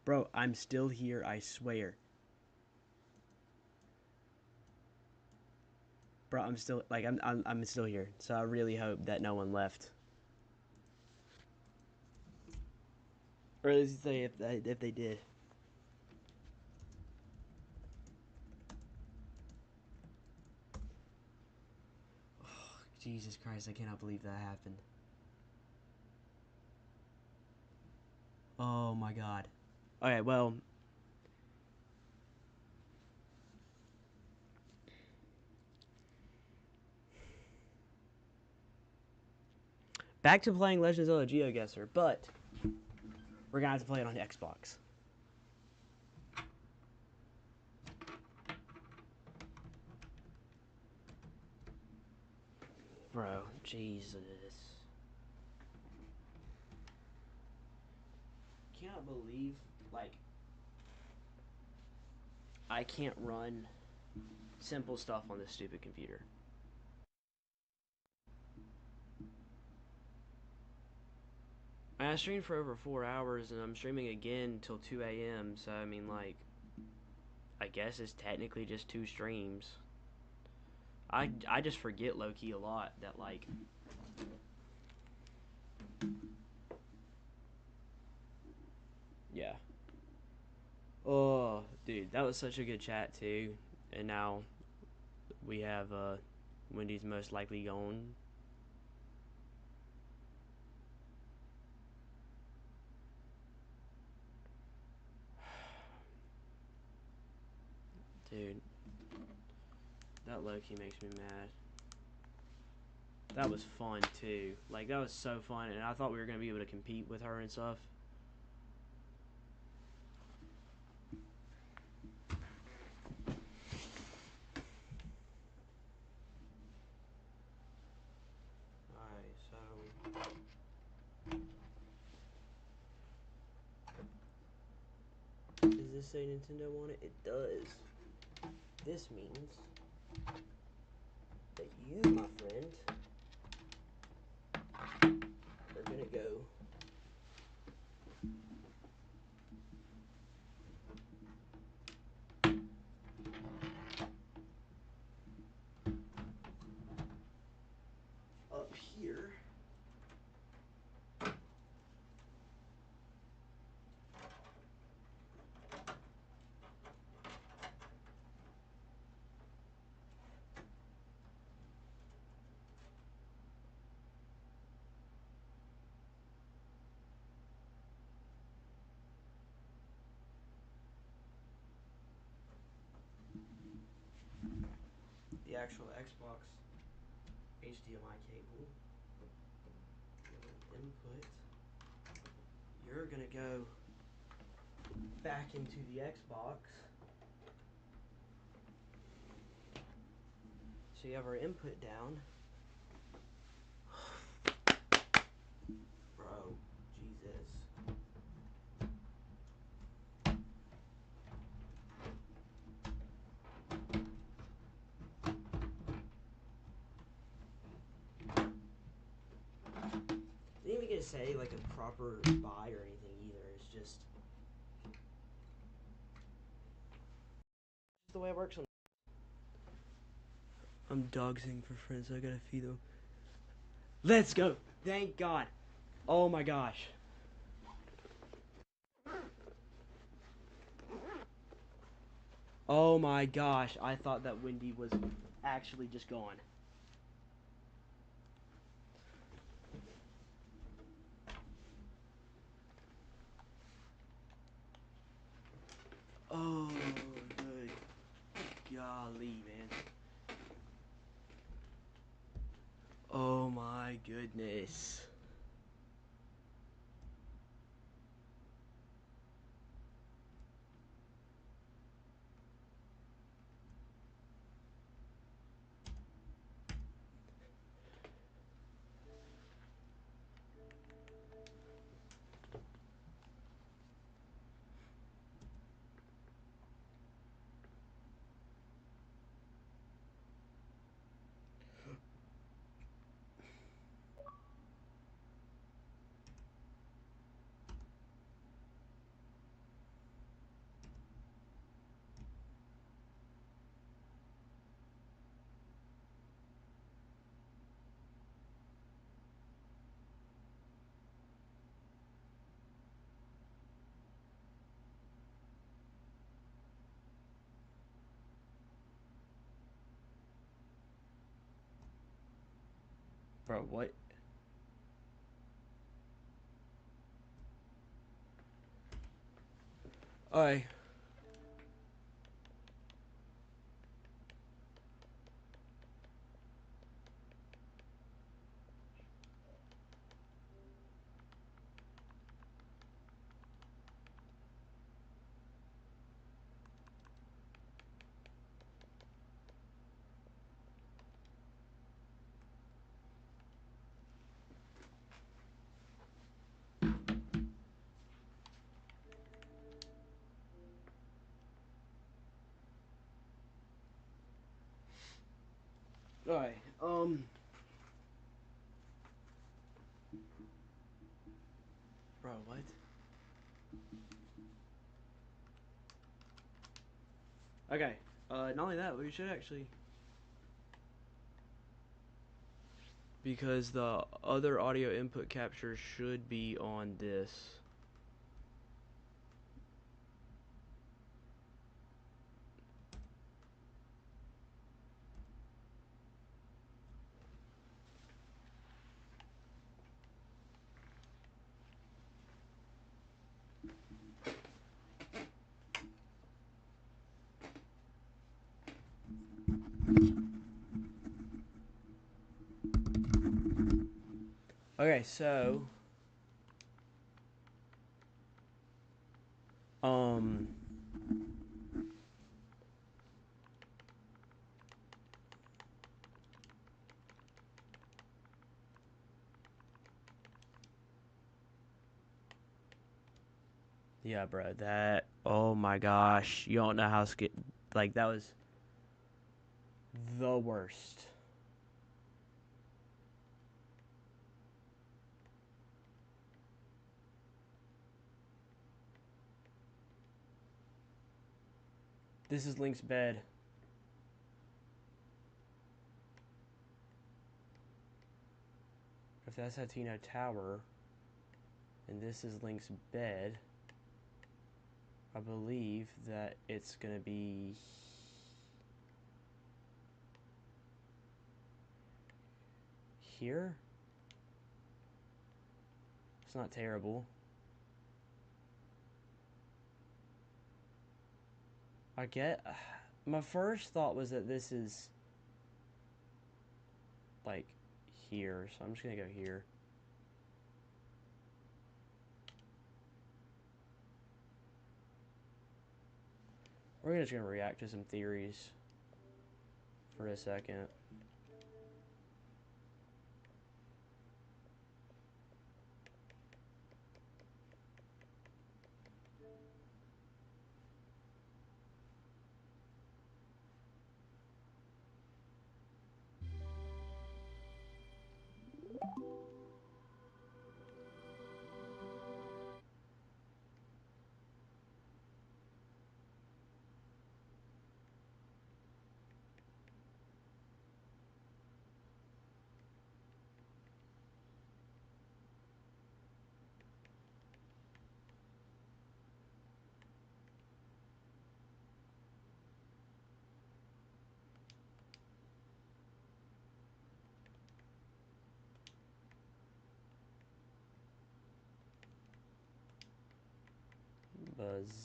Bro, I'm still here, I swear. Bro, I'm still like I'm still here. So I really hope that no one left. Or at least say if they did. Oh, Jesus Christ, I cannot believe that happened. Oh my god. Okay, well, back to playing Legends of the GeoGuessr, but we're gonna have to play it on Xbox. Bro, Jesus. Cannot believe, like, I can't run simple stuff on this stupid computer. I streamed for over 4 hours, and I'm streaming again till 2 a.m. So I mean, like, I guess it's technically just 2 streams. I just forget low key a lot that like. Yeah. Oh, dude, that was such a good chat too. And now we have Wendy's most likely gone. Dude, that low key makes me mad. That was fun too. Like that was so fun, and I thought we were gonna be able to compete with her and stuff. Alright, so does this say Nintendo on it? It does. This means that you, my friend, are gonna go up here. The actual Xbox HDMI cable. Input. You're gonna go back into the Xbox. So you have our input down. Bro, Jesus. Didn't even get to say like a proper buy or anything either. It's just the way it works. I'm dog sitting for friends, so I gotta feed them. Let's go! Thank God! Oh my gosh. Oh my gosh, I thought that Wendy was actually just gone. Oh, good golly, man. Oh my goodness. Bro, what? Alright. Alright, bro, what? Okay, not only that, we should actually... Because the other audio input capture should be on this. Okay, so yeah, bro, that, oh my gosh, you don't know how like, that was the worst. This is Link's bed. If that's Hatino Tower, and this is Link's bed, I believe that it's gonna be here. It's not terrible. I get. My first thought was that this is like here, so I'm just gonna go here. We're just gonna react to some theories for a second.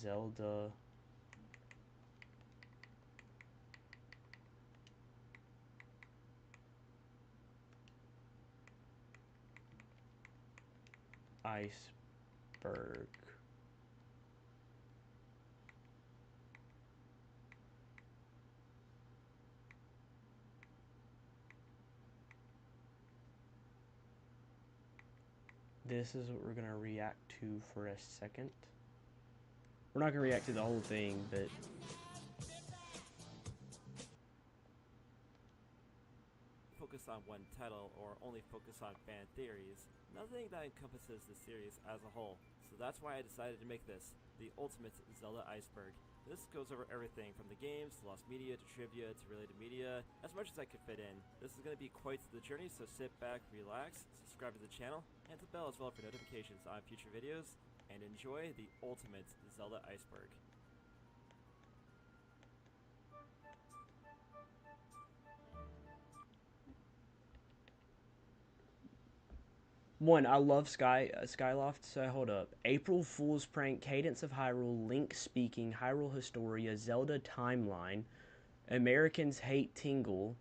Zelda. Iceberg. This is what we're gonna react to for a second. We're not gonna react to the whole thing, but focus on one title or only focus on fan theories, nothing that encompasses the series as a whole. So that's why I decided to make this, the ultimate Zelda iceberg. This goes over everything from the games, to lost media, to trivia, to related media, as much as I could fit in. This is going to be quite the journey, so sit back, relax, subscribe to the channel, and the bell as well for notifications on future videos, and enjoy the ultimate Zelda iceberg. One, I love Skyloft. So hold up. April Fool's Prank, Cadence of Hyrule, Link Speaking, Hyrule Historia, Zelda Timeline, Americans Hate Tingle,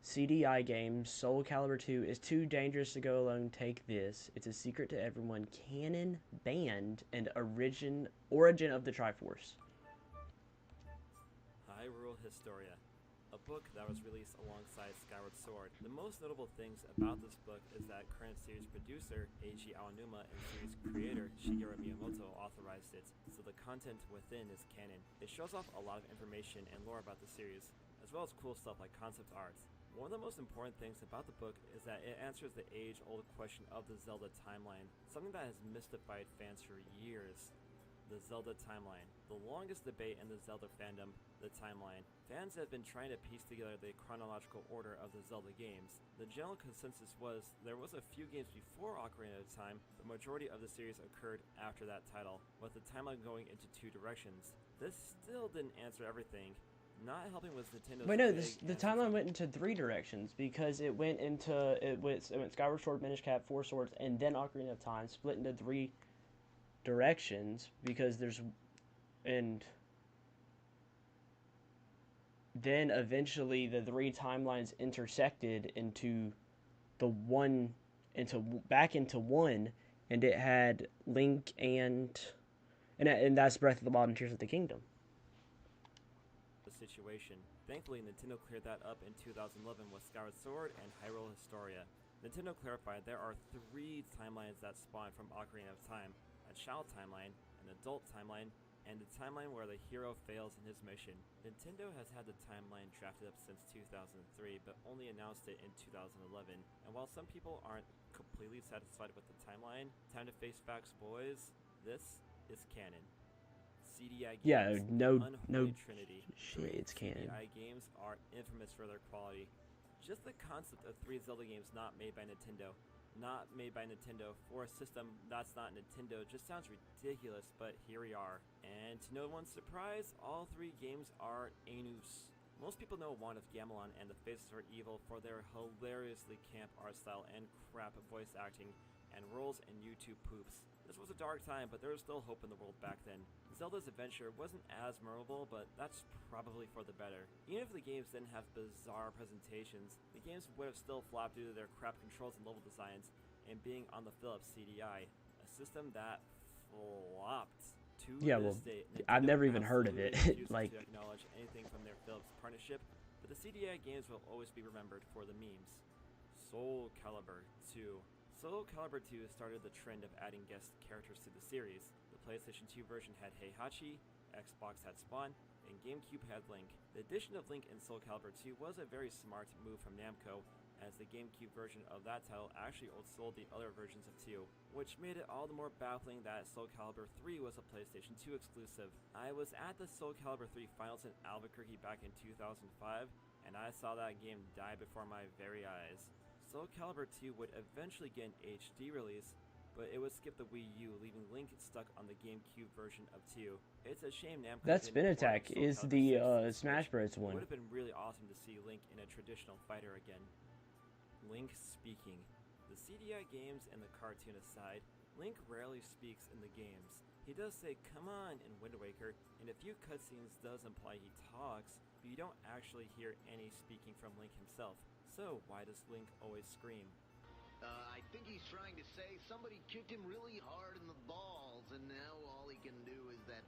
CDI Games, Soul Calibur 2 is too dangerous to go alone. Take this. It's a secret to everyone. Canon, Band, and Origin of the Triforce. Hyrule Historia, a book that was released alongside Skyward Sword. The most notable things about this book is that current series producer Eiji Aonuma and series creator Shigeru Miyamoto authorized it, so the content within is canon. It shows off a lot of information and lore about the series, as well as cool stuff like concept art. One of the most important things about the book is that it answers the age-old question of the Zelda timeline, something that has mystified fans for years. The Zelda timeline. The longest debate in the Zelda fandom, the timeline. Fans have been trying to piece together the chronological order of the Zelda games. The general consensus was there was a few games before Ocarina of Time, the majority of the series occurred after that title, with the timeline going into two directions. This still didn't answer everything. Not helping was Nintendo's Wait, no, the timeline went into three directions because it went Skyward Sword, Minish Cap, Four Swords, and then Ocarina of Time, split into three directions because and then eventually the three timelines intersected into back into one, and it had Link and that's Breath of the Wild and Tears of the Kingdom. The situation. Thankfully, Nintendo cleared that up in 2011 with Skyward Sword and Hyrule Historia. Nintendo clarified there are three timelines that spawn from Ocarina of Time: a child timeline, an adult timeline, and the timeline where the hero fails in his mission. Nintendo has had the timeline drafted up since 2003, but only announced it in 2011. And while some people aren't completely satisfied with the timeline, time to face facts, boys. This is canon. CDI games, Yeah, no Trinity. shit, it's canon. CDI games are infamous for their quality. Just the concept of three Zelda games not made by Nintendo for a system that's not Nintendo just sounds ridiculous, but here we are. And to no one's surprise, all three games are Anus. Most people know Wand of Gamelon and The Faces of Evil for their hilariously camp art style and crap voice acting and roles in YouTube poops. This was a dark time, but there was still hope in the world back then. Zelda's adventure wasn't as memorable, but that's probably for the better. Even if the games didn't have bizarre presentations, the games would have still flopped due to their crap controls and level designs, and being on the Philips CDI, a system that flopped. To this day, I've never even heard of it. Like, to acknowledge anything from their Philips partnership, but the CDI games will always be remembered for the memes. Soul Calibur 2. Soul Calibur 2 started the trend of adding guest characters to the series. The PlayStation 2 version had Heihachi, Xbox had Spawn, and GameCube had Link. The addition of Link in Soul Calibur 2 was a very smart move from Namco, as the GameCube version of that title actually outsold the other versions of 2, which made it all the more baffling that Soul Calibur 3 was a PlayStation 2 exclusive. I was at the Soul Calibur 3 finals in Albuquerque back in 2005, and I saw that game die before my very eyes. Soul Calibur 2 would eventually get an HD release, but it would skip the Wii U, leaving Link stuck on the GameCube version of 2. It's a shame Namco That Spin Attack is the Smash Bros. One. It would have been really awesome to see Link in a traditional fighter again. Link speaking. The CDI games and the cartoon aside, Link rarely speaks in the games. He does say "come on" in Wind Waker, and a few cutscenes does imply he talks, but you don't actually hear any speaking from Link himself. So why does Link always scream? I think he's trying to say somebody kicked him really hard in the balls, and now all he can do is that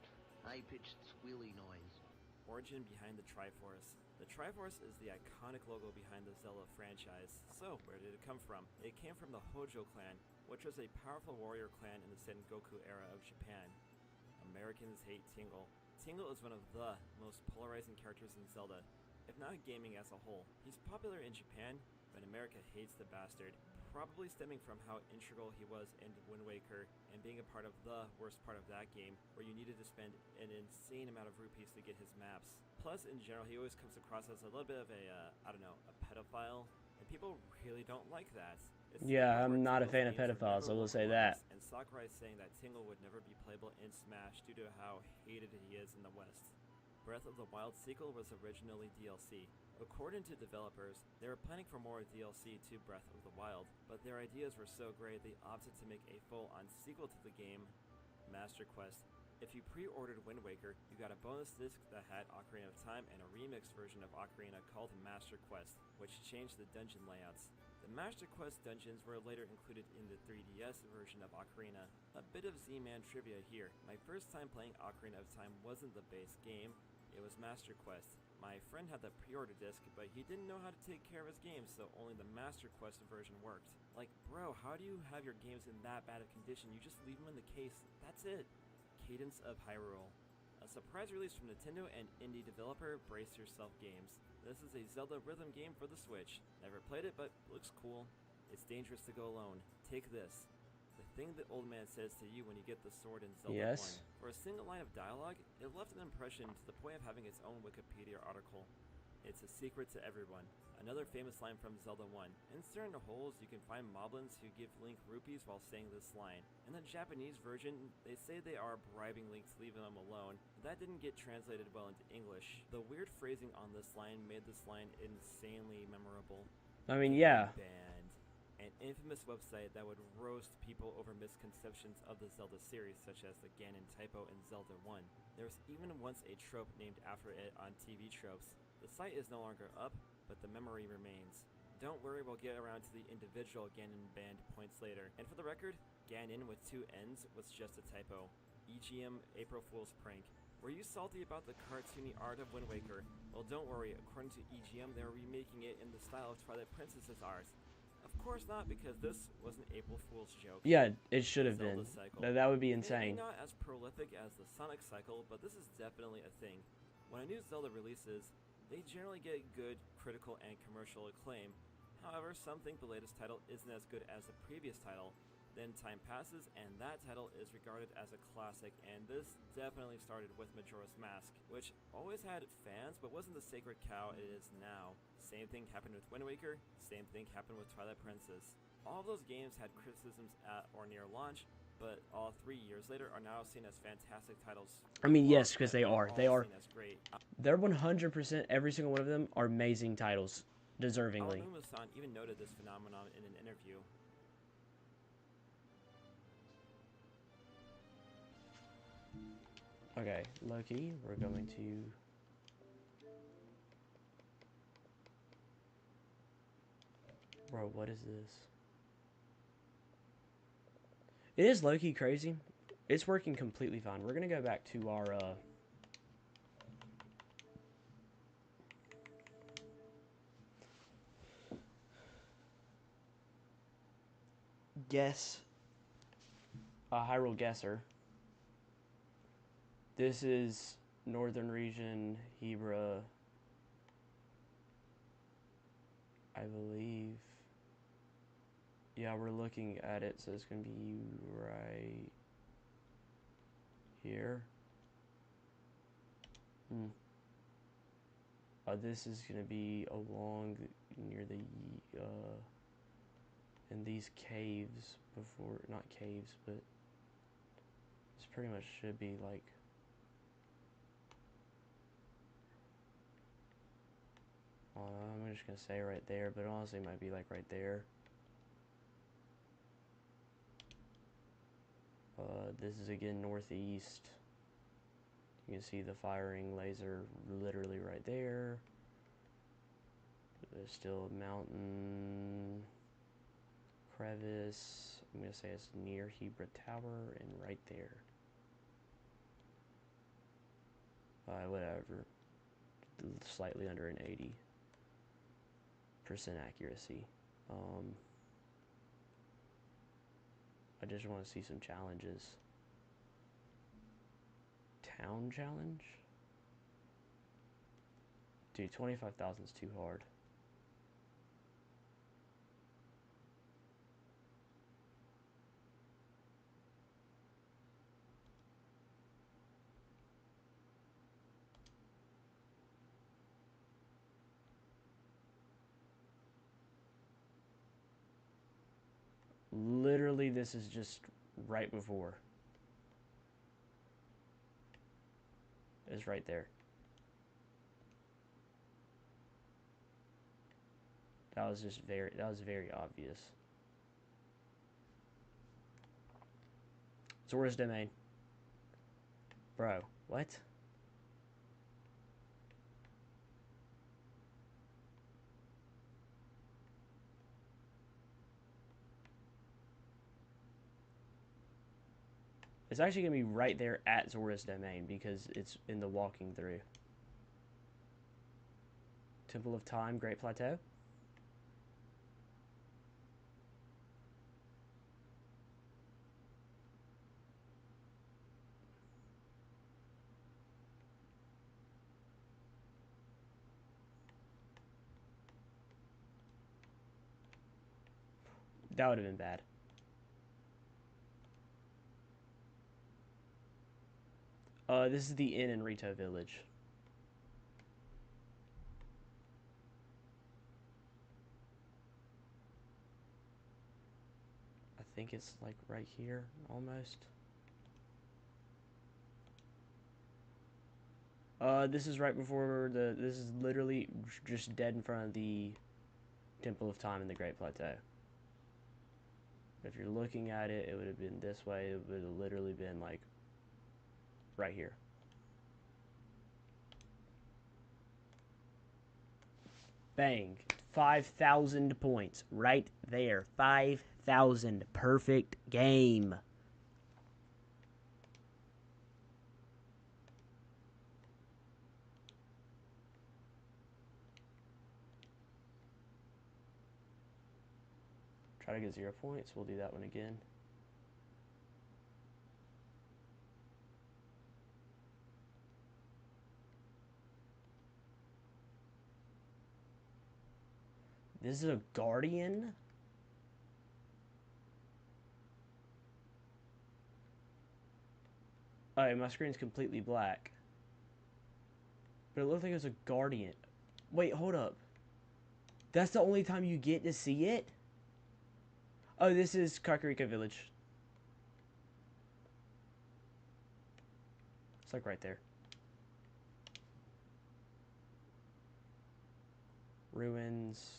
high-pitched squealy noise. Origin behind the Triforce. The Triforce is the iconic logo behind the Zelda franchise. So, where did it come from? It came from the Hojo clan, which was a powerful warrior clan in the Sengoku era of Japan. Americans hate Tingle. Tingle is one of the most polarizing characters in Zelda, if not gaming as a whole. He's popular in Japan, but America hates the bastard, probably stemming from how integral he was in Wind Waker and being a part of the worst part of that game, where you needed to spend an insane amount of rupees to get his maps. Plus, in general, he always comes across as a little bit of a pedophile, and people really don't like that. Yeah, I'm not a fan of pedophiles, I will say that. And Sakurai saying that Tingle would never be playable in Smash due to how hated he is in the West. Breath of the Wild sequel was originally DLC. According to developers, they were planning for more DLC to Breath of the Wild, but their ideas were so great they opted to make a full-on sequel to the game, Master Quest. If you pre-ordered Wind Waker, you got a bonus disc that had Ocarina of Time and a remixed version of Ocarina called Master Quest, which changed the dungeon layouts. The Master Quest dungeons were later included in the 3DS version of Ocarina. A bit of Z-Man trivia here. My first time playing Ocarina of Time wasn't the base game, it was Master Quest. My friend had the pre-order disc, but he didn't know how to take care of his games, so only the Master Quest version worked. Like, bro, how do you have your games in that bad of condition? You just leave them in the case. That's it. Cadence of Hyrule. A surprise release from Nintendo and indie developer Brace Yourself Games. This is a Zelda rhythm game for the Switch. Never played it, but looks cool. It's dangerous to go alone. Take this. The thing the old man says to you when you get the sword in Zelda 1. For a single line of dialogue, it left an impression to the point of having its own Wikipedia article. It's a secret to everyone. Another famous line from Zelda 1. In certain holes, you can find moblins who give Link rupees while saying this line. In the Japanese version, they say they are bribing Link to leave them alone. That didn't get translated well into English. The weird phrasing on this line made this line insanely memorable. I mean, yeah. Band. An infamous website that would roast people over misconceptions of the Zelda series, such as the Ganon typo in Zelda 1. There was even once a trope named after it on TV Tropes. The site is no longer up, but the memory remains. Don't worry, we'll get around to the individual Ganon band points later. And for the record, Ganon with 2 N's was just a typo. EGM April Fool's prank. Were you salty about the cartoony art of Wind Waker? Well, don't worry, according to EGM, they're remaking it in the style of Twilight Princess's art. Of course not, because this was an April Fool's joke. Yeah, it should have been. Cycle. That would be insane. It may not as prolific as the Sonic cycle, but this is definitely a thing. When a new Zelda releases, they generally get good critical and commercial acclaim. However, some think the latest title isn't as good as the previous title. Then time passes, and that title is regarded as a classic, and this definitely started with Majora's Mask, which always had fans, but wasn't the sacred cow it is now. Same thing happened with Wind Waker, same thing happened with Twilight Princess. All of those games had criticisms at or near launch, but all 3 years later are now seen as fantastic titles. I mean, yes, because they are. They are. Great. They're 100%, every single one of them are amazing titles, deservingly. Aonuma-san even noted this phenomenon in an interview. Okay, Loki, we're going to... Bro, what is this? It is low-key crazy. It's working completely fine. We're going to go back to our, guess. Hyrule Guesser. This is Northern Region, Hebra, I believe. Yeah, we're looking at it, so it's going to be right here. This is going to be along near the, in these caves before, not caves, but this pretty much should be like, I'm just going to say right there, but honestly it might be like right there. This is again northeast. You can see the firing laser literally right there. There's still a mountain crevice. I'm going to say it's near Hebra Tower and right there. Whatever. Slightly under an 80% accuracy. I just want to see some challenges. Town challenge? Dude, 25,000 is too hard. Literally, this is just right before. It's right there. That was just very obvious. Source domain. Bro, what? It's actually going to be right there at Zora's domain because it's in the walking through. Temple of Time, Great Plateau. That would have been bad. This is the inn in Rito Village. I think it's like right here, almost. This is right before this is literally just dead in front of the Temple of Time in the Great Plateau. If you're looking at it, it would have been this way. It would have literally been like right here. Bang. 5,000 points right there. 5,000. Perfect game. Try to get 0 points. We'll do that one again. This is a guardian? Oh, my screen's completely black. But it looked like it was a guardian. Wait, hold up. That's the only time you get to see it? Oh, this is Kakariko Village. It's like right there. Ruins.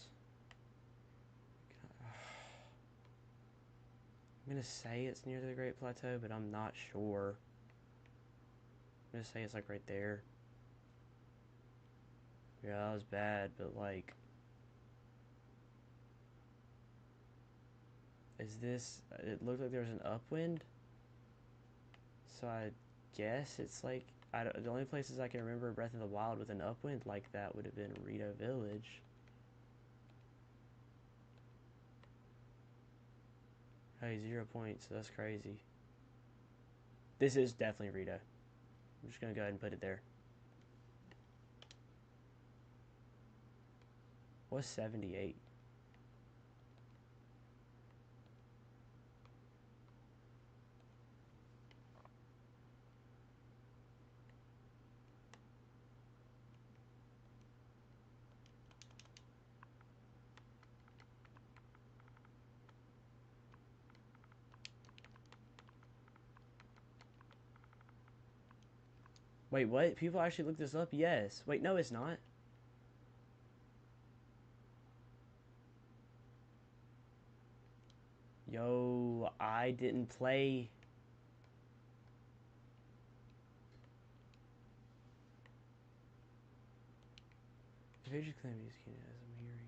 I'm gonna say it's near the Great Plateau, but I'm not sure. I'm gonna say it's like right there. Yeah, that was bad, but like... Is this... It looked like there was an upwind. So I guess it's like... the only places I can remember Breath of the Wild with an upwind like that would have been Rito Village. Hey, 0 points. That's crazy. This is definitely Rito. I'm just gonna go ahead and put it there. What's 78? Wait, what? People actually look this up? Yes. Wait, no, it's not. Yo, I didn't play. The page claim is as I'm hearing.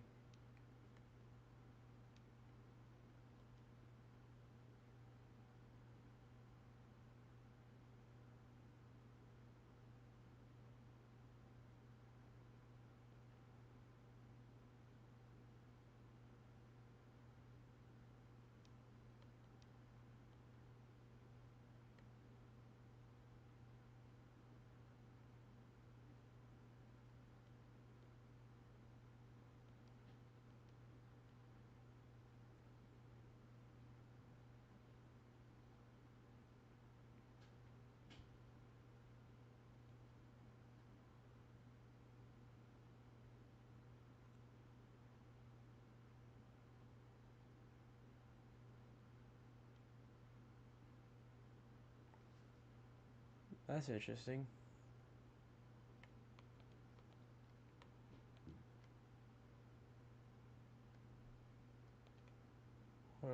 That's interesting.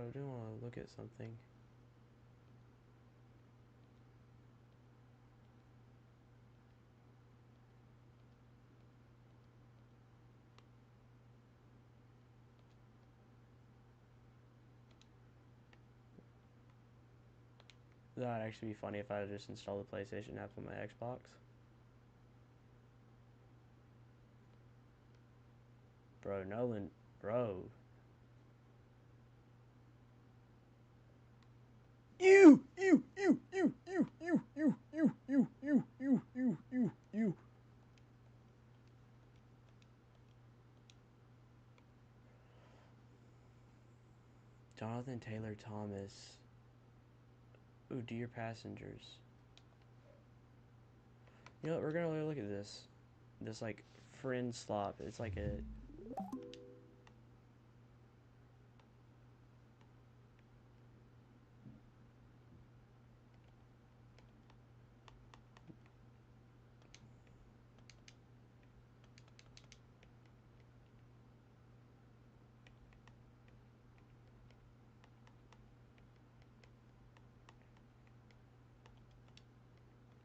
I do want to look at something. That'd actually be funny if I just installed the PlayStation app on my Xbox. Bro, Nolan, bro. You. Jonathan Taylor Thomas. Ooh, dear passengers. You know what, we're gonna look at this. This, like, friend slop. It's like a...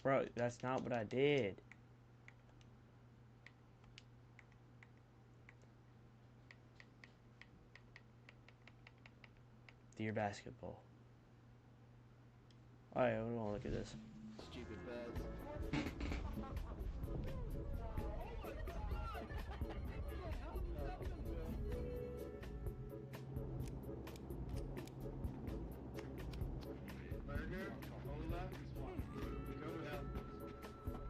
Bro, that's not what I did. Dear basketball. Alright, we want to look at this. Stupid birds. Burger, cola, go to hell.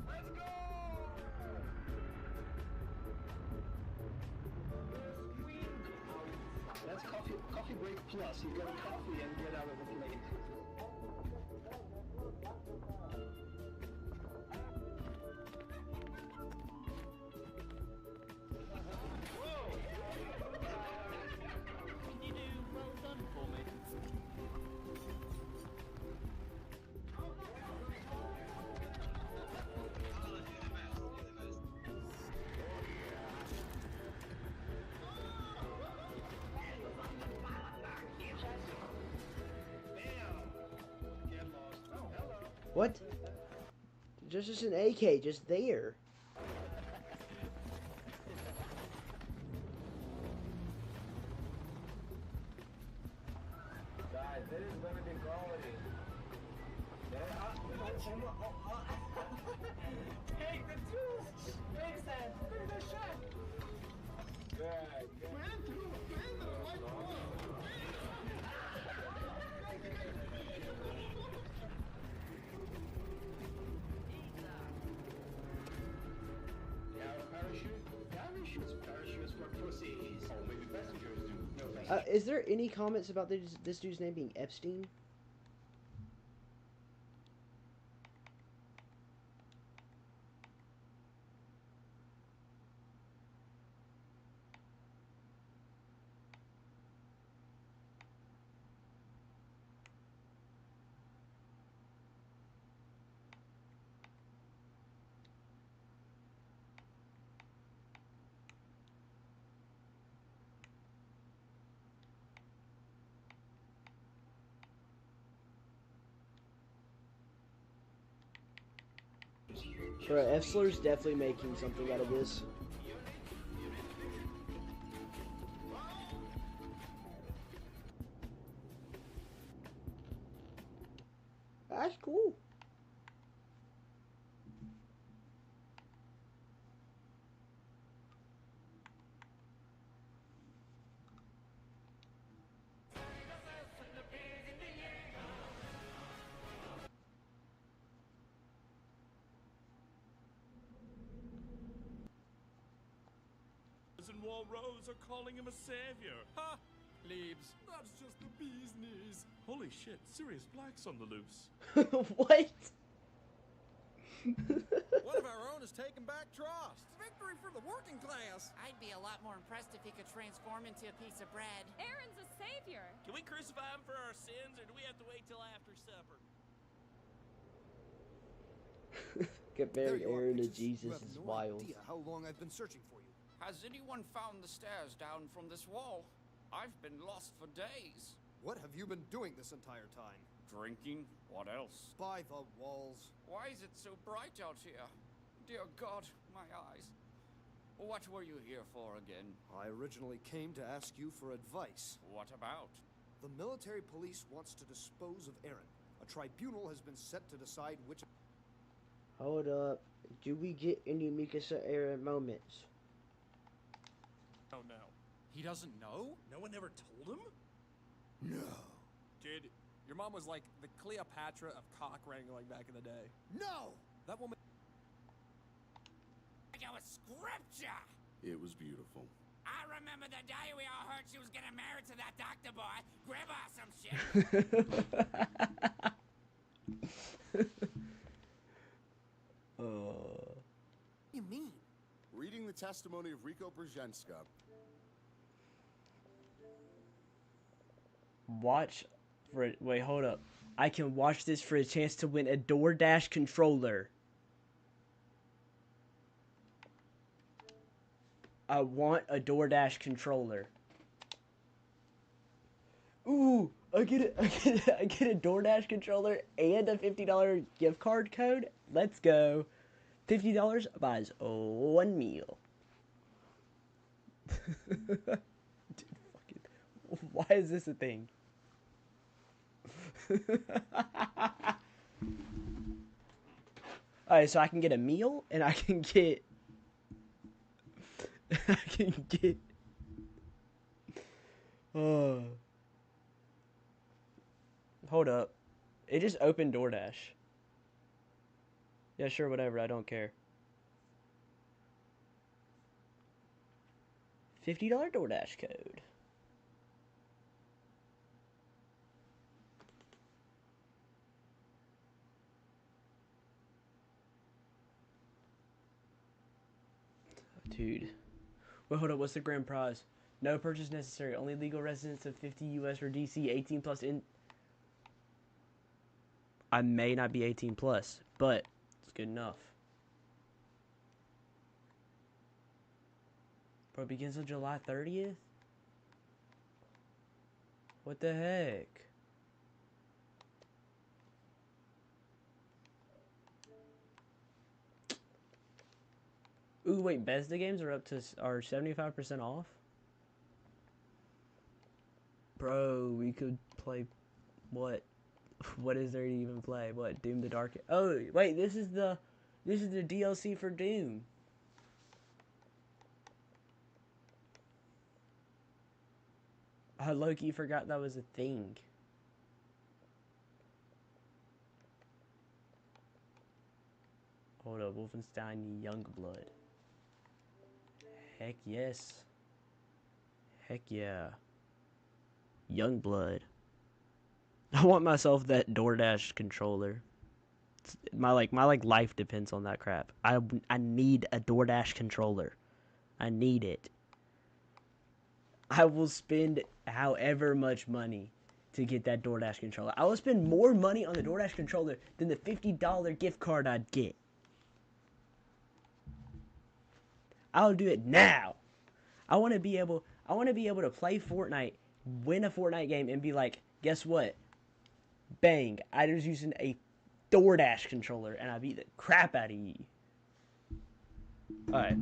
Let's go! That's coffee break plus. You get a coffee and get out of the plate. Can you do well done for me? What? Just an AK, just there. Guys, this is limited quality. Take the tools! Makes sense! Bring the shot! Parachutes for pussies. Oh, maybe passengers do. No passengers. Is there any comments about this dude's name being Epstein? Bro, F-Slur's definitely making something out of this. That's cool. And Walrose are calling him a savior. Ha! Plebes, that's just the bee's knees. Holy shit, serious blacks on the loose. What? One of our own is taking back Trost. Victory for the working class. I'd be a lot more impressed if he could transform into a piece of bread. Aaron's a savior! Can we crucify him for our sins, or do we have to wait till after supper? Comparing There you are, Aaron to bitches. Jesus You have is no wild. idea how long I've been searching for you. Has anyone found the stairs down from this wall? I've been lost for days. What have you been doing this entire time? Drinking? What else? By the walls. Why is it so bright out here? Dear God, my eyes. What were you here for again? I originally came to ask you for advice. What about? The military police wants to dispose of Aaron. A tribunal has been set to decide which... Hold up. Do we get any Mikasa Aaron moments? Oh no. He doesn't know? No one ever told him? No. Dude, your mom was like the Cleopatra of cock wrangling back in the day. No! That woman... It was scripture! It was beautiful. I remember the day we all heard she was getting married to that doctor boy. Grib her some shit. What do you mean? Reading the testimony of Rico Brzezinska. Watch for it. Wait, hold up. I can watch this for a chance to win a DoorDash controller. I want a DoorDash controller. Ooh, I get a DoorDash controller and a $50 gift card code. Let's go. $50 buys one meal. Dude, fucking, why is this a thing? Alright, so I can get a meal and I can get hold up. It just opened DoorDash. Yeah, sure, whatever, I don't care. $50 DoorDash code. Dude. Wait, hold up, what's the grand prize? No purchase necessary. Only legal residents of 50 US or DC 18 plus in... I may not be 18 plus, but it's good enough. Bro, it begins on July 30th? What the heck? Ooh, wait, Bethesda games are 75% off? Bro, we could play what? What is there to even play? What? Doom the Dark? Oh, wait, this is the DLC for Doom. I low-key forgot that was a thing. Hold up, Wolfenstein Youngblood. Heck yes. Heck yeah. Youngblood. I want myself that DoorDash controller. My life depends on that crap. I need a DoorDash controller. I need it. I will spend however much money to get that DoorDash controller. I will spend more money on the DoorDash controller than the $50 gift card I'd get. I'll do it now. I want to be able to play Fortnite, win a Fortnite game, and be like, guess what? Bang! I was using a DoorDash controller, and I beat the crap out of you. All right,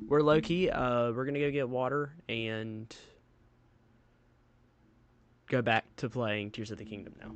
we're low key. We're gonna go get water and go back to playing Tears of the Kingdom now.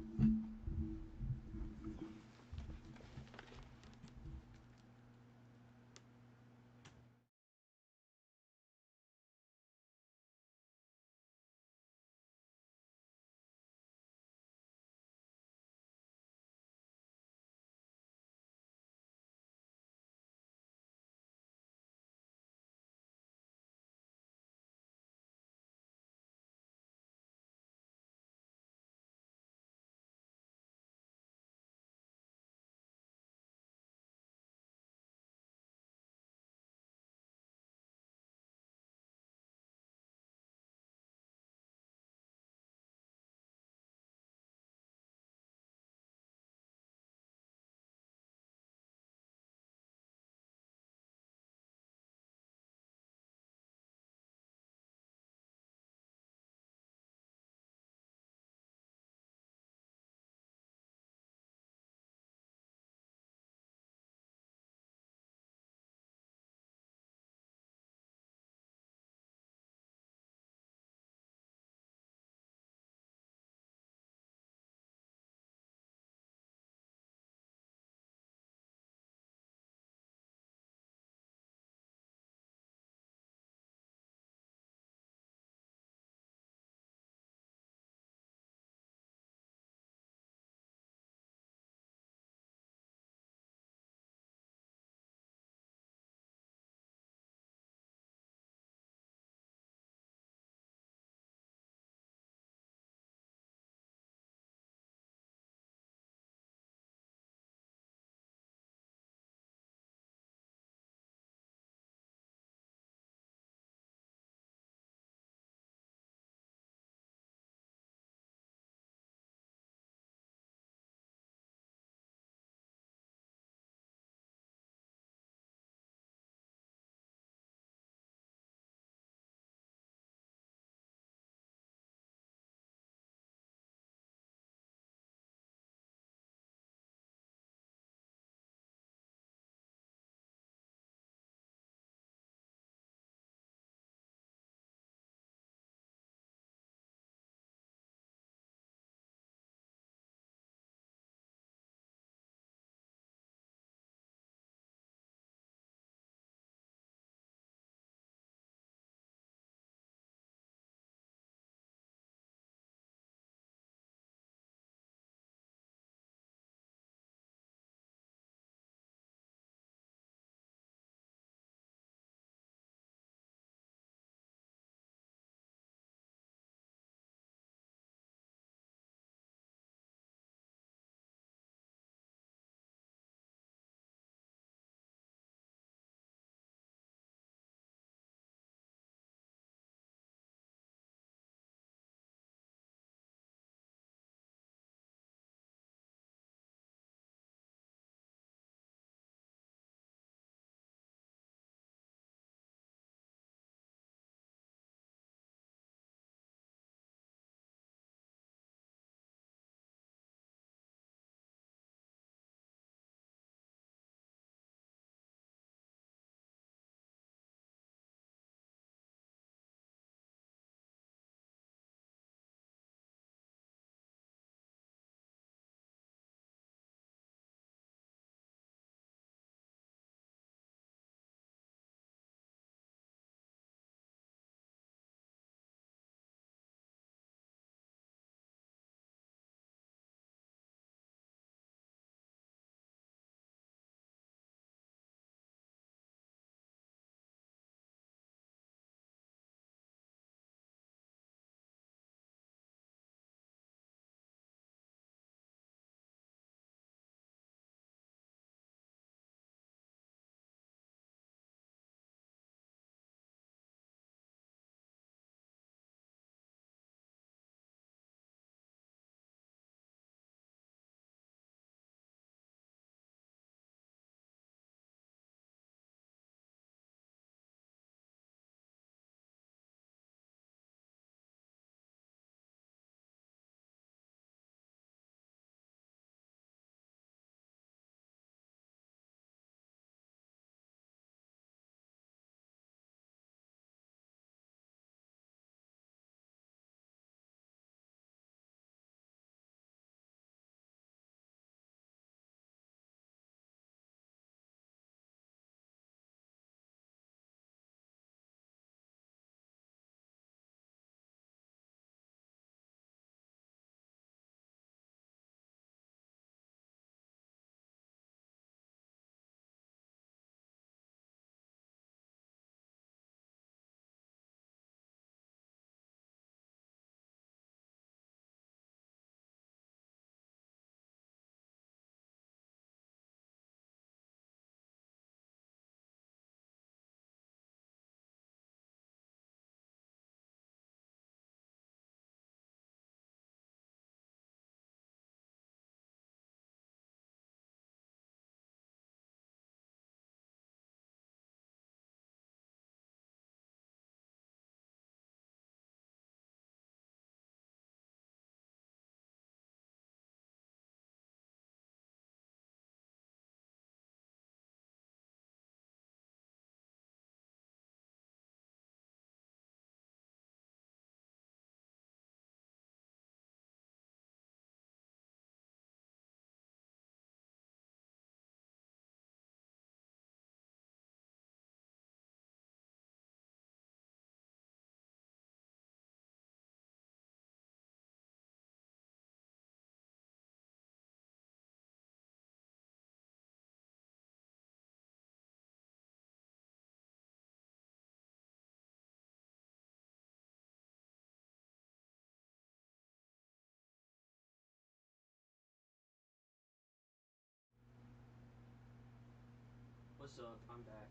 What's up? I'm back.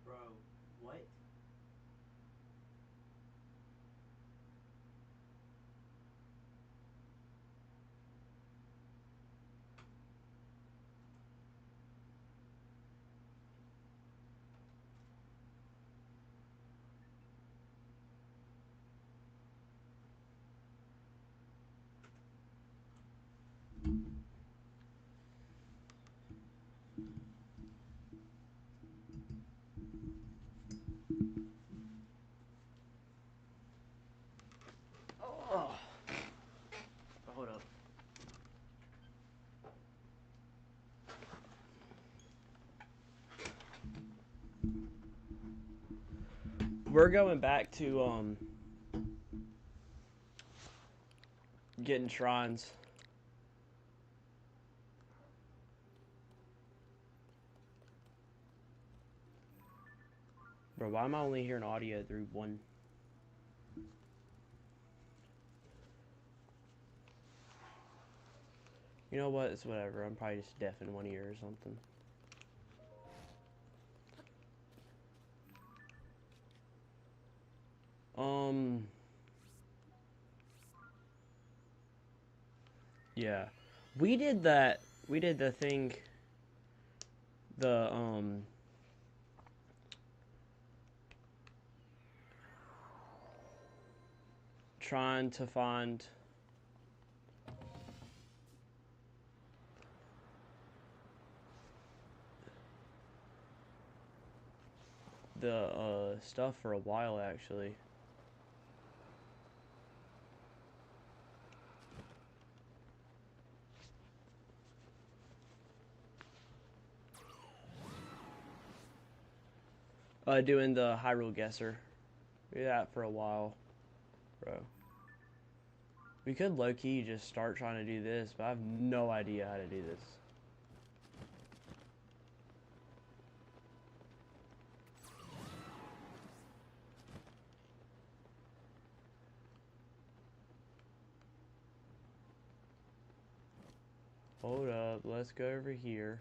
Bro, what? Oh, hold up. We're going back to getting shrines. Bro, why am I only hearing audio through one? You know what? It's whatever. I'm probably just deaf in one ear or something. Yeah. We did that. We did the thing. The, trying to find the, stuff for a while, actually. Doing the Hyrule Guesser. We did that for a while, bro. We could low-key just start trying to do this, but I have no idea how to do this. Hold up, let's go over here.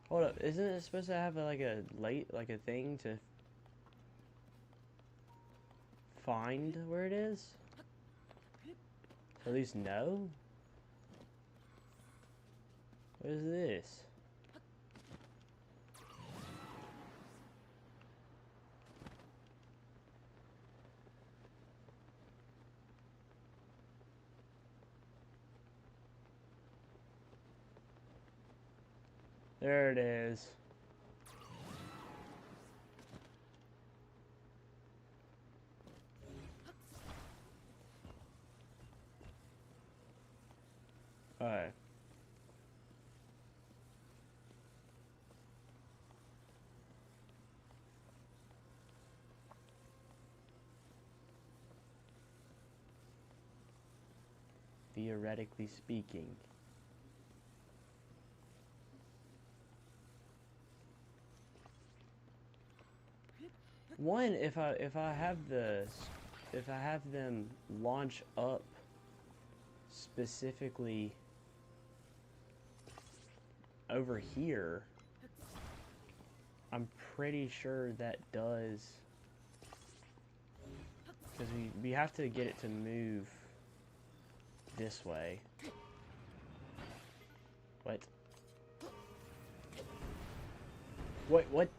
Hold up, isn't it supposed to have like a thing to find where it is? At least know? What is this? There it is. Alright. Theoretically speaking. One, if I have them launch up specifically over here, I'm pretty sure that does, because we have to get it to move this way. What? What?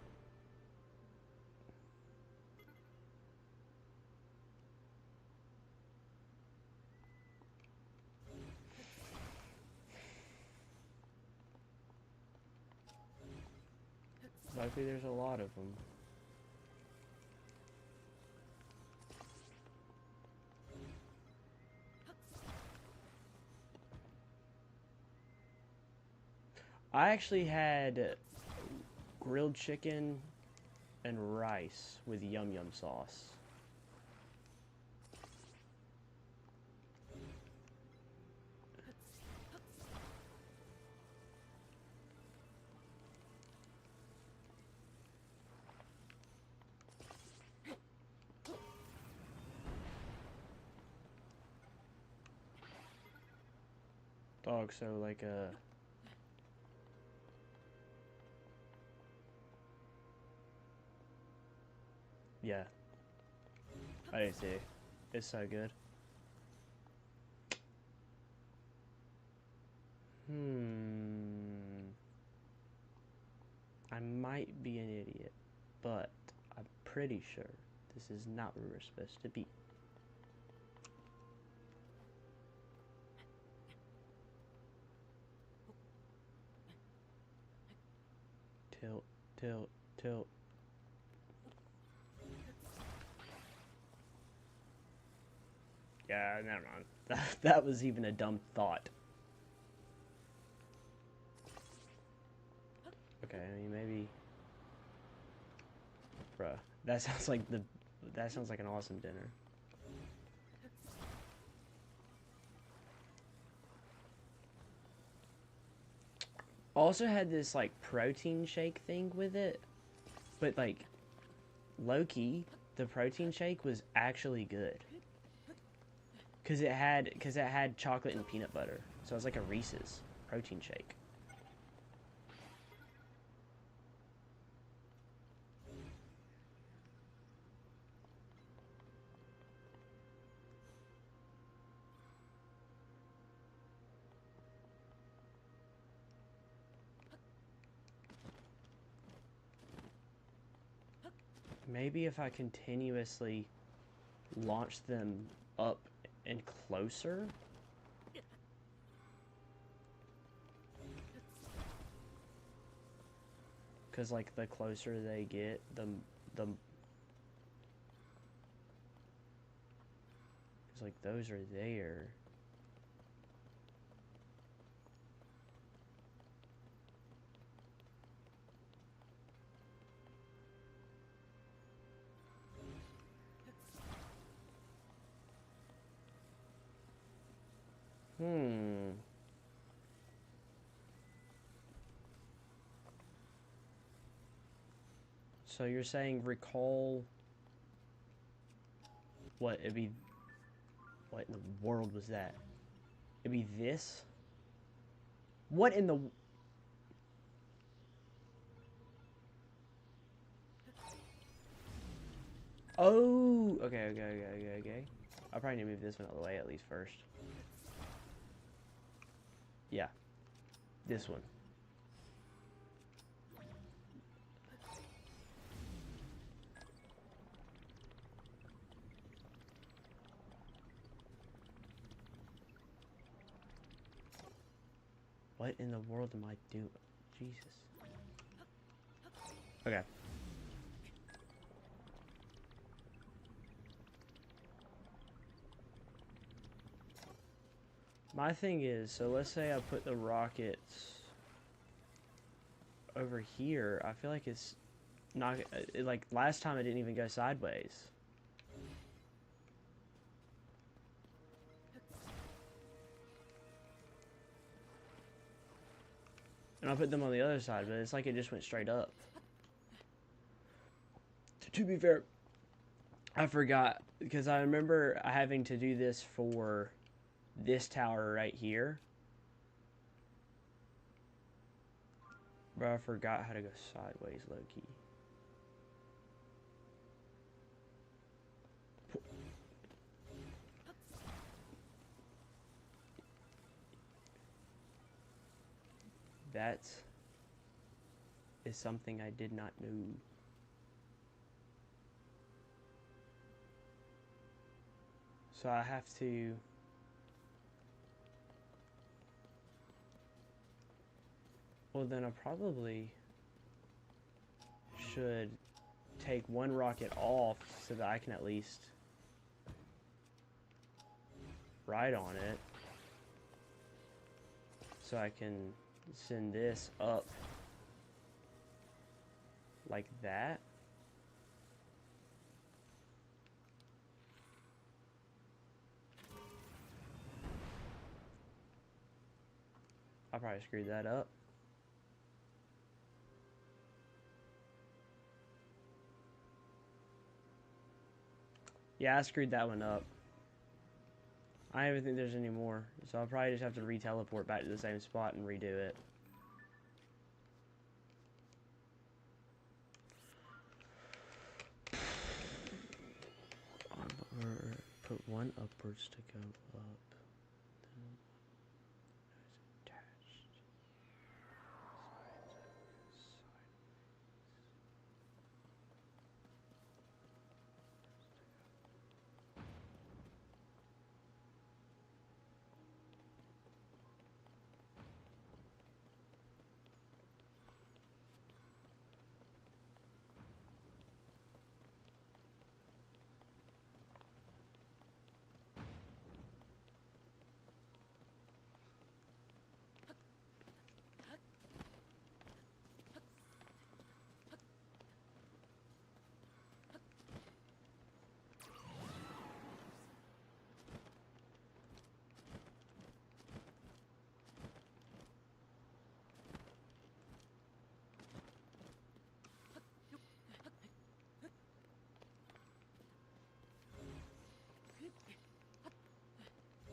Luckily there's a lot of them. I actually had grilled chicken and rice with yum yum sauce. Dog, so like a... Yeah. I do too. It's so good. I might be an idiot, but I'm pretty sure this is not where we're supposed to be. Tilt, tilt, tilt. Yeah, never mind. That was even a dumb thought. Okay, I mean, maybe... Bruh, that sounds like an awesome dinner. Also had this, like, protein shake thing with it. But, like, low-key, the protein shake was actually good. Because it had chocolate and peanut butter. So it was like a Reese's protein shake. Maybe if I continuously launch them up and closer. Because, like, the closer they get, the... Because, like, those are there. So you're saying recall... What, it'd be... What in the world was that? It'd be this? What in the... Oh! Okay. I probably need to move this one out of the way at least first. Yeah. This one. What in the world am I doing? Jesus. Okay. My thing is, so let's say I put the rockets over here. I feel like it's not, like last time it didn't even go sideways. And I put them on the other side, but it's like it just went straight up. To be fair, I forgot, because I remember having to do this for this tower right here. But I forgot how to go sideways, low-key. That is something I did not know. So I have to... Well, then I probably should take one rocket off so that I can at least ride on it. So I can send this up like that. I probably screwed that up. Yeah, I screwed that one up. I don't even think there's any more. So I'll probably just have to re-teleport back to the same spot and redo it. Put one upwards to go up.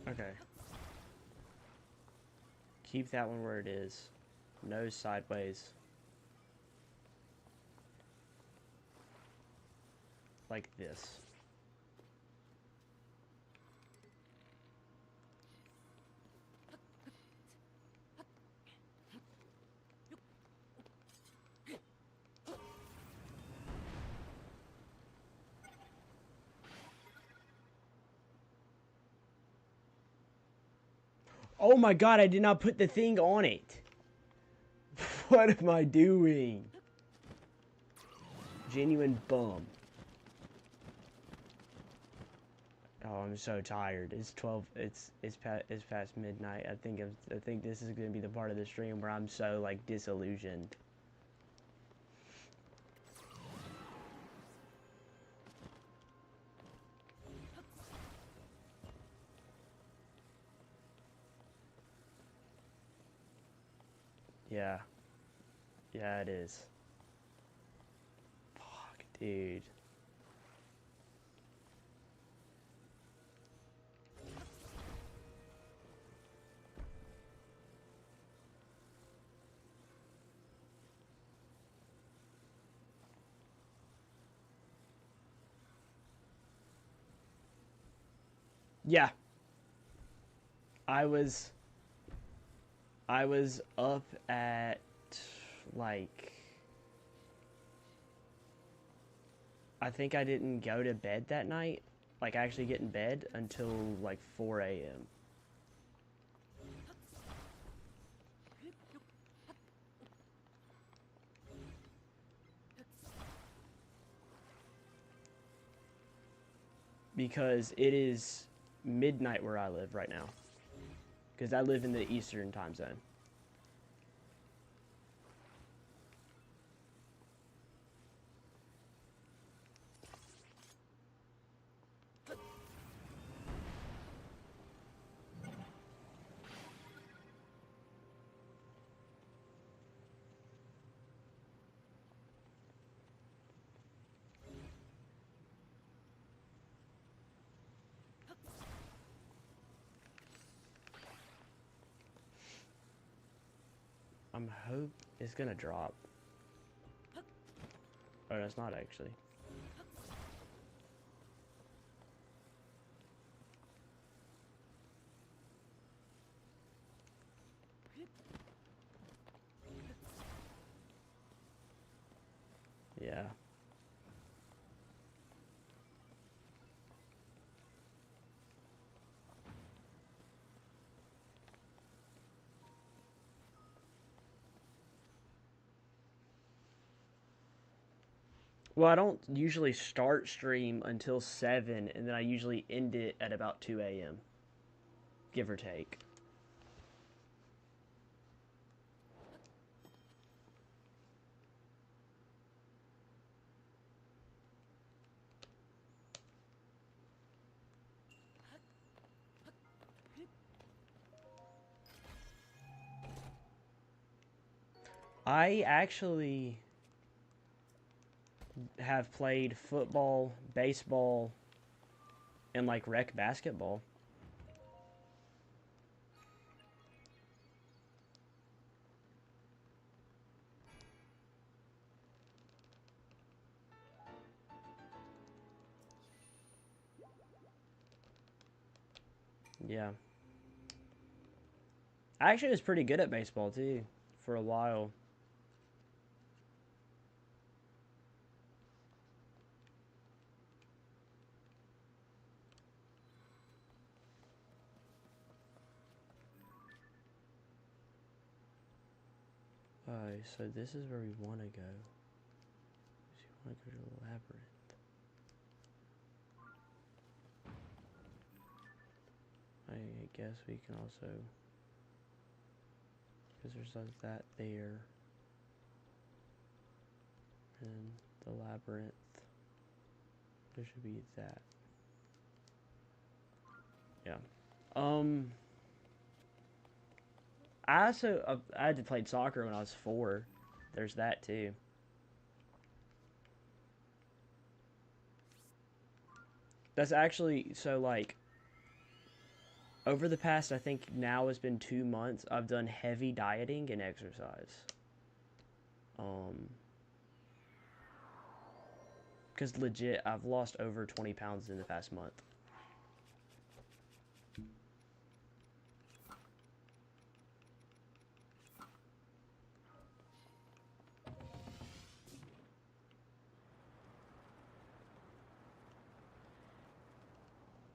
Okay. Keep that one where it is. Nose sideways. Like this. Oh my god, I did not put the thing on it. What am I doing? Genuine bum. Oh, I'm so tired. It's 12. It's past midnight. I think this is gonna be the part of the stream where I'm so like disillusioned. Yeah. Yeah, it is. Fuck, dude. Yeah. I was up at like I think I didn't go to bed that night, like actually get in bed until like 4 a.m. Because it is midnight where I live right now. Because I live in the Eastern time zone. I'm hope it's gonna drop. Oh, that's not actually. Yeah. Well, I don't usually start stream until 7, and then I usually end it at about 2 a.m. Give or take. I actually have played football, baseball, and like rec basketball. Yeah. I actually was pretty good at baseball, too, for a while. Alright, so this is where we want to go. We want to go to the labyrinth. I guess we can also, because there's like that there, and the labyrinth, there should be that. Yeah. I also, I had to play soccer when I was 4. There's that too. That's actually, so like, over the past, I think now it's been 2 months, I've done heavy dieting and exercise. Because legit, I've lost over 20 pounds in the past month.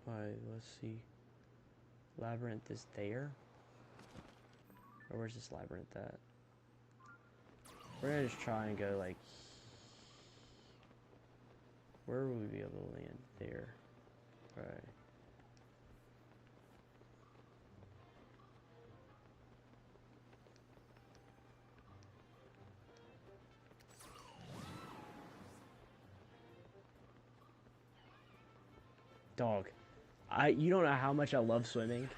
Alright, let's see. Labyrinth is there? Or where's this labyrinth at? We're gonna just try and go like... Where will we be able to land? There. Alright. Dog. You don't know how much I love swimming.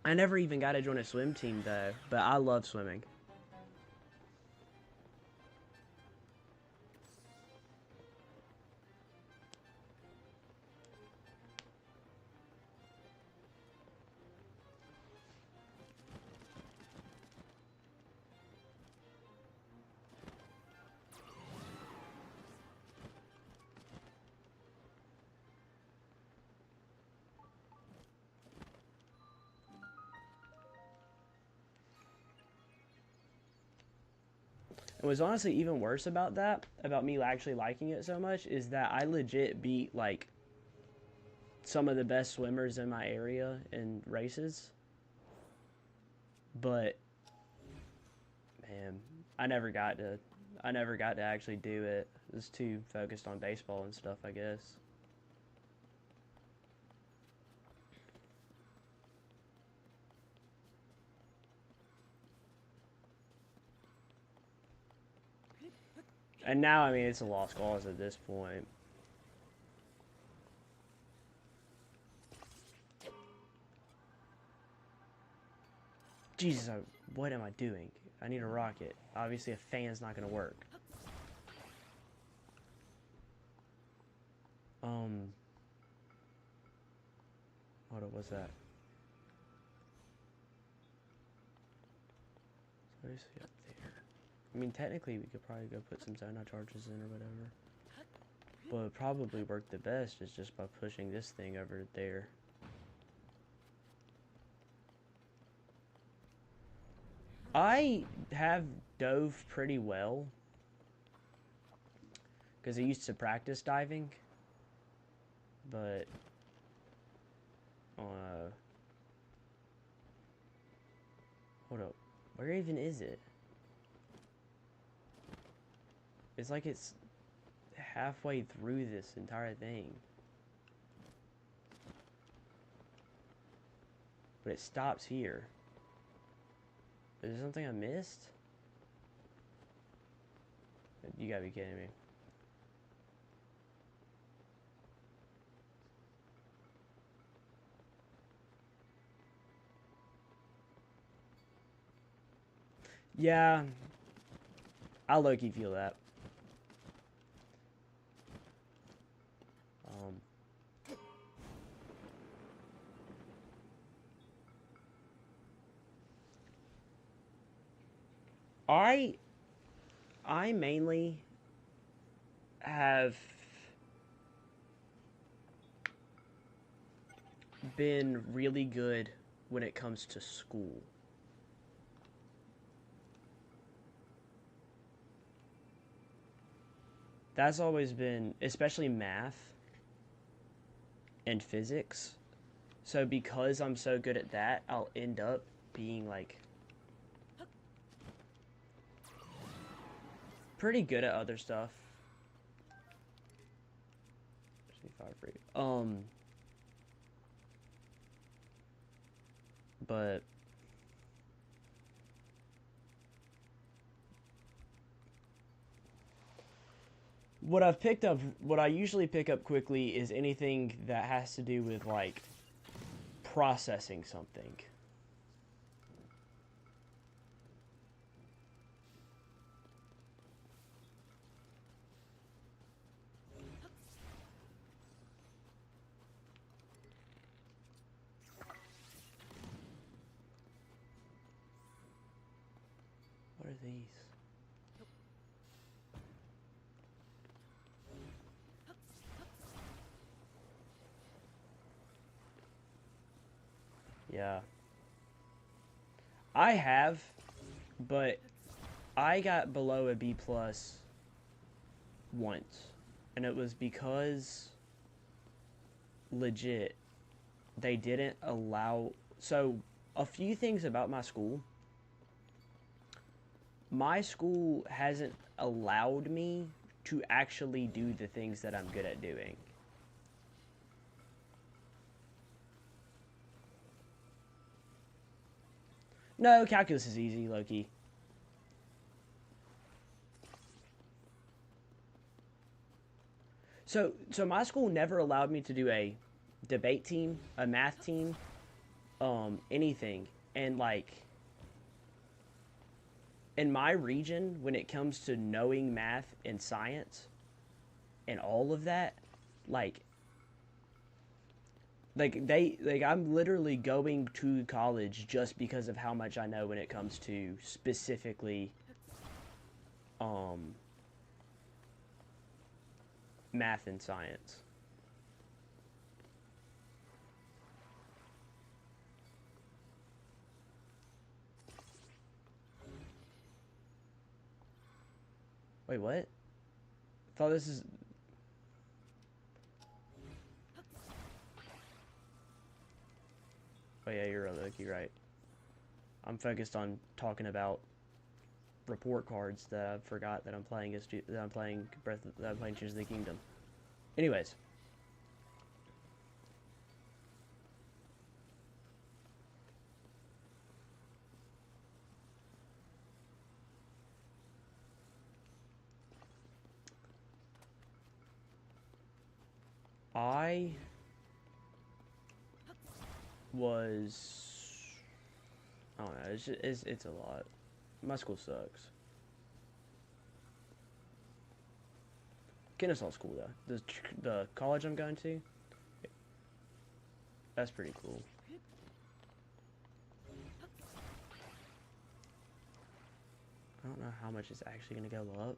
I never even got to join a swim team though, but I love swimming. And what's honestly even worse about that, about me actually liking it so much, is that I legit beat, like, some of the best swimmers in my area in races. But, man, I never got to actually do it. I was too focused on baseball and stuff, I guess. And now, I mean, it's a lost cause at this point. Jesus, what am I doing? I need a rocket. Obviously, a fan's not going to work. What was that? What is he up there? I mean, technically, we could probably go put some Zonai charges in or whatever. But it would probably work the best is just by pushing this thing over there. I have dove pretty well. Because I used to practice diving. But... hold up. Where even is it? It's like it's halfway through this entire thing. But it stops here. Is there something I missed? You gotta be kidding me. Yeah, I low-key feel that. I mainly have been really good when it comes to school. That's always been, especially math and physics. So because I'm so good at that, I'll end up being like pretty good at other stuff. But what I usually pick up quickly is anything that has to do with like processing something. What are these? Yeah. I have, but I got below a B plus once. And it was because legit they didn't allow, so a few things about my school. My school hasn't allowed me to actually do the things that I'm good at doing. No, calculus is easy, Loki. So my school never allowed me to do a debate team, a math team, anything. And like in my region, when it comes to knowing math and science and all of that, like I'm literally going to college just because of how much I know when it comes to specifically math and science. Wait, what? I thought this is... Oh yeah, you're right. I'm focused on talking about report cards that I forgot that I'm playing Tears of the Kingdom. Anyways. I don't know, it's a lot. My school sucks. Kennesaw school though. The college I'm going to, that's pretty cool. I don't know how much it's actually gonna go up.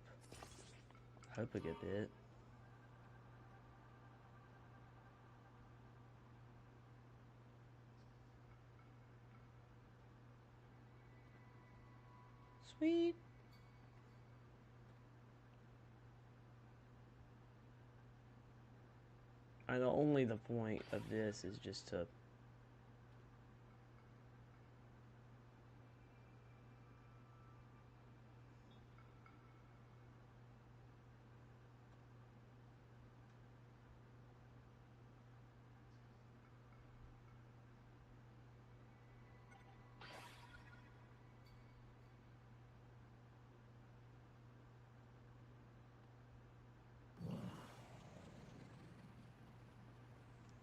I hope a good bit. Sweet. And only the point of this is just to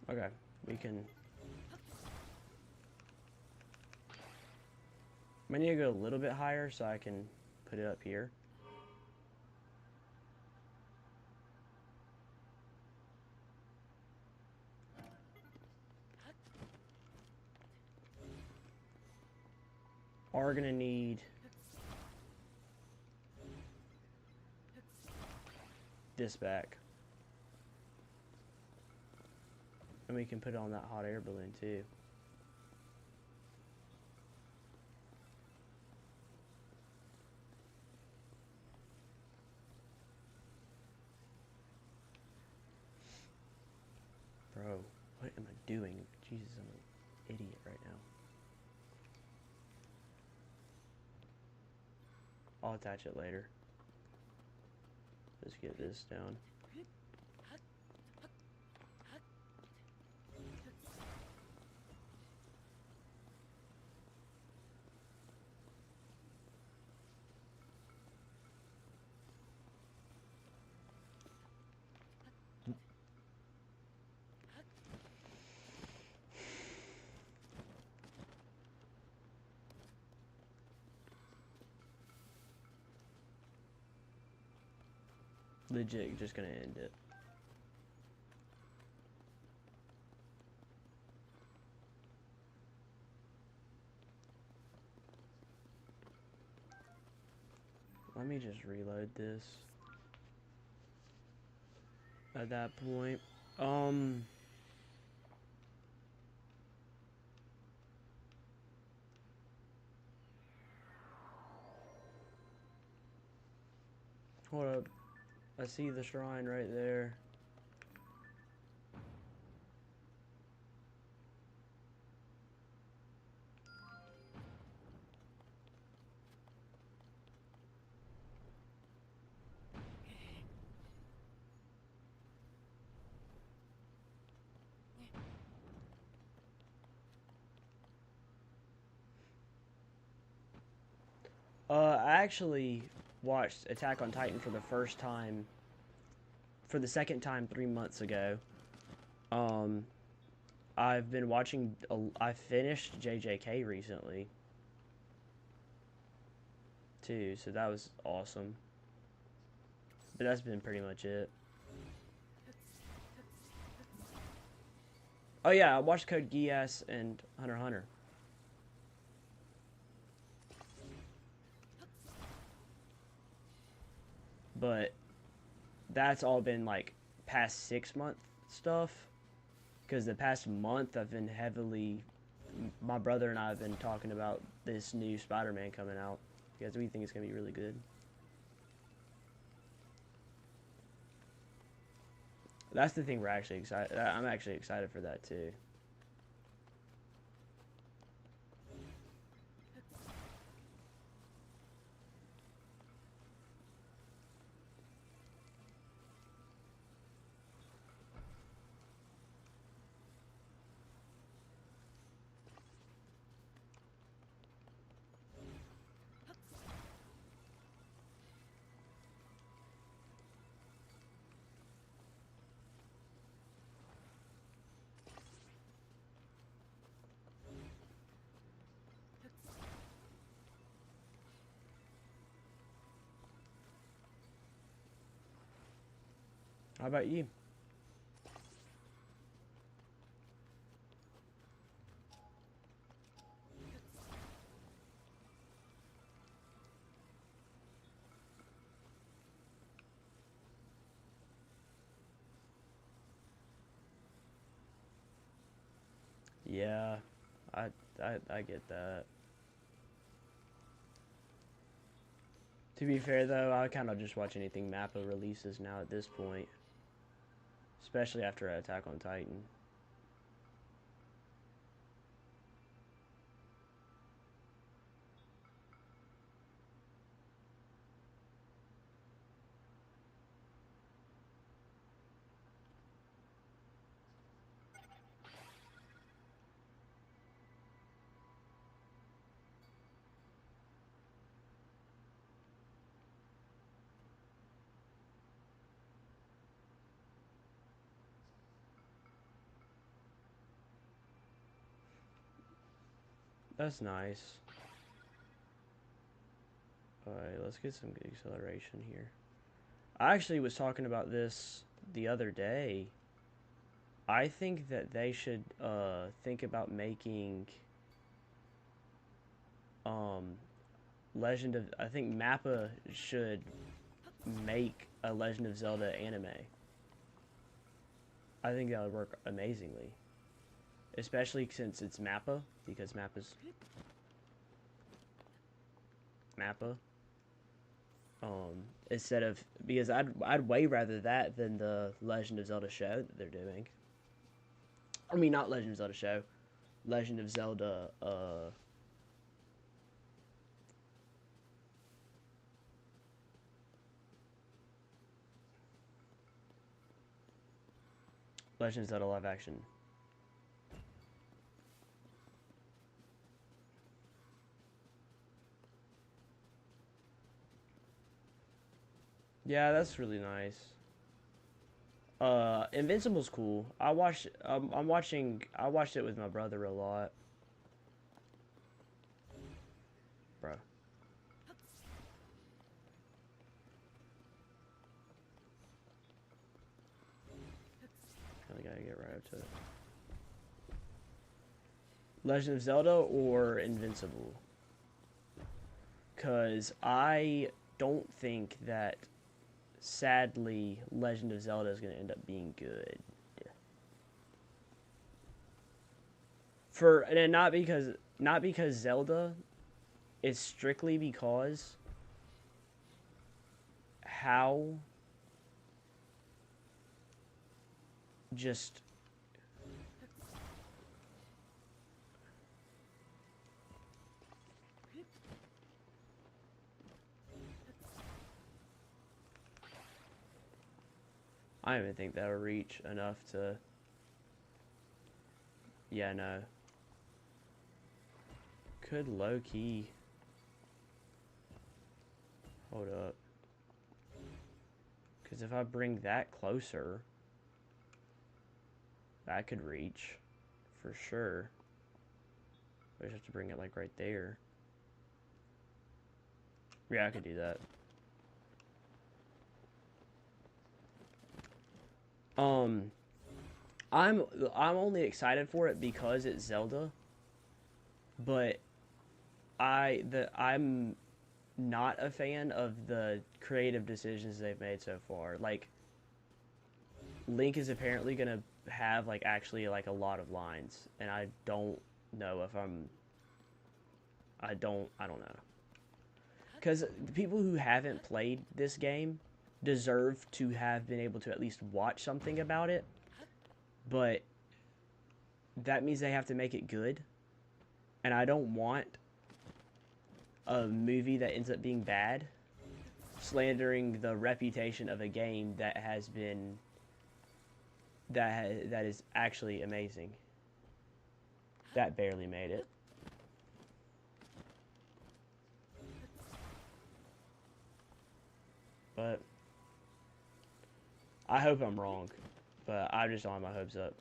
okay, we can... I need to go a little bit higher so I can put it up here. Are gonna need this back. And we can put it on that hot air balloon too. Bro, what am I doing? Jesus, I'm an idiot right now. I'll attach it later. Let's get this down. Legit, just gonna end it. Let me just reload this. At that point, hold up. I see the shrine right there. I actually watched Attack on Titan for the first time, for the second time 3 months ago. I've been watching, I finished JJK recently, too, so that was awesome. But that's been pretty much it. Oh yeah, I watched Code Geass and Hunter x Hunter. But that's all been like past 6 month stuff, because the past month I've been heavily, my brother and I have been talking about this new Spider-Man coming out because we think it's gonna be really good. That's the thing we're actually excited. I'm actually excited for that too. How about you? Yeah, I get that. To be fair though, I kind of just watch anything Mappa releases now at this point. Especially after Attack on Titan. That's nice. Alright, let's get some good acceleration here. I actually was talking about this the other day. I think that they should think about making I think Mappa should make a Legend of Zelda anime. I think that would work amazingly. especially since it's Mappa, because Mappa. Instead of, because I'd way rather that than the Legend of Zelda show that they're doing. I mean, not Legend of Zelda show, Legend of Zelda. Legend of Zelda live action. Yeah, that's really nice. Invincible's cool. I watched it with my brother a lot. Bro. Kinda gotta get right up to it. Legend of Zelda or Invincible? Cause I don't think that, sadly, Legend of Zelda is going to end up being good. And not because Zelda, it's strictly because how just I don't even think that'll reach enough to... Yeah, no. Could low-key... Hold up. Because if I bring that closer, that could reach. For sure. I just have to bring it, like, right there. Yeah, I could do that. I'm only excited for it because it's Zelda, but I'm not a fan of the creative decisions they've made so far. Like, Link is apparently gonna have like actually like a lot of lines, and I don't know if I don't know. Because the people who haven't played this game deserve to have been able to at least watch something about it, but that means they have to make it good, and I don't want a movie that ends up being bad slandering the reputation of a game that has been that is actually amazing. That barely made it. But I hope I'm wrong, but I just don't have my hopes up.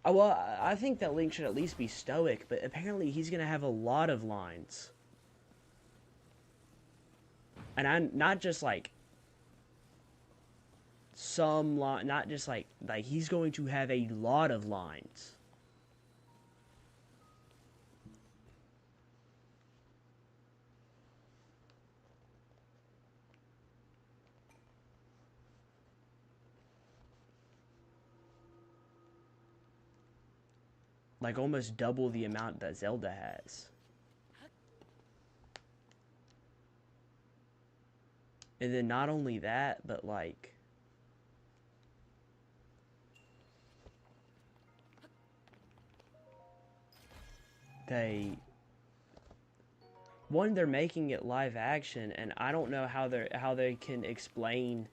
Well, I think that Link should at least be stoic, but apparently he's going to have a lot of lines. And I'm not just like some line, not just like he's going to have a lot of lines. Like almost double the amount that Zelda has. And then not only that, but like they're making it live action, and I don't know how they can explain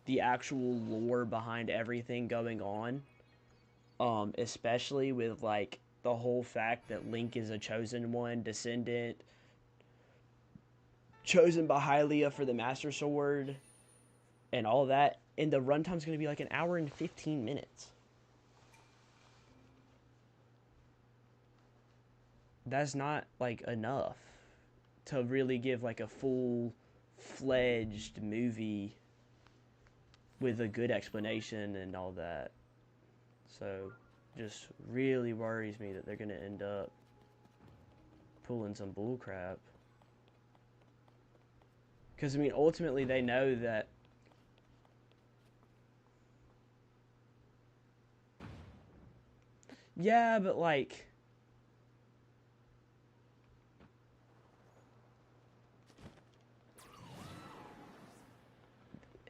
the actual lore behind everything going on. Especially with like the whole fact that Link is a chosen one, descendant, chosen by Hylia for the Master Sword, and all that. And the runtime's going to be like an hour and 15 minutes. That's not like enough to really give like a full-fledged movie with a good explanation and all that. So, just really worries me that they're going to end up pulling some bullcrap. Because, I mean, ultimately they know that Yeah, but like,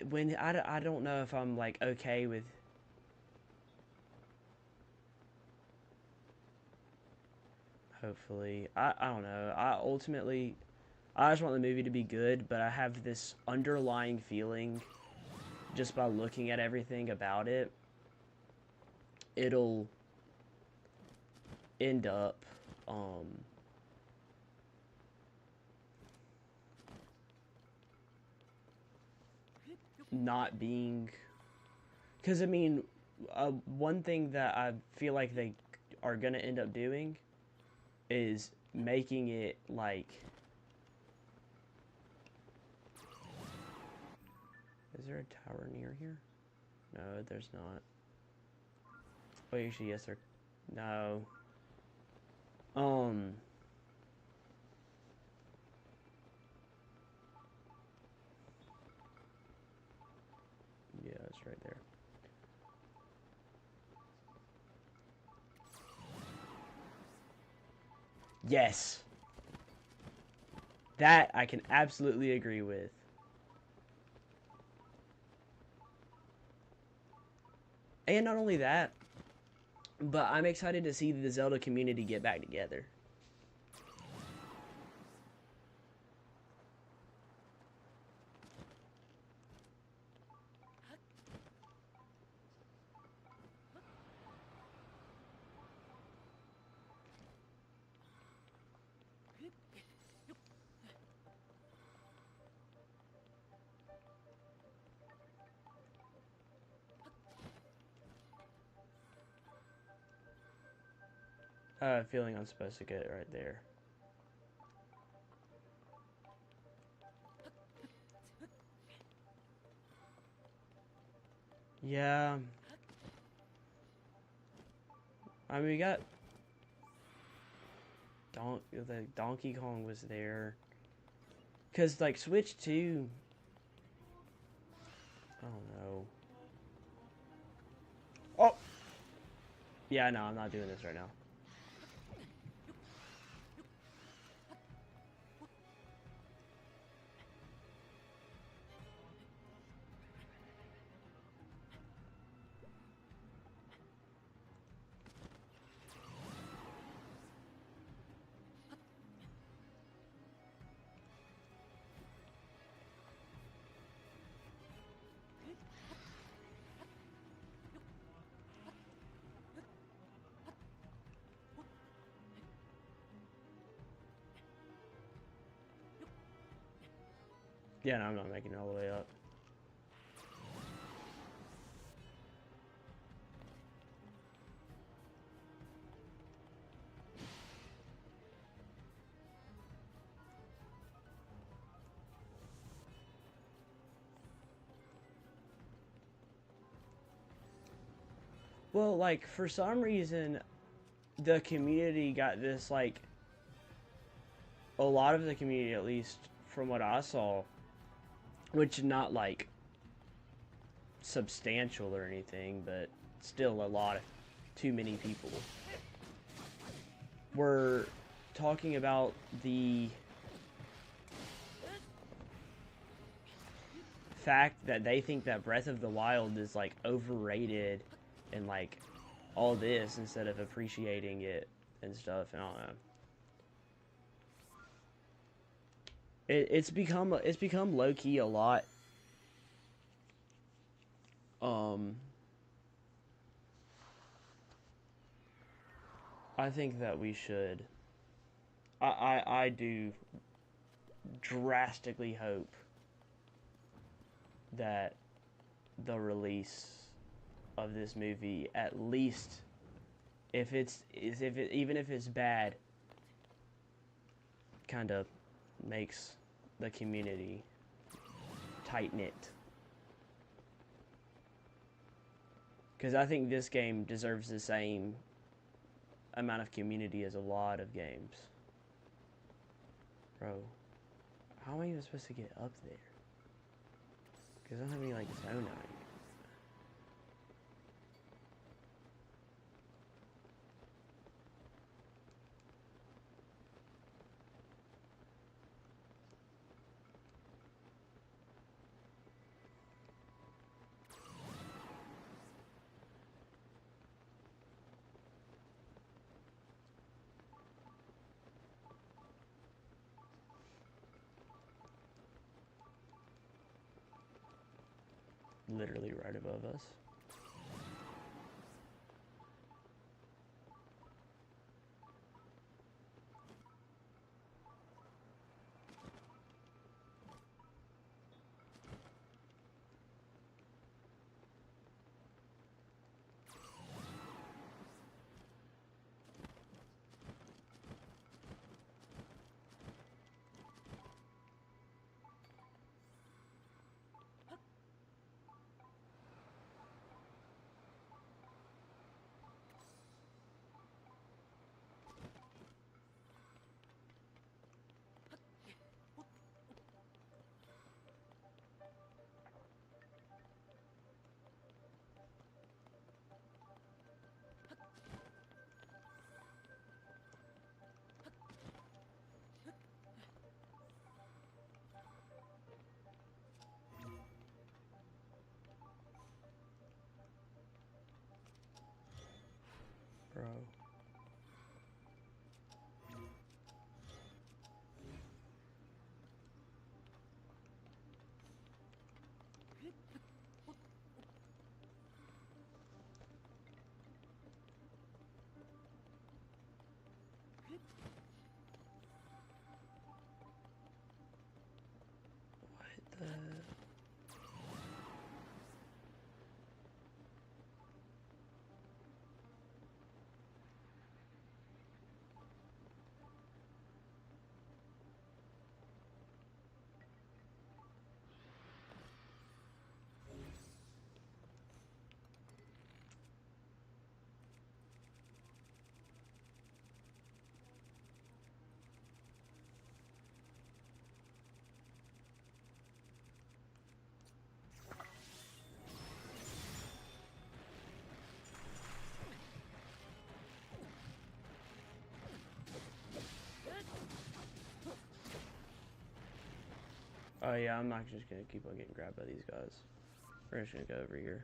when I don't know if I'm like okay with. Hopefully, I don't know. I just want the movie to be good, but I have this underlying feeling, just by looking at everything about it, it'll end up, not being, because I mean, one thing that I feel like they are gonna end up doing is making it like, is there a tower near here? No, there's not. Oh, actually, yes, there. No. Yeah, it's right there. Yes. That I can absolutely agree with. And not only that, but I'm excited to see the Zelda community get back together. I have a feeling I'm supposed to get it right there. Yeah. I mean, we got the Donkey Kong was there. Cause like Switch 2, I don't know. Oh. Yeah, no, I'm not doing this right now. Yeah, no, I'm not making it all the way up. Well, like, for some reason, the community got this, like, a lot of the community, at least from what I saw, which not, like, substantial or anything, but still a lot of, too many people, were talking about the fact that they think that Breath of the Wild is, like, overrated and, like, all this instead of appreciating it and stuff, and I don't know. It's become low-key a lot. I think that we should. I do drastically hope that the release of this movie, at least even if it's bad, kind of makes the community tight-knit. Because I think this game deserves the same amount of community as a lot of games. Bro, how am I even supposed to get up there? Because I don't have any, like, zone out. literally right above us. Bro. What the? Oh yeah, I'm not just gonna keep on getting grabbed by these guys. We're just gonna go over here.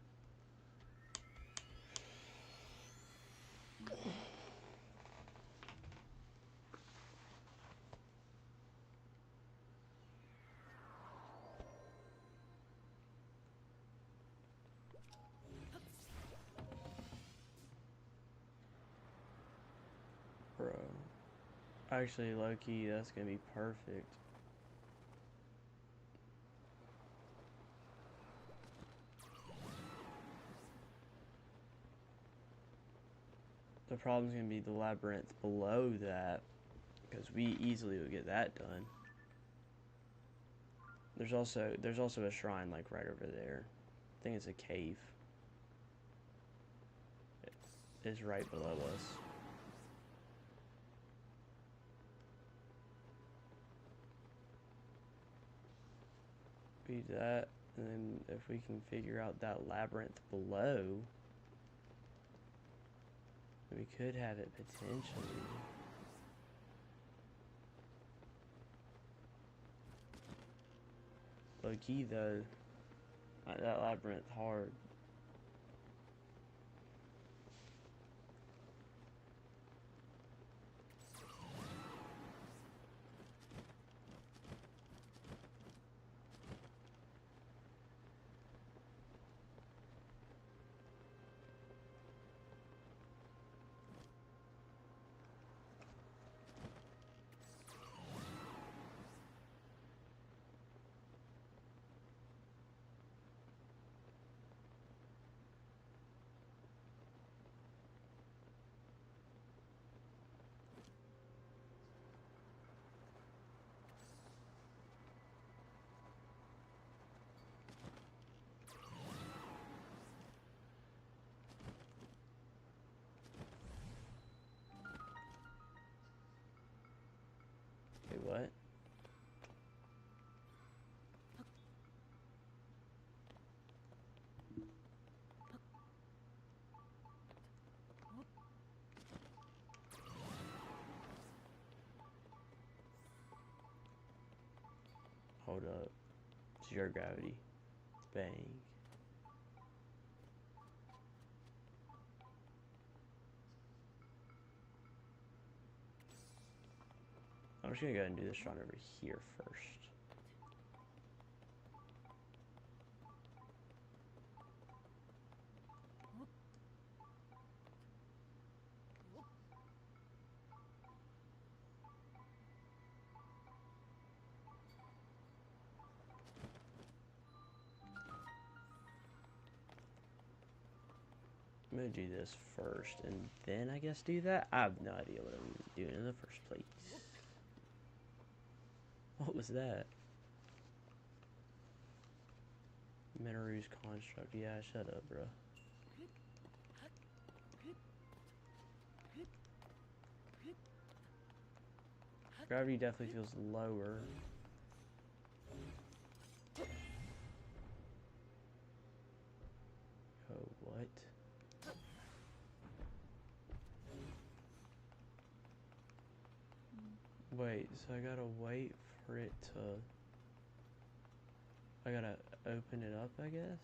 Bro. Actually, low-key, that's gonna be perfect. The problem's gonna be the labyrinth below that, because we easily would get that done. There's also a shrine like right over there. I think it's a cave. It is right below us. Beat that, and then if we can figure out that labyrinth below, we could have it potentially. Low key though, that labyrinth hard. Wait, what? Hold up. Zero gravity. Bang. I'm just gonna go ahead and do this run over here first. I'm gonna do this first, and then I guess do that? I have no idea what I'm doing in the first place. What was that? Minaru's construct. Yeah, shut up, bro. Gravity definitely feels lower. Oh, what? Wait, so I gotta wait for it to... I gotta open it up, I guess?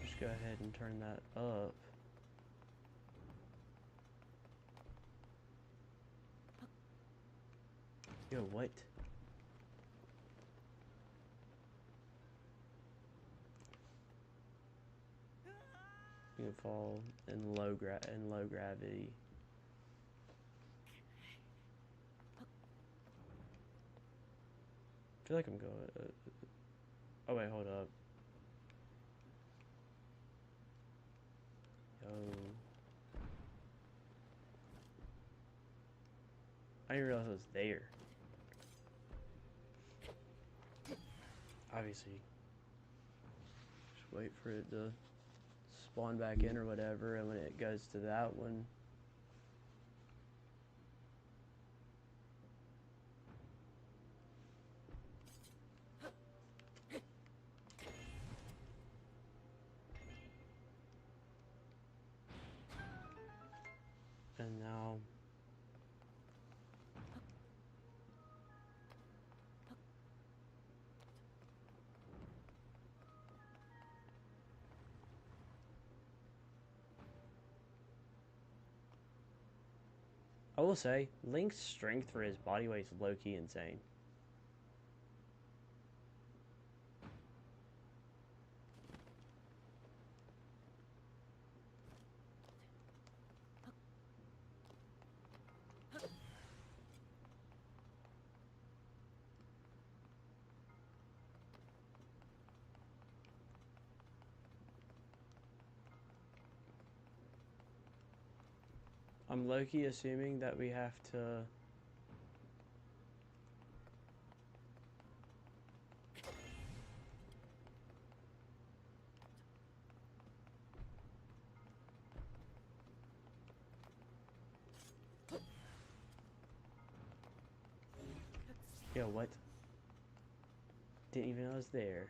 Just go ahead and turn that up. Yo, what? You can fall in low gravity. I feel like I'm going. Oh wait, hold up. Yo. I didn't realize it was there. Obviously. Just wait for it to spawn back in or whatever, and when it goes to that one. And now I will say, Link's strength for his body weight is low-key insane. I'm low-key assuming that we have to... Yo, what? Didn't even know I was there.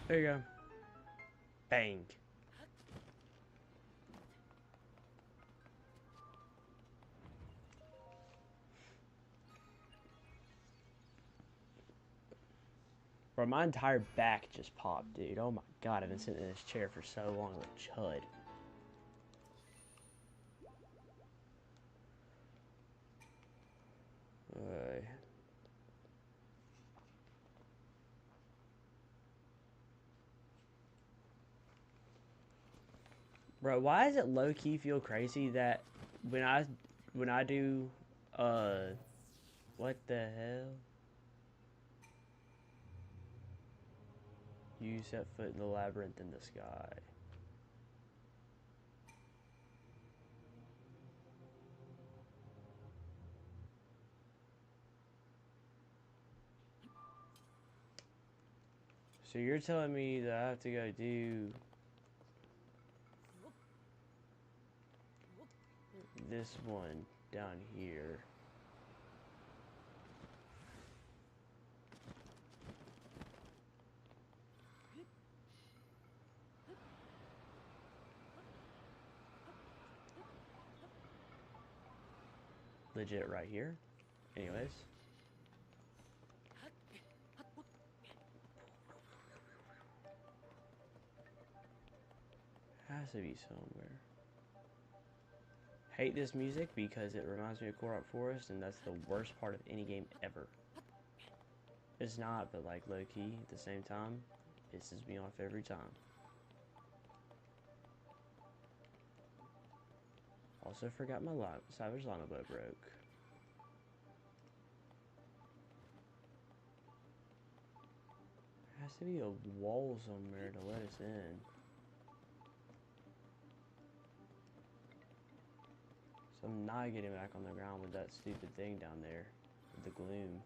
There you go. Bang. Bro, my entire back just popped, dude. Oh my god, I've been sitting in this chair for so long with a chud. Alright. Bro, why does it low-key feel crazy that when I do what the hell? You set foot in the labyrinth in the sky. So you're telling me that I have to go do this one down here. legit right here. Anyways. Has to be somewhere. Hate this music because it reminds me of Korok Forest, and that's the worst part of any game ever. It's not, but like low-key at the same time, pisses me off every time. Also forgot my Savage Llama bow broke. There has to be a wall somewhere to let us in. So I'm not getting back on the ground with that stupid thing down there, with the gloom.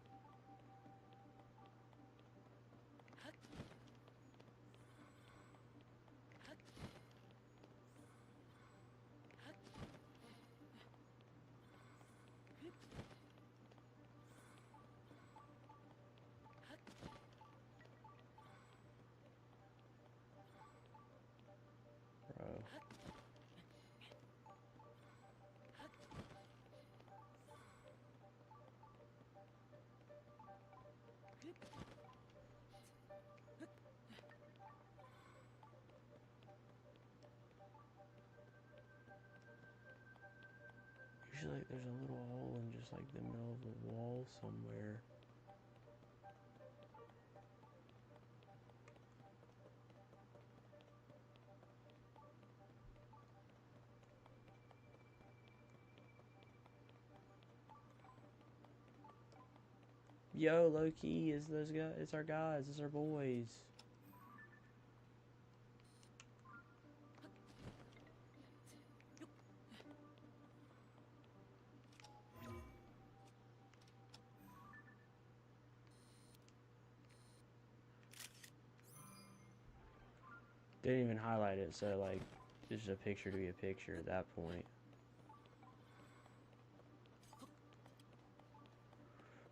Bro. Usually like, there's a little hole in just like the middle of the wall somewhere. Yo, low-key, is those guys? It's our guys. It's our boys. Didn't even highlight it, so like, it's just a picture to be a picture at that point.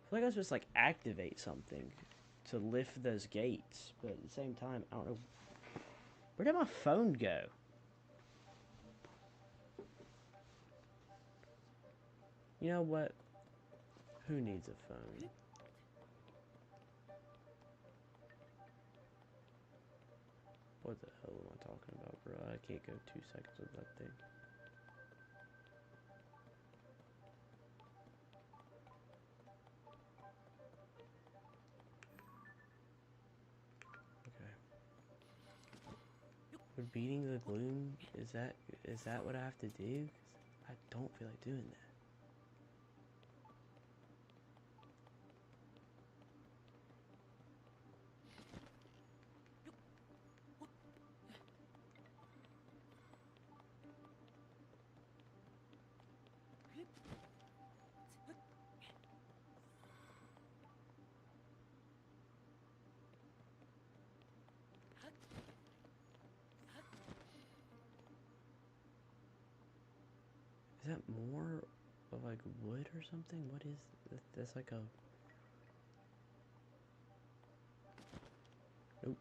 I feel like I was supposed to like activate something to lift those gates, but at the same time, I don't know. Where did my phone go? You know what? Who needs a phone? What the hell am I talking about, bro? I can't go 2 seconds with that thing. Okay. Would beating the gloom, is that what I have to do? 'Cause I don't feel like doing that. Is that more of like wood or something? What is that? That's like a... Nope.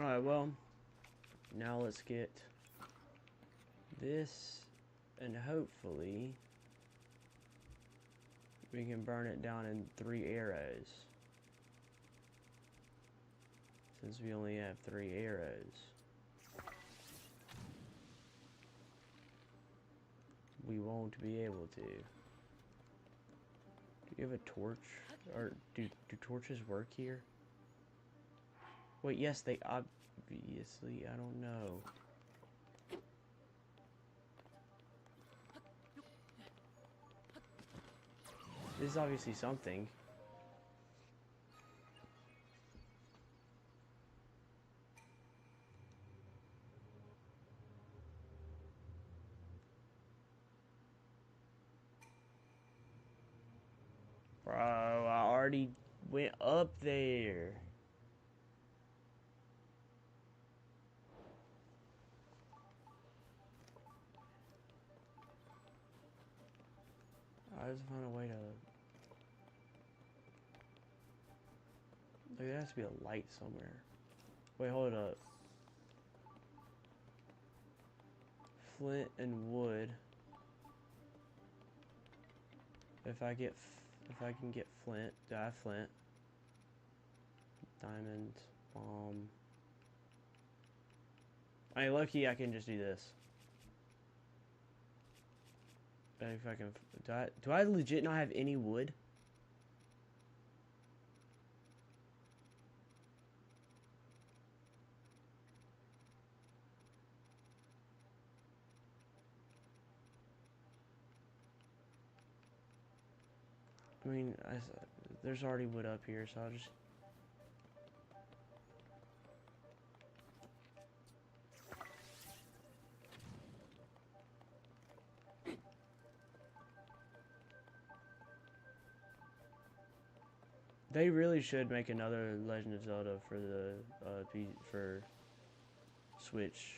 Alright, well, now let's get this, and hopefully we can burn it down in 3 arrows. Since we only have 3 arrows. We won't be able to. Do you have a torch? Or do torches work here? Wait, yes, they obviously, I don't know. This is obviously something. Bro, I already went up there. I just find a way to... Like, there has to be a light somewhere. Wait, hold up. Flint and wood. If I can get flint, do I have flint? Diamond, bomb. I mean, low-key, I can just do this. If I can, do I legit not have any wood? I mean, there's already wood up here, so I'll just... They really should make another Legend of Zelda for the for Switch.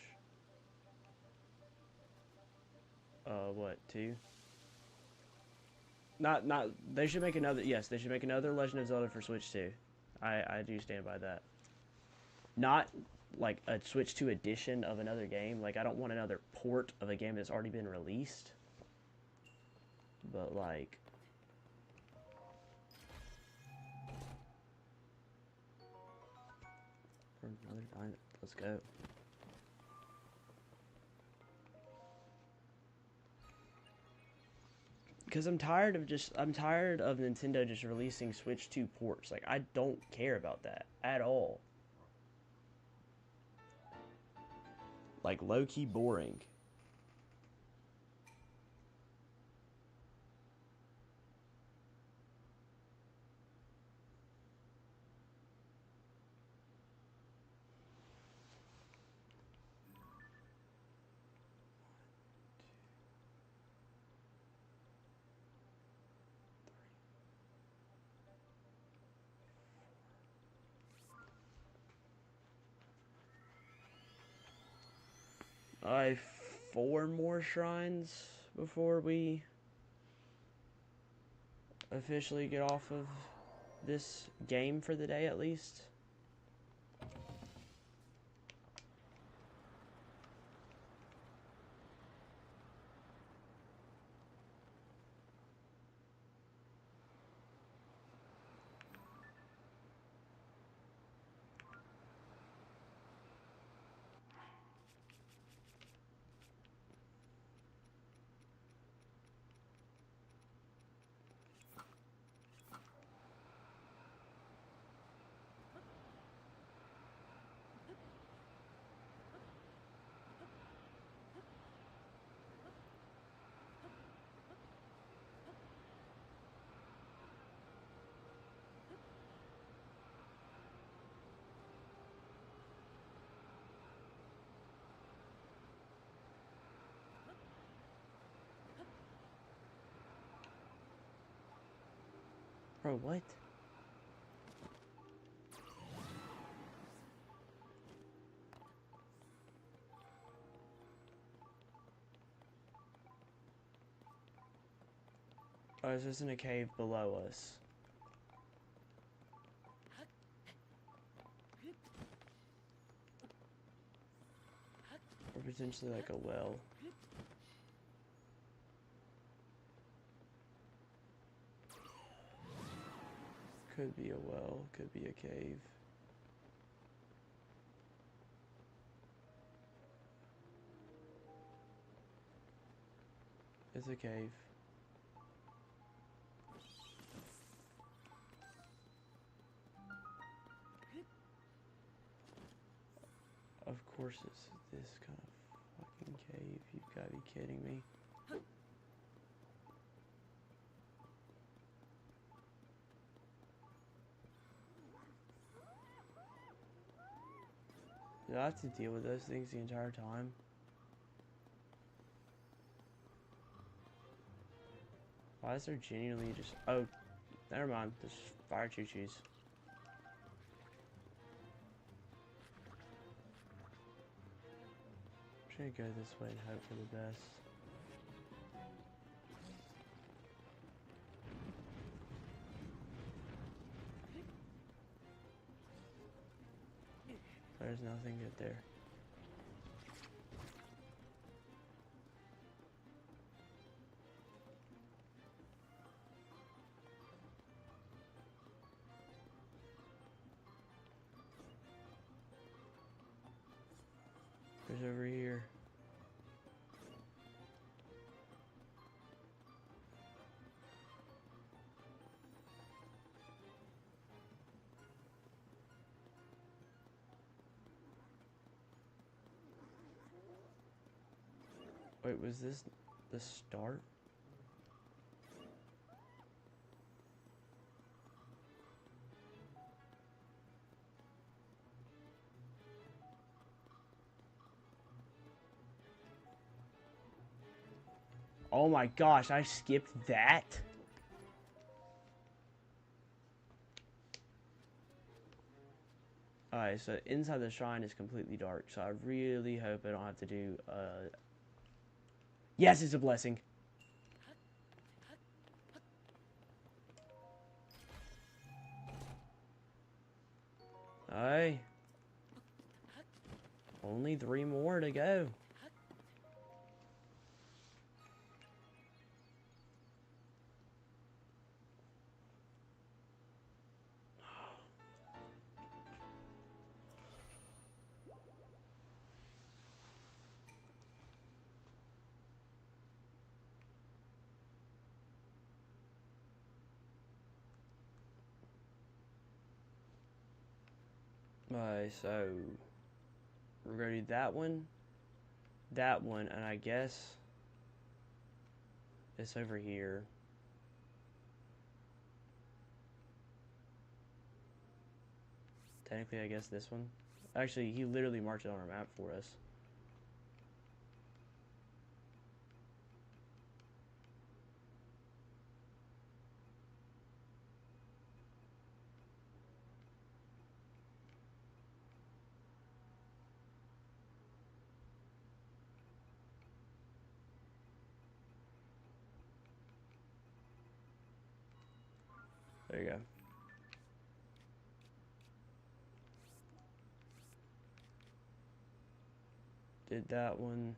What, 2? Not. They should make another. Yes, they should make another Legend of Zelda for Switch 2. I do stand by that. Not like a Switch 2 edition of another game. Like, I don't want another port of a game that's already been released. But like. Another diamond. Let's go. Because I'm tired of Nintendo just releasing Switch 2 ports. Like, I don't care about that at all. Like, low-key boring. I have 4 more shrines before we officially get off of this game for the day, at least. Bro, what? Oh, is this in a cave below us? Or potentially like a well. Could be a well, could be a cave. It's a cave. Of course it's this kind of fucking cave. You've got to be kidding me. Do I have to deal with those things the entire time? Why is there genuinely just... Oh, Never mind. There's fire choo-choos. I'm trying to go this way and hope for the best. There's nothing good there. There's over here. Wait, was this the start? Oh my gosh, I skipped that? Alright, so inside the shrine is completely dark, so I really hope I don't have to do, Yes, it's a blessing. Alright. Only 3 more to go. Alright, so we're gonna do that one, and I guess it's over here. Technically, I guess this one. Actually, he literally marked it on our map for us. There you go. Did that one.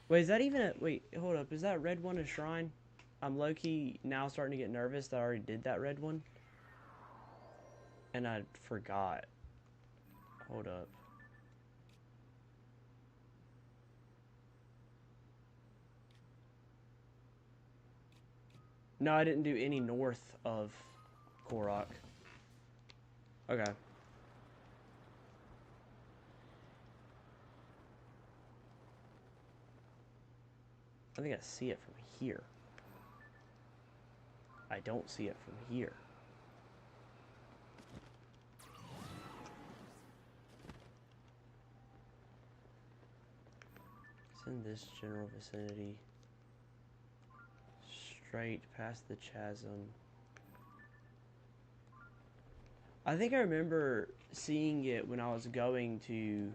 Wait, is that even a... Wait, hold up. Is that red one a shrine? I'm low-key now starting to get nervous that I already did that red one. And I forgot. Hold up. No, I didn't do any north of Korok. Okay. I think I see it from here. I don't see it from here. It's in this general vicinity. Straight past the chasm. I think I remember seeing it when I was going to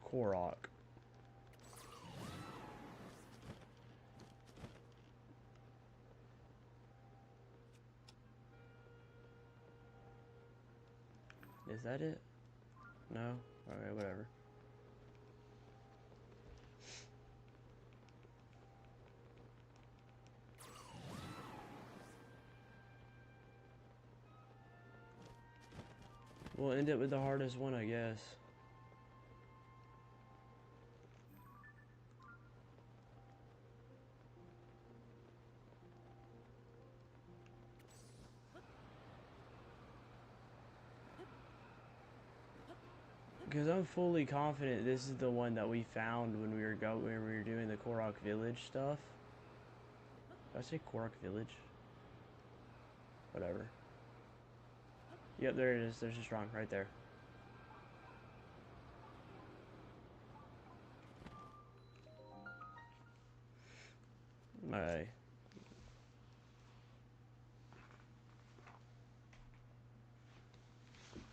Korok. Is that it? No? Alright, whatever. We'll end it with the hardest one, I guess. Because I'm fully confident this is the one that we found when we were doing the Korok Village stuff. Did I say Korok Village? Whatever. Yep, there it is. There's a shrine right there. Okay.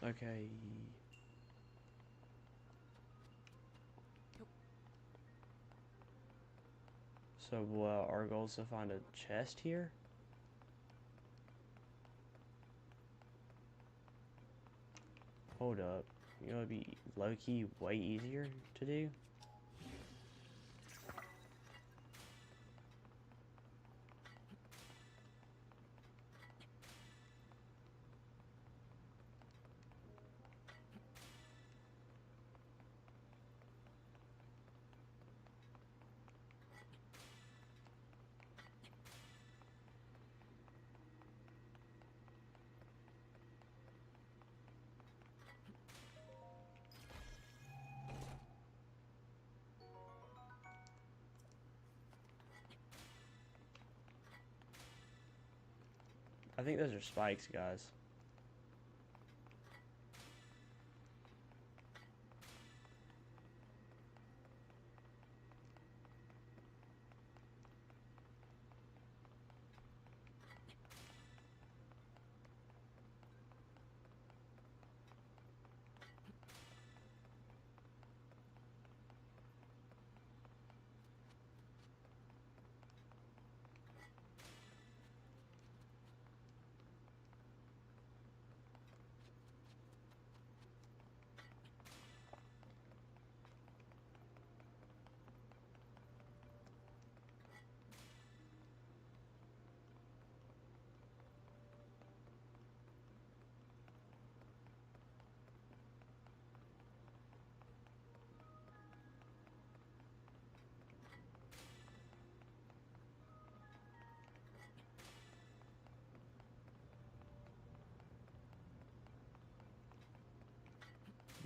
Okay. So, our goal is to find a chest here? Hold up. You know, it'd be low-key way easier to do? I think those are spikes, guys.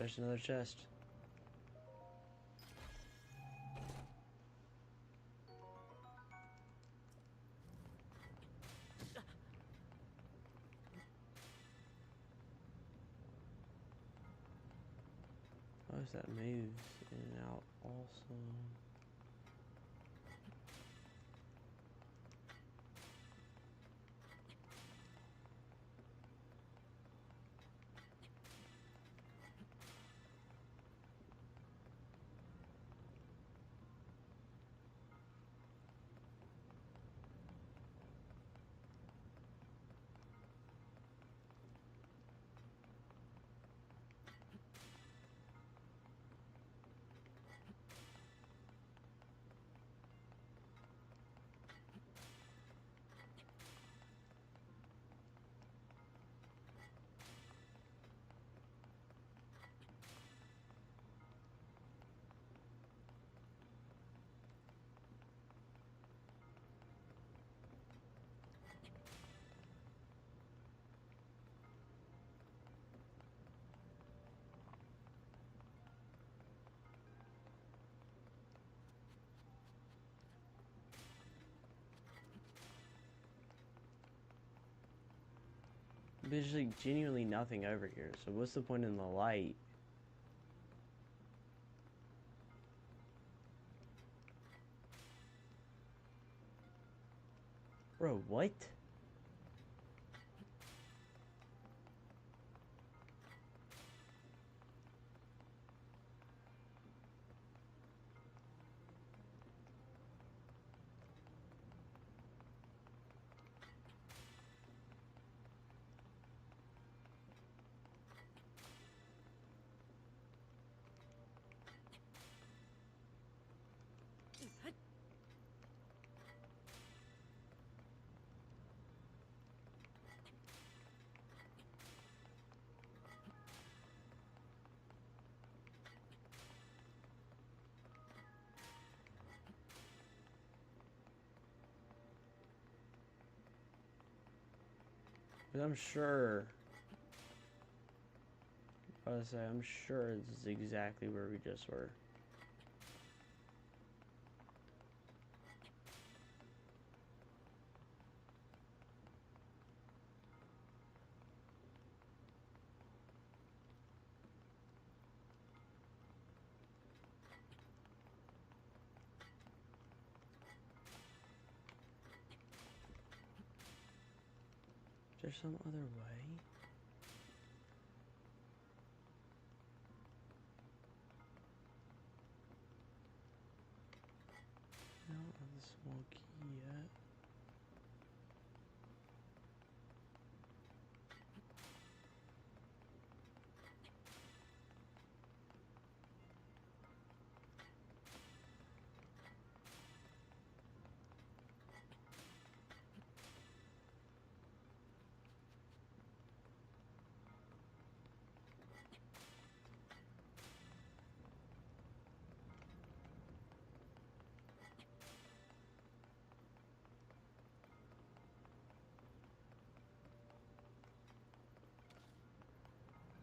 There's another chest. Oh, that moves in and out also. There's like genuinely nothing over here, so what's the point in the light? Bro, what? But I'm sure. I was say, I'm sure this is exactly where we just were. There's some other way. I don't have the small key yet.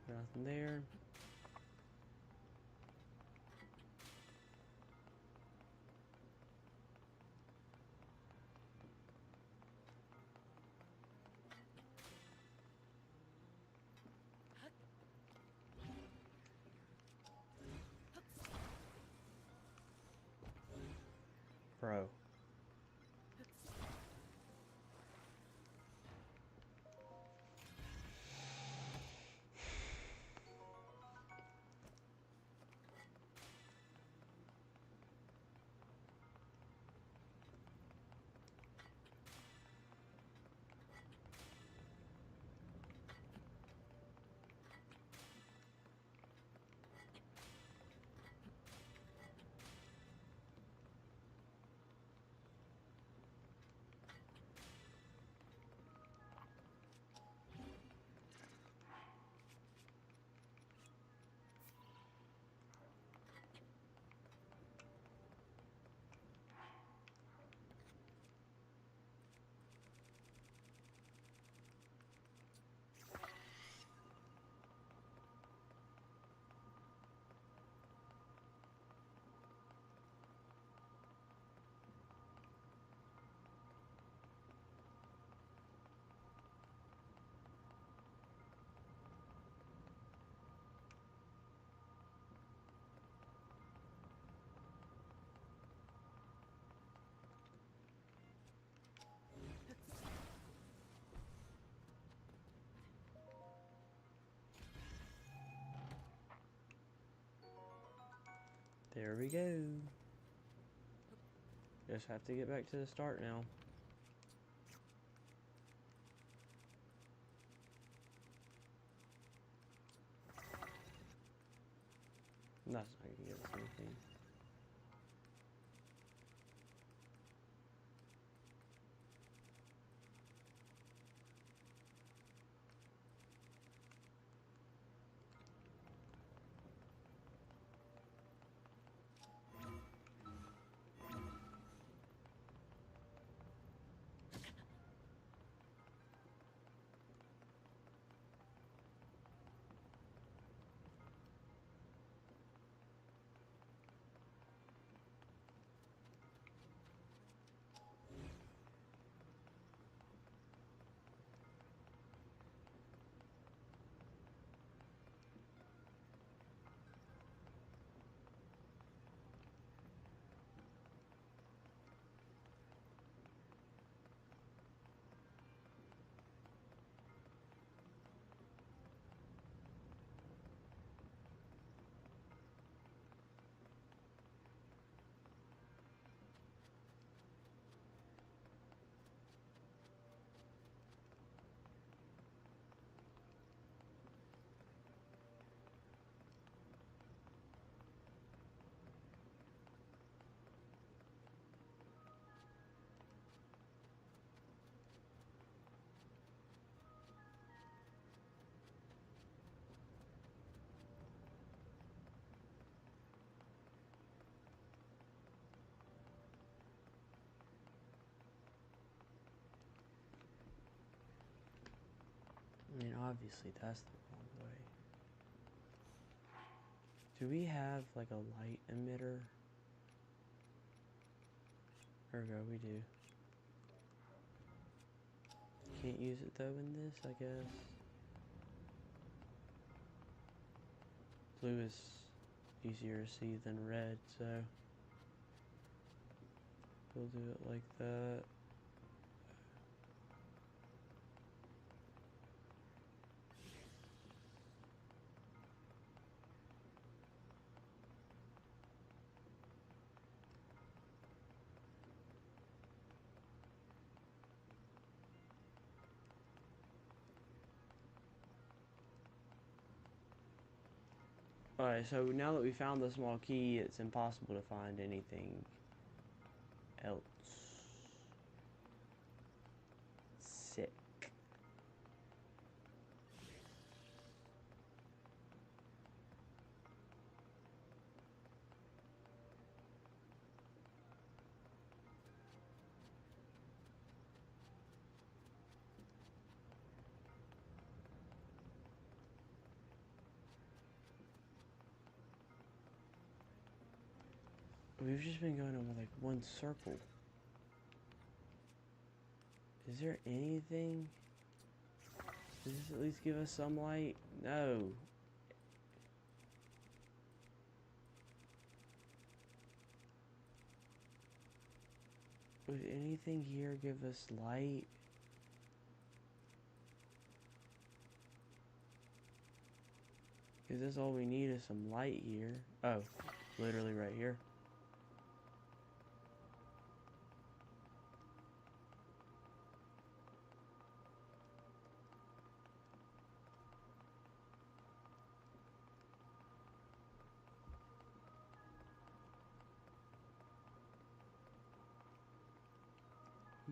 Nothing there. Bro. There we go. Just have to get back to the start now. That's not gonna give us anything. I mean, obviously that's the wrong way. Do we have like a light emitter? Ergo, we do. Can't use it though in this, I guess. Blue is easier to see than red, so we'll do it like that. Alright, so now that we found the small key, it's impossible to find anything else. Sick. We've just been going in like one circle. Is there anything? Does this at least give us some light? No. Would anything here give us light? Is this all we need is some light here? Oh, literally right here.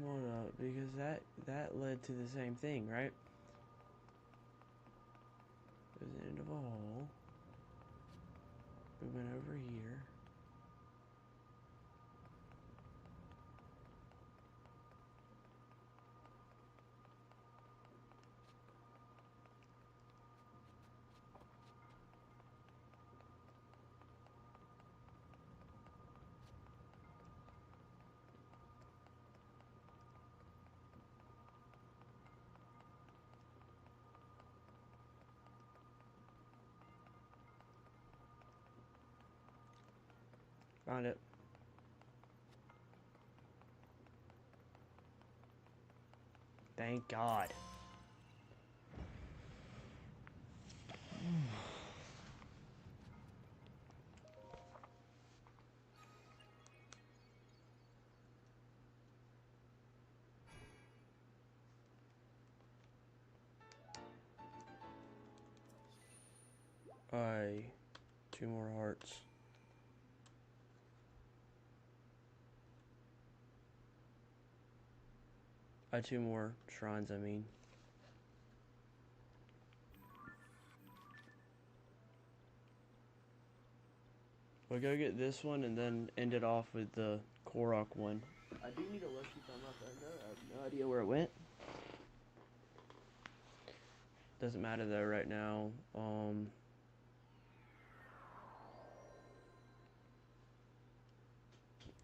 Hold up, because that led to the same thing, right? There's the end of a hole. We went over here. Found it. Thank God. Alright, 2 more hearts. Two more shrines, I mean. We'll go get this one and then end it off with the Korok one. I do need a lucky thumb up. I have no idea where it went. Doesn't matter though right now.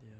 Yeah.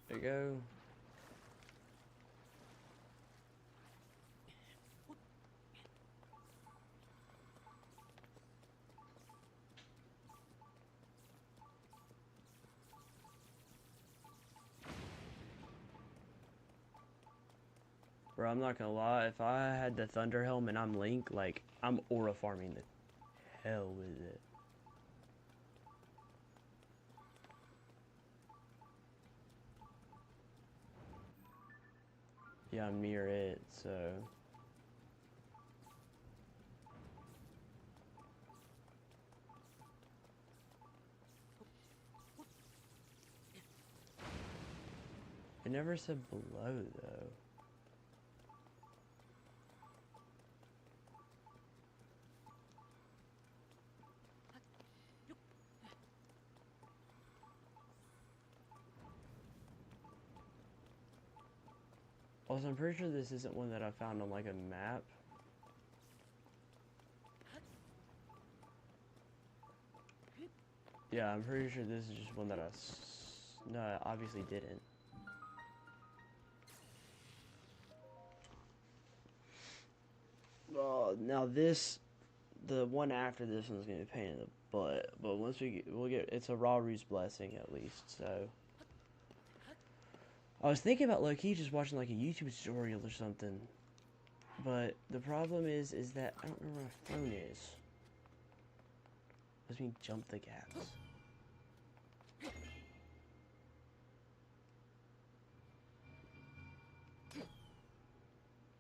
There you go. Bro, I'm not gonna lie, if I had the Thunder Helm and I'm Link, like, I'm aura farming the hell with it. Yeah, I'm near it, so... It never said below, though. Also, I'm pretty sure this isn't one that I found on, like, a map. Yeah, I'm pretty sure this is just one that no, I obviously didn't. Now this, the one after this one's gonna be a pain in the butt. But once we'll get, it's a raw roost blessing at least. So I was thinking about low-key just watching like a YouTube tutorial or something. But the problem is that I don't know where my phone is. Let's me jump the gaps.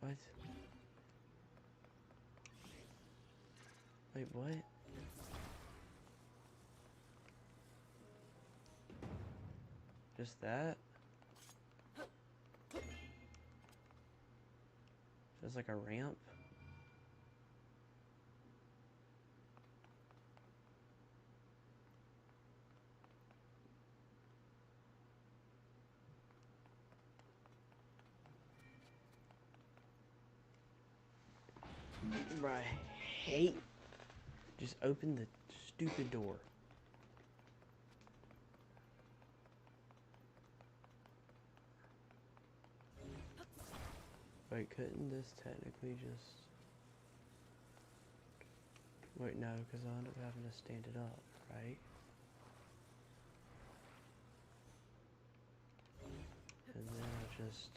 What? Wait, what? Just that? Just like a ramp? I hate. Just open the stupid door. Wait, couldn't this technically just... Wait, no, because I'll end up having to stand it up, right? And then I just...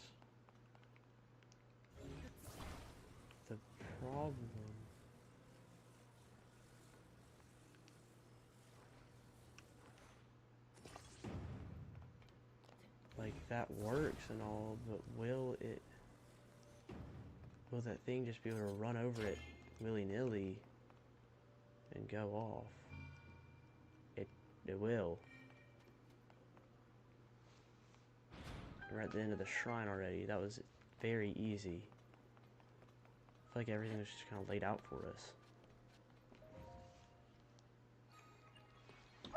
The problem... Like, that works and all, but will it... Will that thing just be able to run over it willy-nilly and go off? It will. We're at the end of the shrine already. That was very easy. I feel like everything was just kind of laid out for us.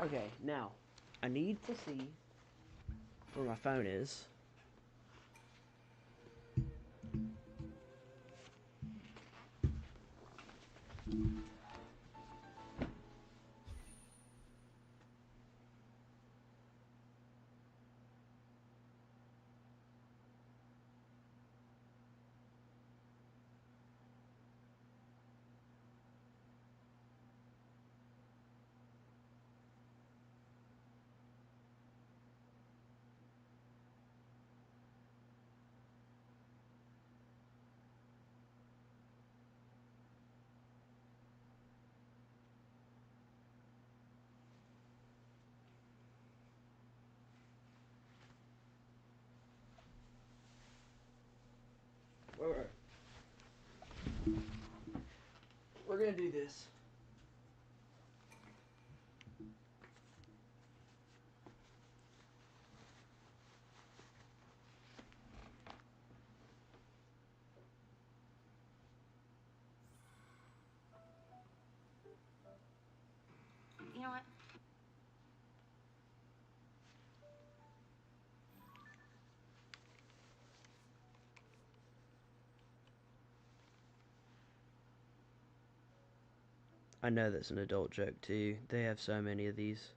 Okay, now, I need to see where my phone is. Alright. We're gonna do this. You know what? I know that's an adult joke too. They have so many of these.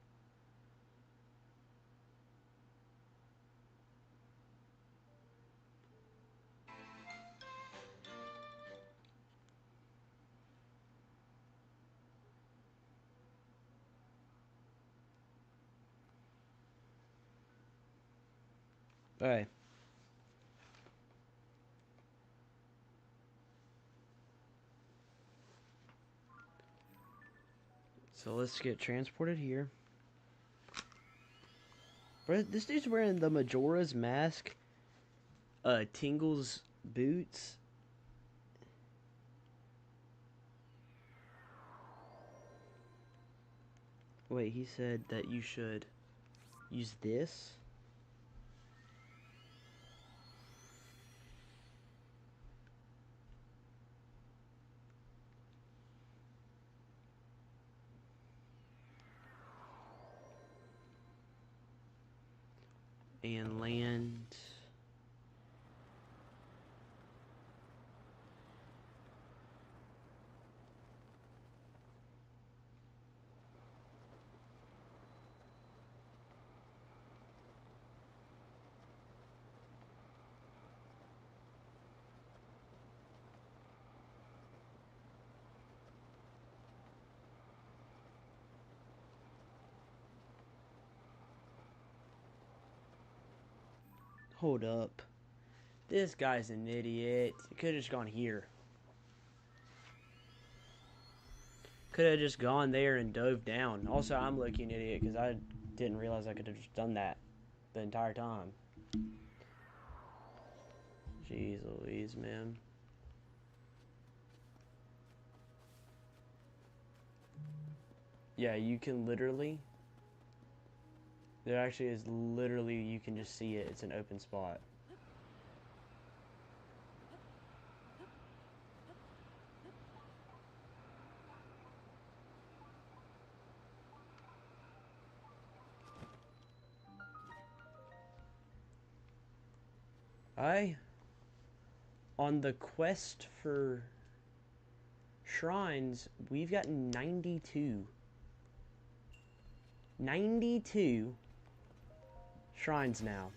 Alright. So let's get transported here. Bro, this dude's wearing the Majora's Mask, Tingle's boots. Wait, he said that you should use this? And land... Hold up. This guy's an idiot. Could have just gone here. Could have just gone there and dove down. Also, I'm looking an idiot because I didn't realize I could have just done that the entire time. Jeez Louise, man. Yeah, you can literally... There actually is literally, you can just see it. It's an open spot. On the quest for shrines, we've got 92. 92 shrines now.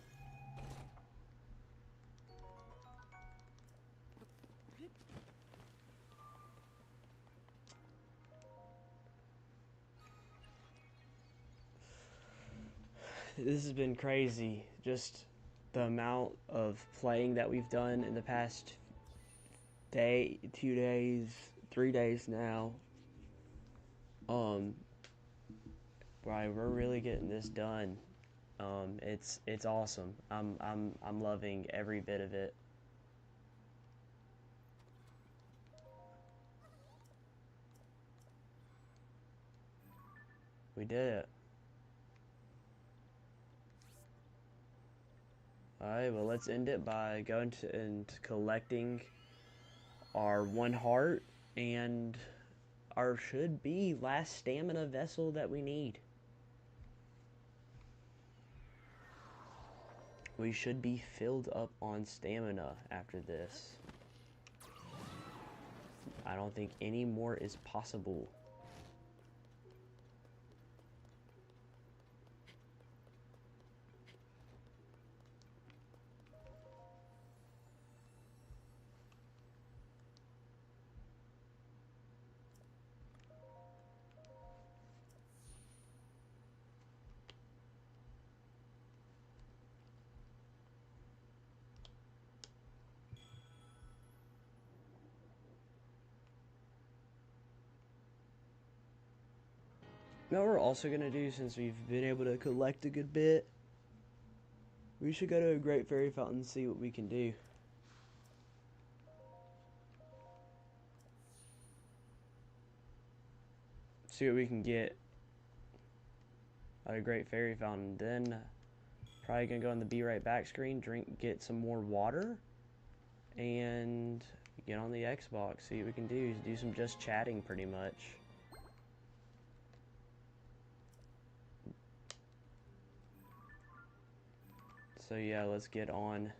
This has been crazy. Just the amount of playing that we've done in the past day, 2 days, 3 days now. Right, we're really getting this done. It's awesome. I'm loving every bit of it. We did it. Alright, well, let's end it by going to and collecting our 1 heart and our should be last stamina vessel that we need. We should be filled up on stamina after this. I don't think any more is possible. You know what we're also going to do, since we've been able to collect a good bit? We should go to a Great Fairy Fountain and see what we can do. See what we can get at a Great Fairy Fountain. Then, probably going to go on the Be Right Back screen, get some more water, and get on the Xbox, see what we can do some just chatting pretty much. So yeah, let's get on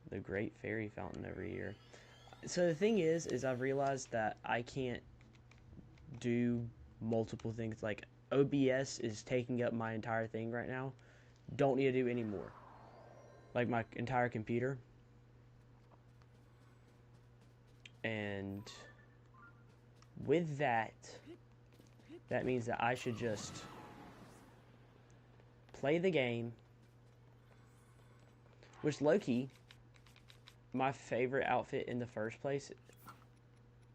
the Great Fairy Fountain over here. So the thing is I've realized that I can't do multiple things. Like, OBS is taking up my entire thing right now. Don't need to do any more. Like, my entire computer. And with that, that means that I should just play the game, which low-key, my favorite outfit in the first place,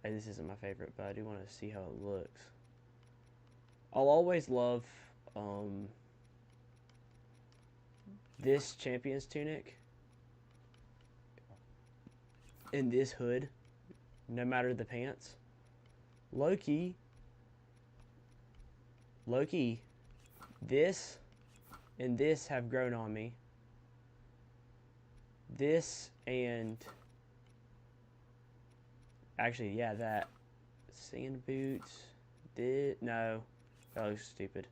and this isn't my favorite, but I do want to see how it looks. I'll always love this champion's tunic and this hood, no matter the pants. Low-key, this and this have grown on me. This and... Actually, yeah, that. Sand boots. No. That looks stupid.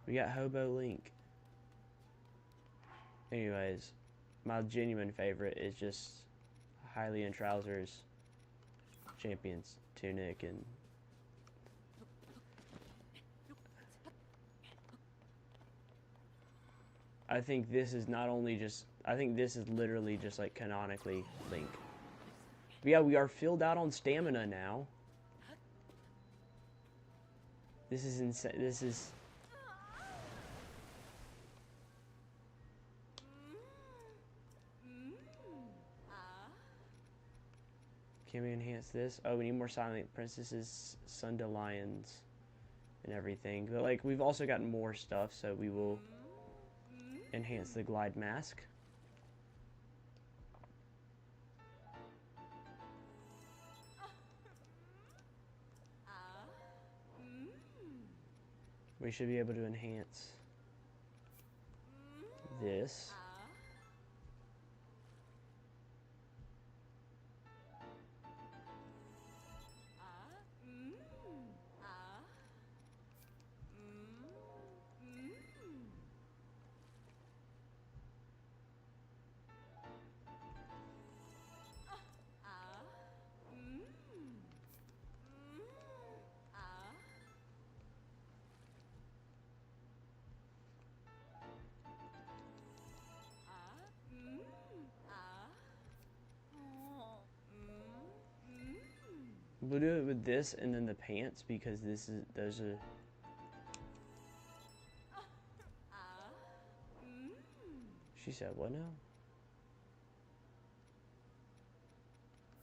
We got Hobo Link. Anyways, my genuine favorite is just Hylian trousers, champion's tunic, and I think this is not only just, I think this is literally just like canonically Link. But yeah, we are filled out on stamina now. This is insane. This is... Can we enhance this? Oh, we need more silent princesses, sundelions, and everything. But like, we've also gotten more stuff, so we will enhance the glide mask. We should be able to enhance this. We'll do it with this and then the pants because those are. She said, what now?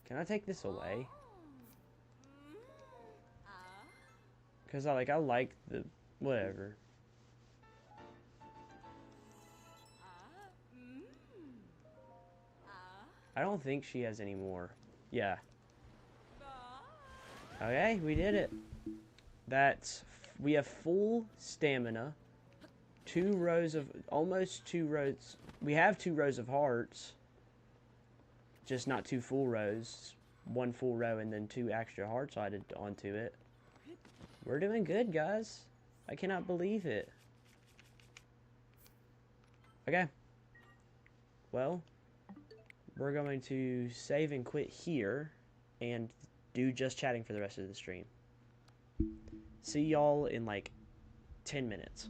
Can I take this away? Because I like the, whatever. I don't think she has any more. Yeah. Okay, we did it. We have full stamina. 2 rows of, almost 2 rows. We have 2 rows of hearts. Just not 2 full rows. 1 full row and then 2 extra hearts added onto it. We're doing good, guys. I cannot believe it. Okay. Well, we're going to save and quit here and do just chatting for the rest of the stream. See y'all in like 10 minutes.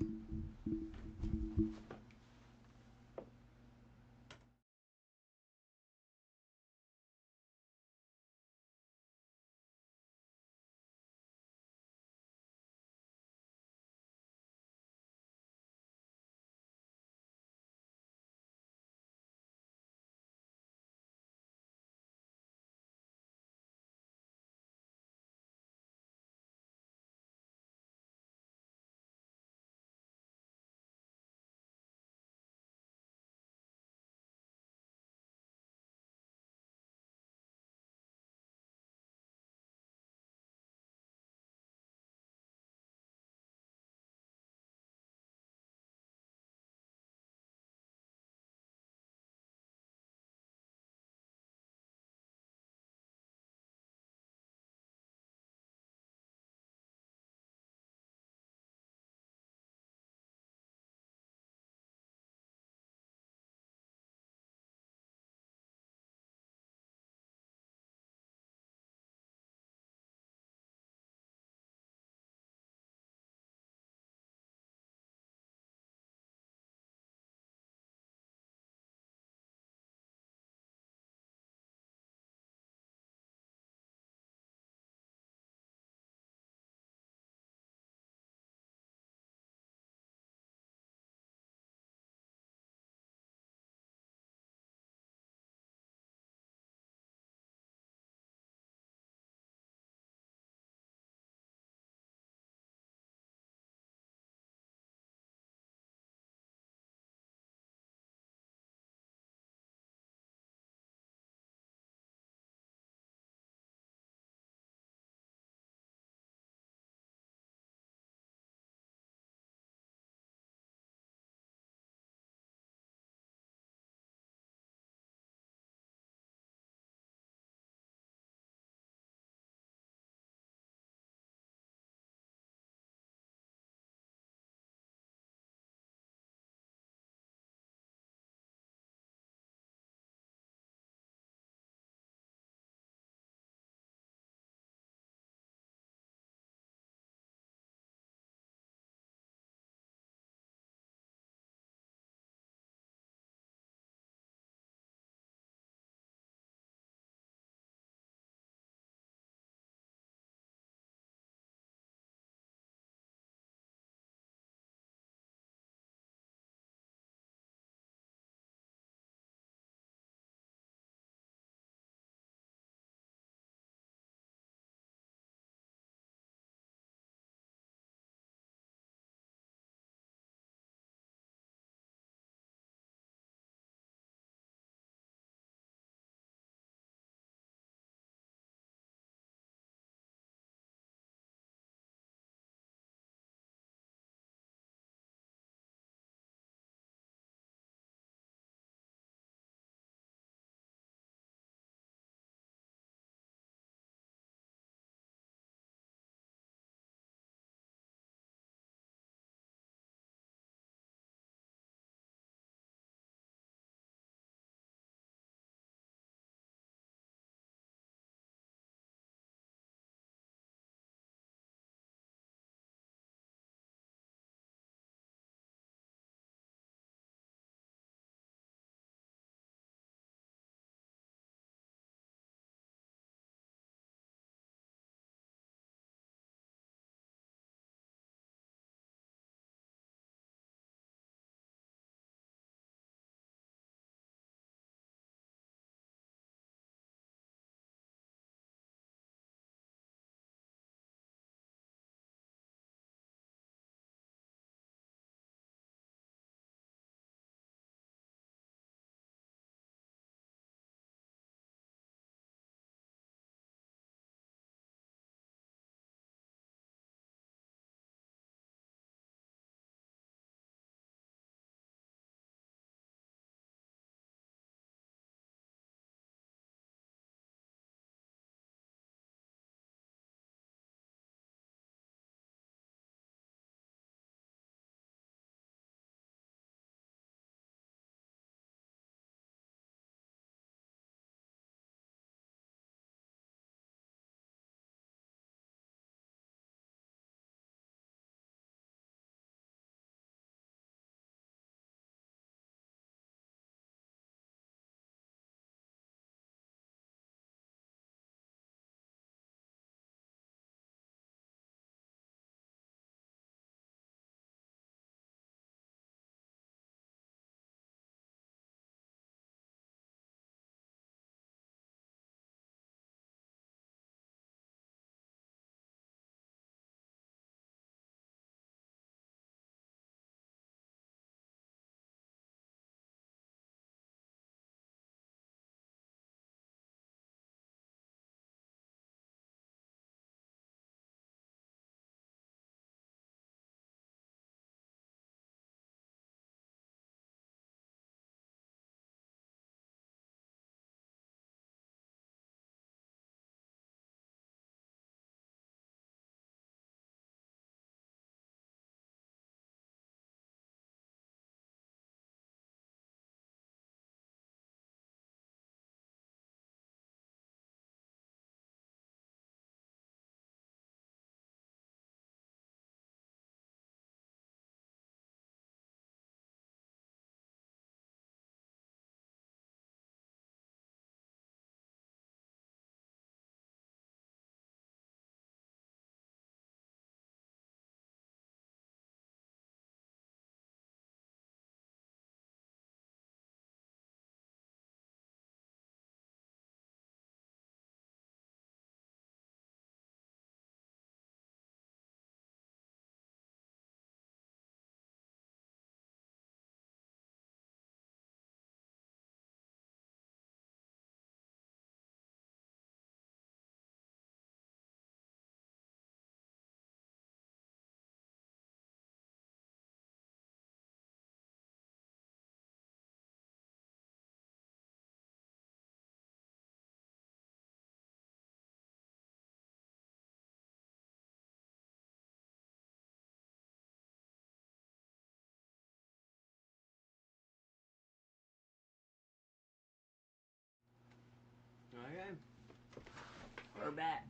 are back.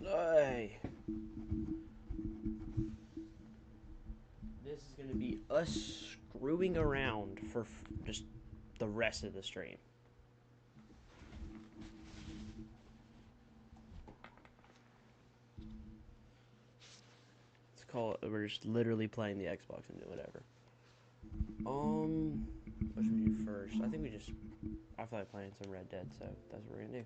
Hey. This is going to be us screwing around for just the rest of the stream. Let's call it, we're just literally playing the Xbox and do whatever. What should we do first? I think I feel like playing some Red Dead, so that's what we're gonna do.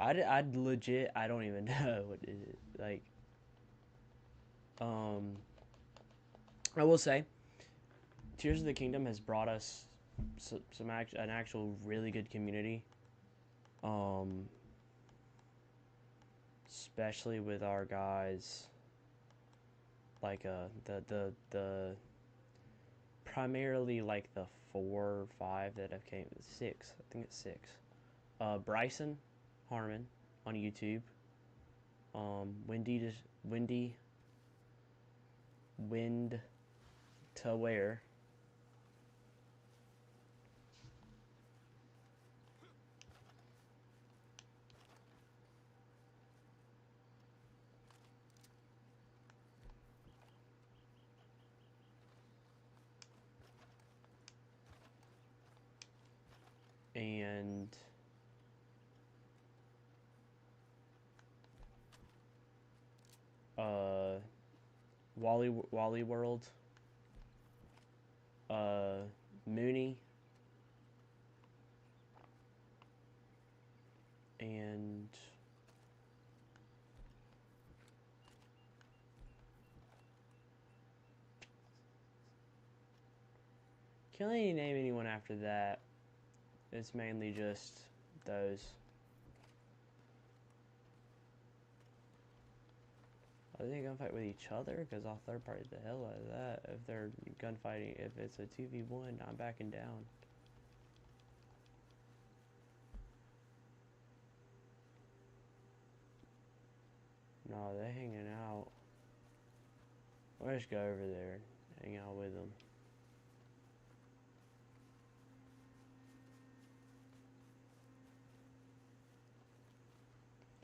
I'd legit, I don't even know what is it like. I will say, Tears of the Kingdom has brought us an actual really good community. Especially with our guys, like the primarily like the 4 or 5 that have came, 6, I think it's 6. Bryson Harmon on YouTube. Wind to Wear. And Wally World, Mooney, and can't really name anyone after that. It's mainly just those. Are they gonna gunfight with each other? Because I'll third party the hell out of that. If they're gunfighting, if it's a 2v1, I'm backing down. No, they're hanging out. I'll just go over there and hang out with them.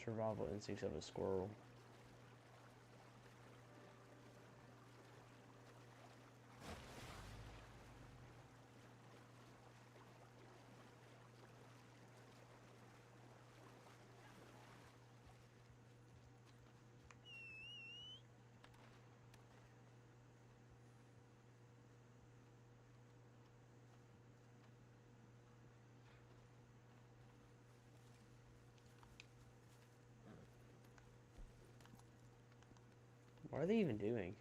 Survival instincts of a squirrel. What are they even doing?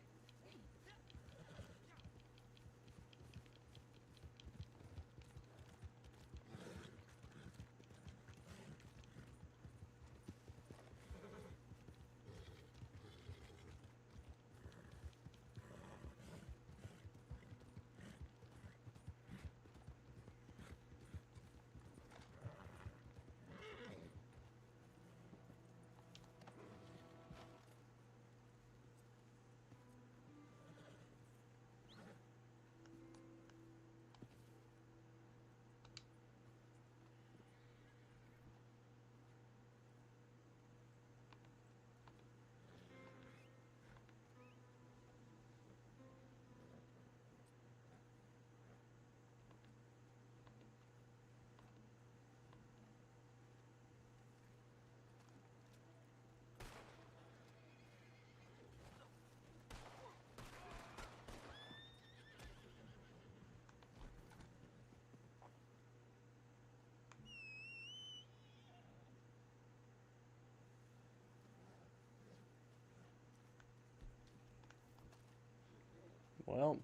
Well.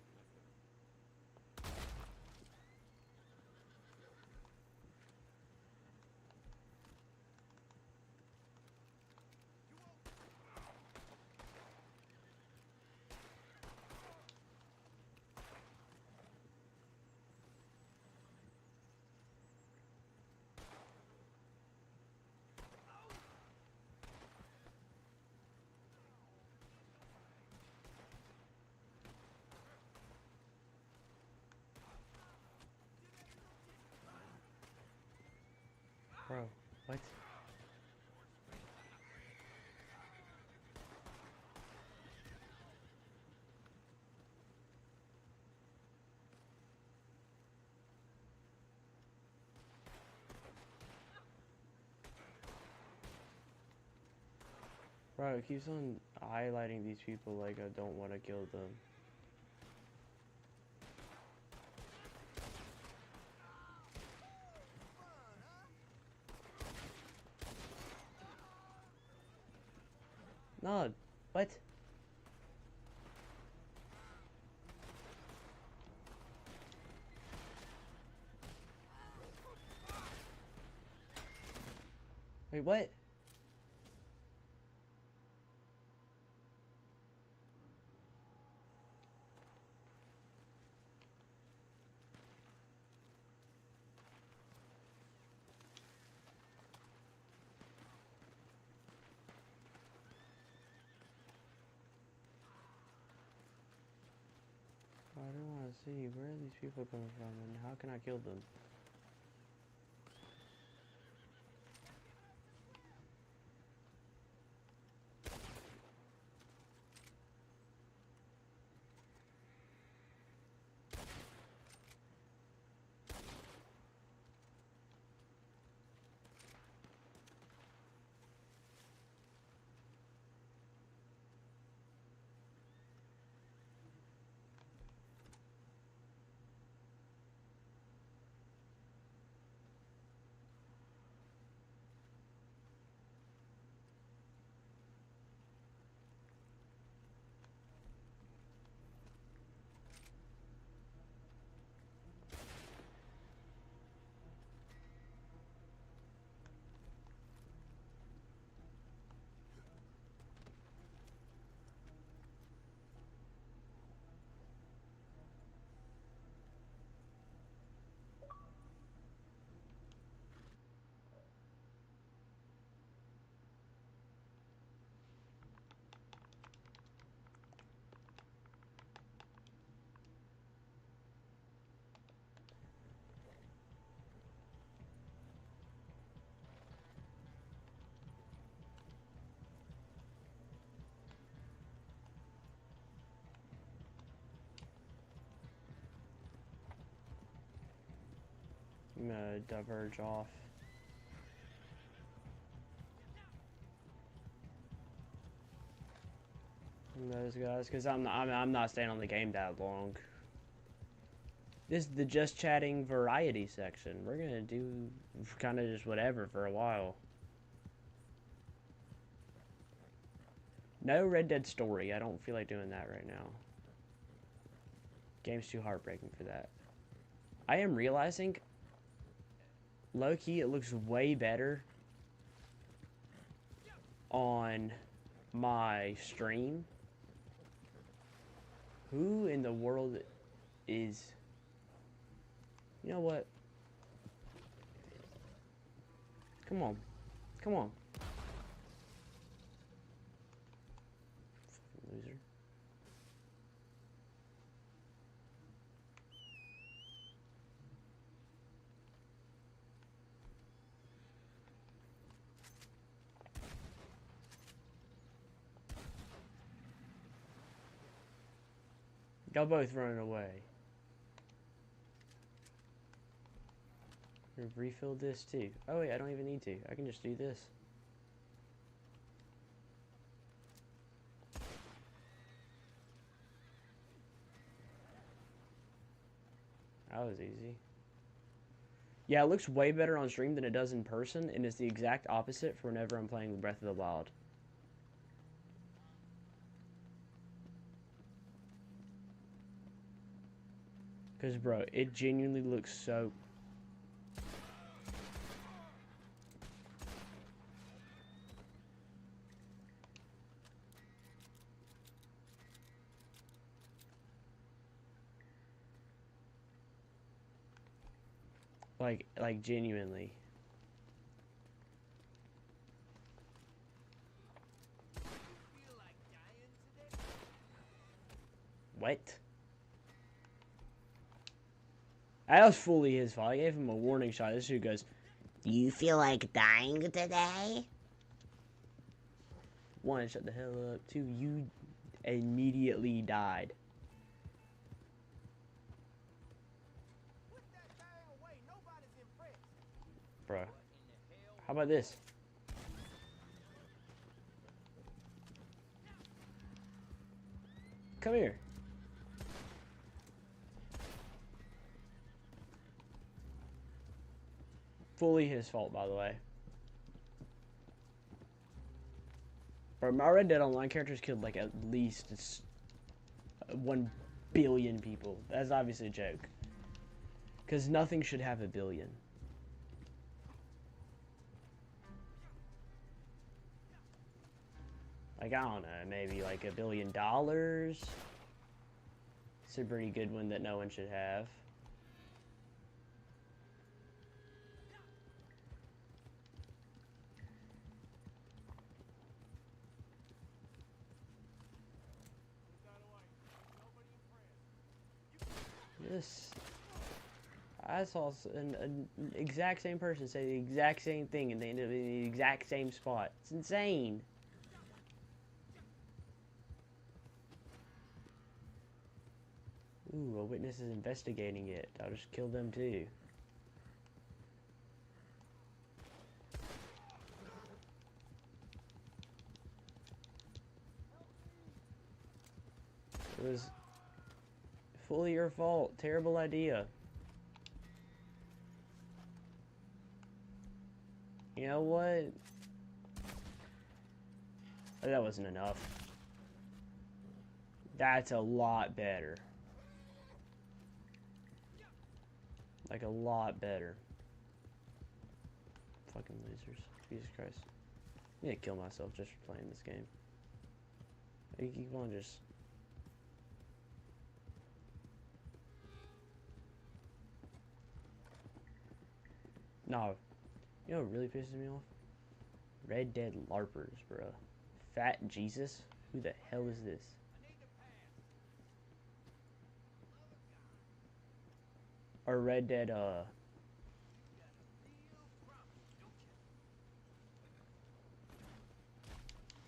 Bro, what? Bro, it keeps on highlighting these people like I don't want to kill them. No, what? Wait, what? I don't want to see. Where are these people coming from and how can I kill them? I'm gonna diverge off. From those guys, because I'm not staying on the game that long. This is the just chatting variety section. We're gonna do kind of just whatever for a while. No Red Dead Story. I don't feel like doing that right now. Game's too heartbreaking for that. I am realizing, low-key, it looks way better on my stream. Who in the world is... You know what? Come on. Come on. Loser. Y'all both running away. Refill this too. Oh wait, I don't even need to. I can just do this. That was easy. Yeah, it looks way better on stream than it does in person, and it's the exact opposite for whenever I'm playing Breath of the Wild. Because, bro, it genuinely looks so... Like genuinely. What? That was fully his fault. I gave him a warning shot. This dude goes, Do you feel like dying today? 1, shut the hell up. 2, you immediately died. Bruh. How about this? Come here. Fully his fault, by the way. Bro, my Red Dead Online characters killed like at least 1 billion people. That's obviously a joke. Because nothing should have a billion. Like, I don't know, maybe like $1 billion? It's a pretty good one that no one should have. This... I saw an exact same person say the exact same thing and they ended up in the exact same spot. It's insane. Ooh, a witness is investigating it. I'll just kill them too. It was fully your fault. Terrible idea. You know what? That wasn't enough. That's a lot better. Like a lot better. Fucking losers. Jesus Christ. I'm gonna kill myself just for playing this game. You keep on just... No. You know what really pisses me off? Red Dead LARPers, bro. Fat Jesus? Who the hell is this? Or Red Dead,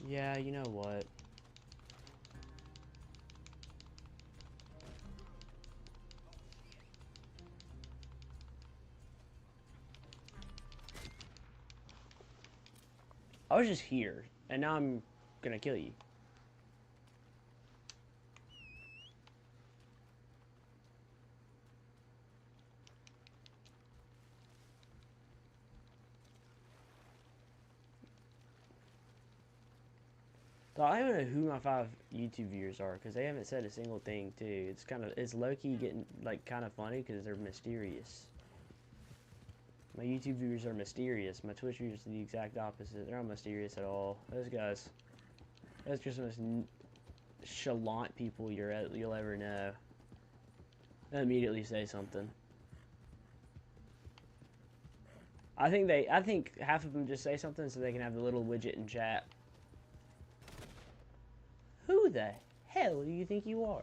Yeah, you know what? I was just here, and now I'm gonna kill you. So I don't know who my 5 YouTube viewers are, because they haven't said a single thing, too. It's low-key getting, like, kind of funny, because they're mysterious. My YouTube viewers are mysterious. My Twitch viewers are the exact opposite. They're not mysterious at all. Those guys, those just the most chalant people you'll ever know. They immediately say something. I think half of them just say something so they can have the little widget in chat. Who the hell do you think you are?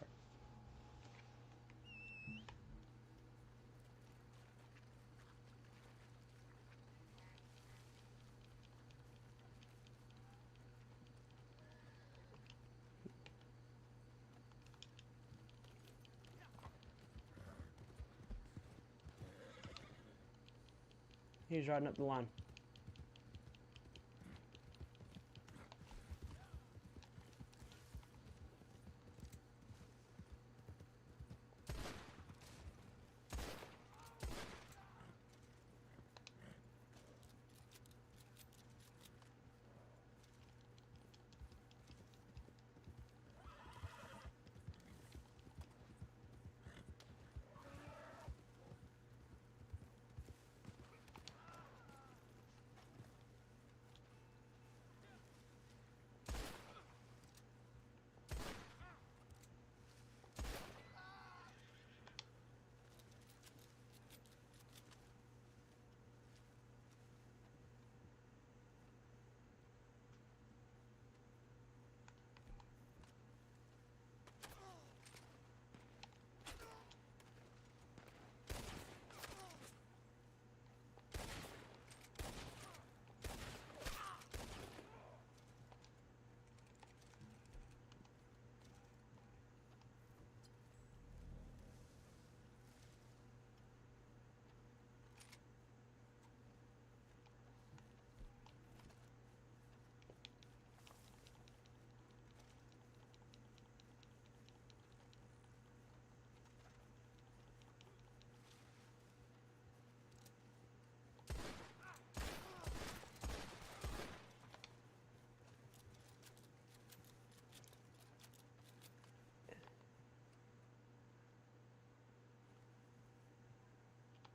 He's riding up the line.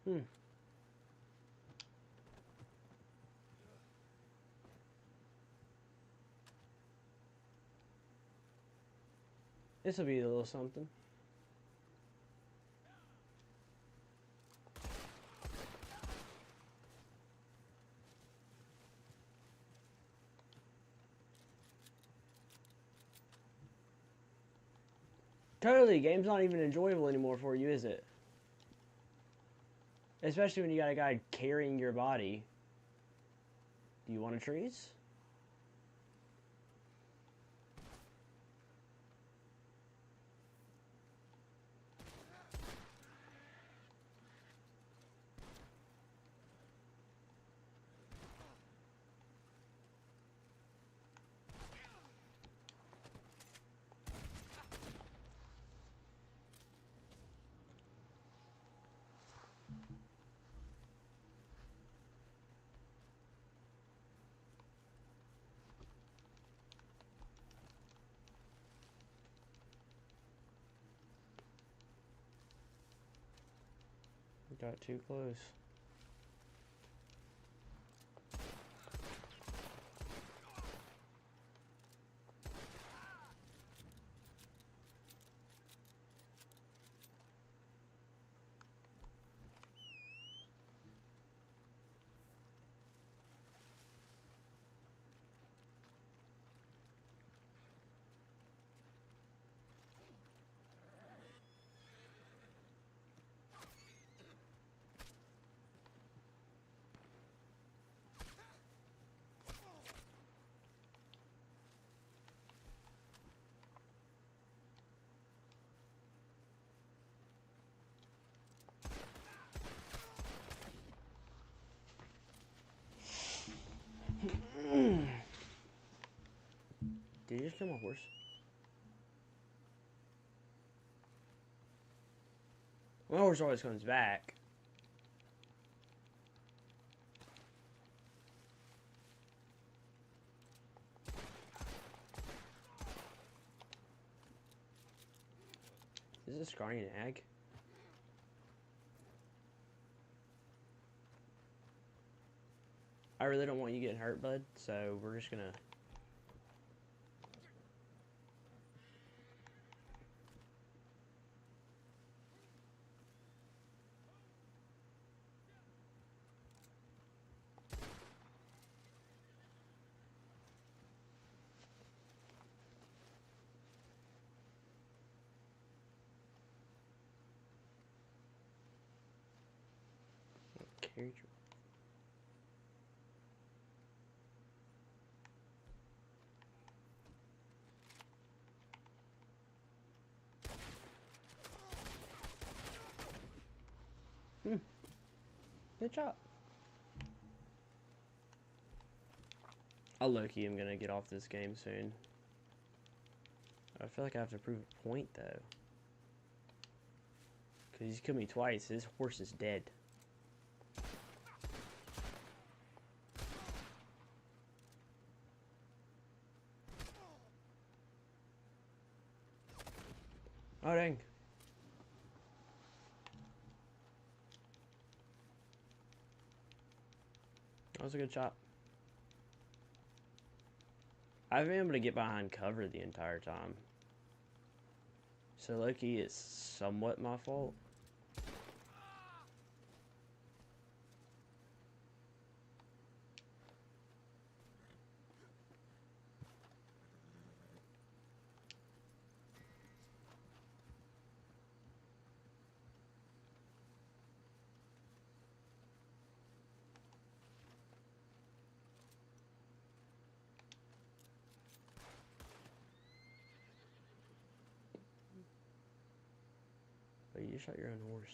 Hmm. This will be a little something. Totally, game's not even enjoyable anymore for you, is it? Especially when you got a guy carrying your body. Do you want a trees? Got too close. Did you just kill my horse? My horse always comes back. Is this Scarny an ag? I really don't want you getting hurt, bud, so we're just gonna... Carry your... Good job. I'll low-key am gonna get off this game soon. I feel like I have to prove a point, though. Because he's killed me twice. His horse is dead. Oh, dang. That was a good shot. I've been able to get behind cover the entire time. So low-key, it's somewhat my fault. But you shot your own horse.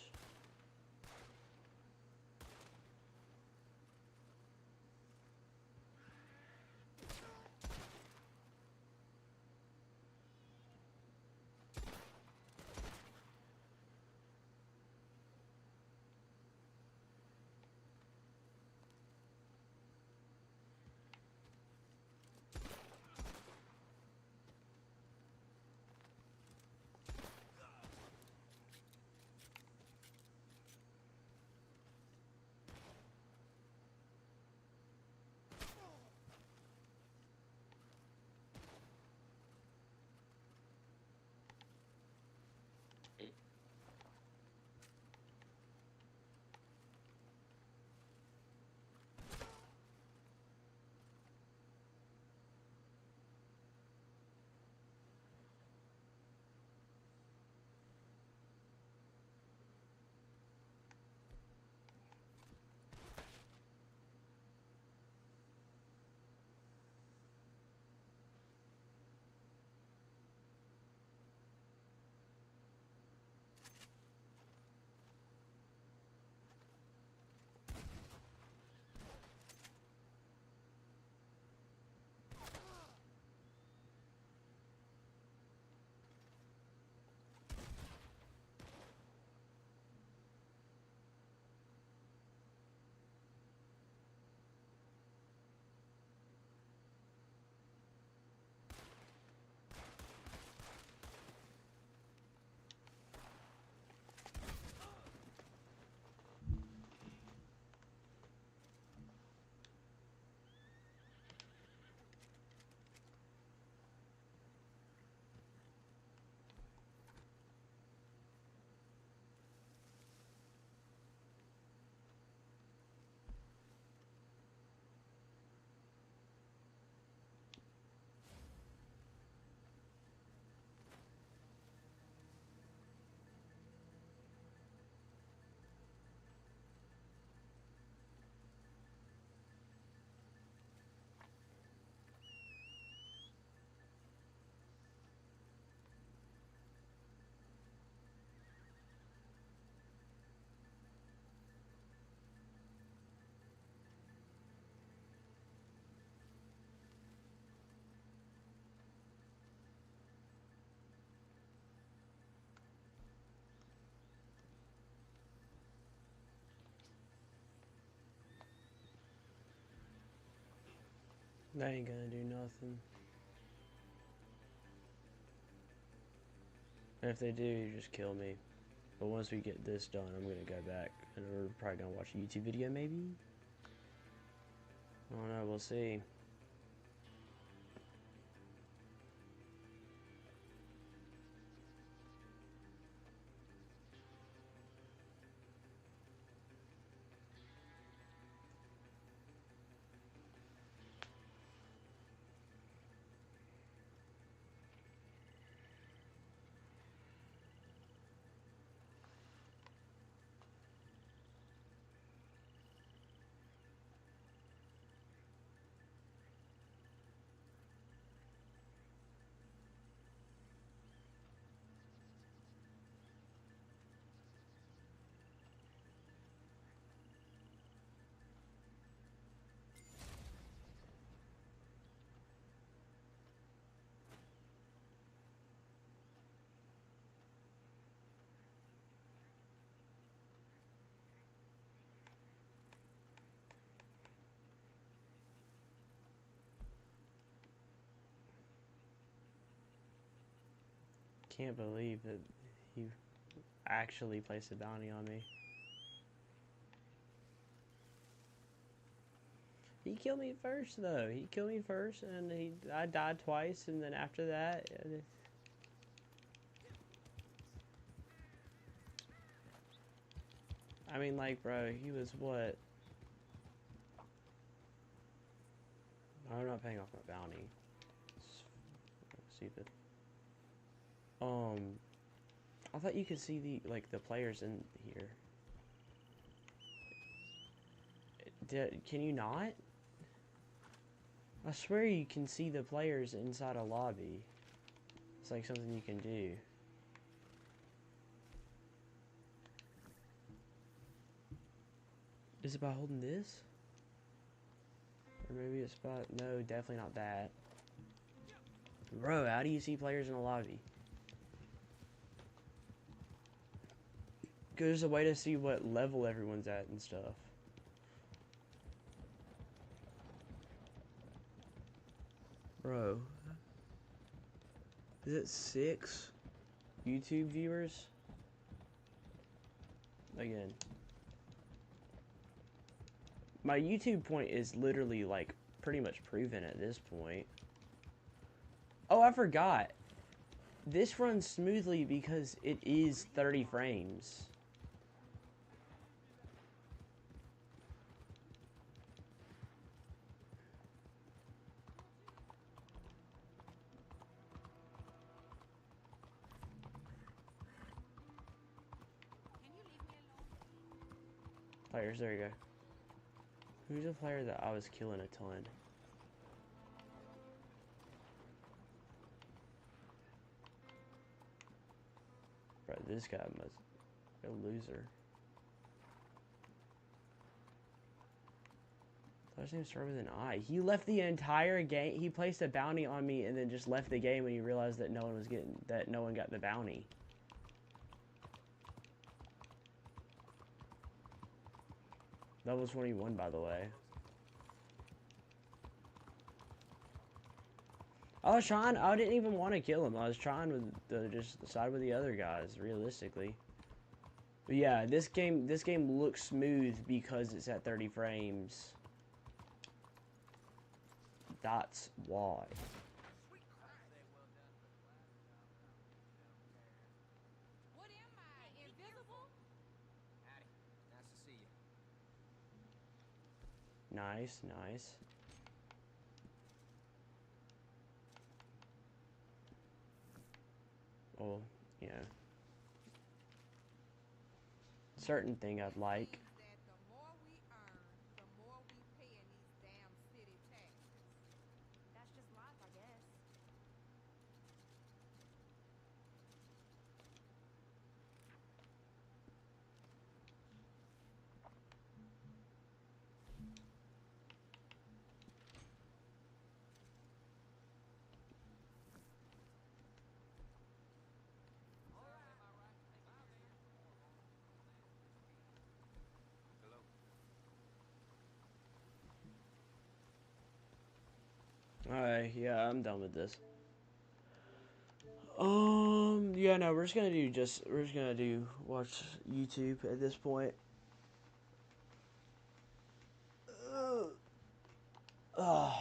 They ain't gonna do nothing. And if they do, you just kill me. But once we get this done, I'm gonna go back and we're probably gonna watch a YouTube video, maybe? I don't know, we'll see. Can't believe that he actually placed a bounty on me. He killed me first, though. He killed me first, and I died twice, and then after that... I mean, like, bro, he was what? I'm not paying off my bounty. It's stupid. I thought you could see the players in here. Can you not? I swear you can see the players inside a lobby. It's like something you can do. Is it by holding this? Or maybe it's by... No, definitely not that. Bro, how do you see players in a lobby? Because there's a way to see what level everyone's at and stuff. Bro. Is it 6 YouTube viewers? Again. My YouTube point is literally, like, pretty much proven at this point. Oh, I forgot. This runs smoothly because it is 30 frames. Players, there you go. Who's a player that I was killing a ton? Bro, this guy must be a loser. Last name started with an I. He left the entire game. He placed a bounty on me and then just left the game when he realized that no one got the bounty. Level 21, by the way. I didn't even want to kill him. I was trying to just side with the other guys, realistically. But yeah, this game looks smooth because it's at 30 frames. That's why. What am I, invisible? Howdy. Nice to see you. Nice, nice. Well, you know. Certain thing I'd like. The more we earn, the more we pay in these damn city taxes. That's just life, I guess. Alright, yeah, I'm done with this. Yeah, no, we're just gonna do watch YouTube at this point. Ugh.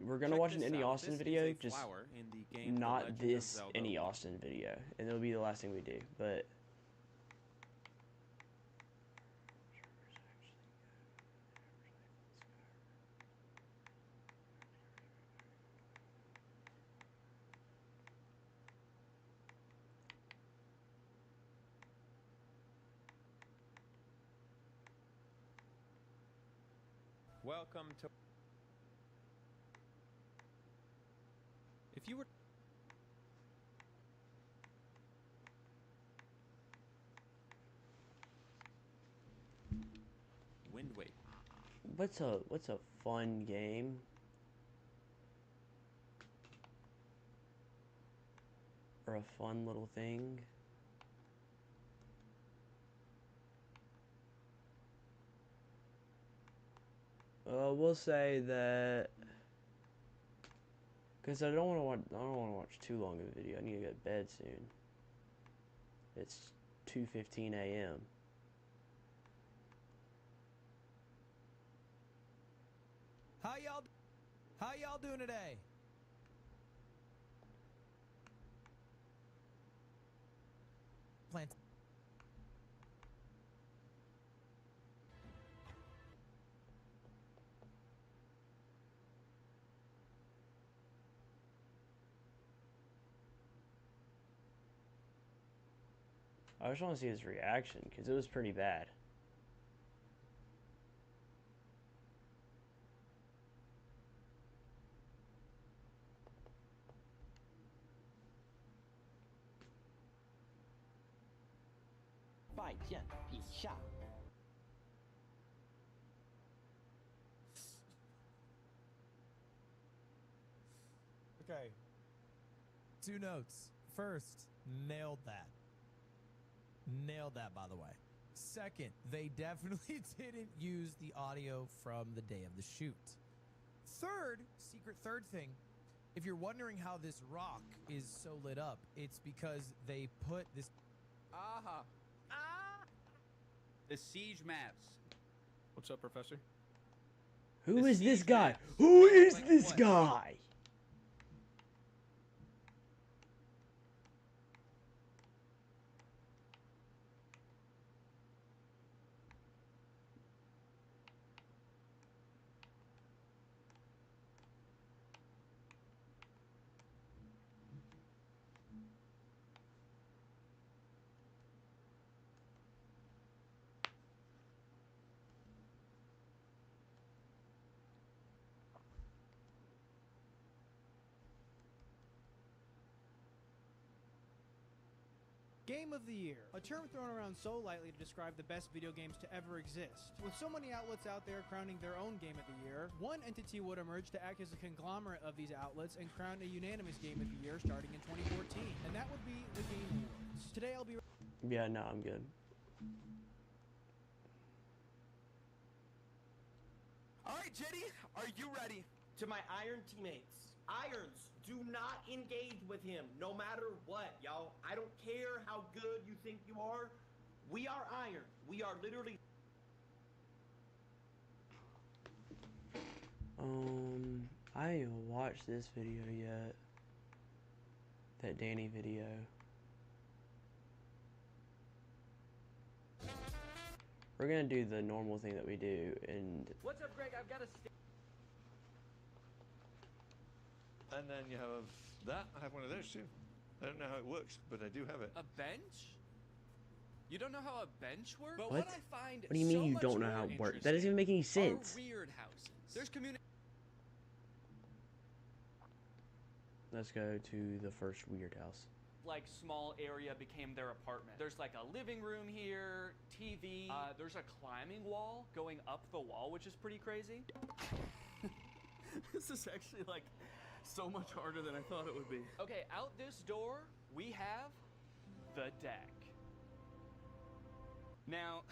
We're gonna watch an Any Austin video, just not this Any Austin video, and it'll be the last thing we do. But welcome to. If you were. Wind Waker. what's a fun game? Or a fun little thing? We'll say that, because I don't want to watch too long of a video. I need to go to bed soon. It's 2:15 a.m. How y'all doing today? Plant. I just want to see his reaction, because it was pretty bad. Okay. 2 notes. First, nailed that. Nailed that, by the way. Second, they definitely didn't use the audio from the day of the shoot. Third thing, if you're wondering how this rock is so lit up, it's because they put this... The siege maps. What's up, Professor? Who is this guy? Who is this guy? Game of the Year, a term thrown around so lightly to describe the best video games to ever exist. With so many outlets out there crowning their own Game of the Year, one entity would emerge to act as a conglomerate of these outlets and crown a unanimous Game of the Year starting in 2014, and that would be the Game Awards. Today I'll be... Yeah, no, I'm good. Alright, Jetty, are you ready? To my Iron teammates, Irons, do not engage with him, no matter what, y'all. I don't care how good you think you are. We are Iron. We are literally... I ain't even watched this video yet. That Danny video. We're gonna do the normal thing that we do, and... What's up, Greg? I've got a... And then you have that. I have one of those too. I don't know how it works, but I do have it. A bench? You don't know how a bench works? But What? I find What do you mean so you much don't know more how it works? interesting That doesn't even make any are sense. weird houses. There's community. Let's go to the first weird house. Like small area became their apartment. There's like a living room here, TV. There's a climbing wall going up the wall, which is pretty crazy. This is actually like so much harder than I thought it would be. Okay, out this door, we have the deck. Now,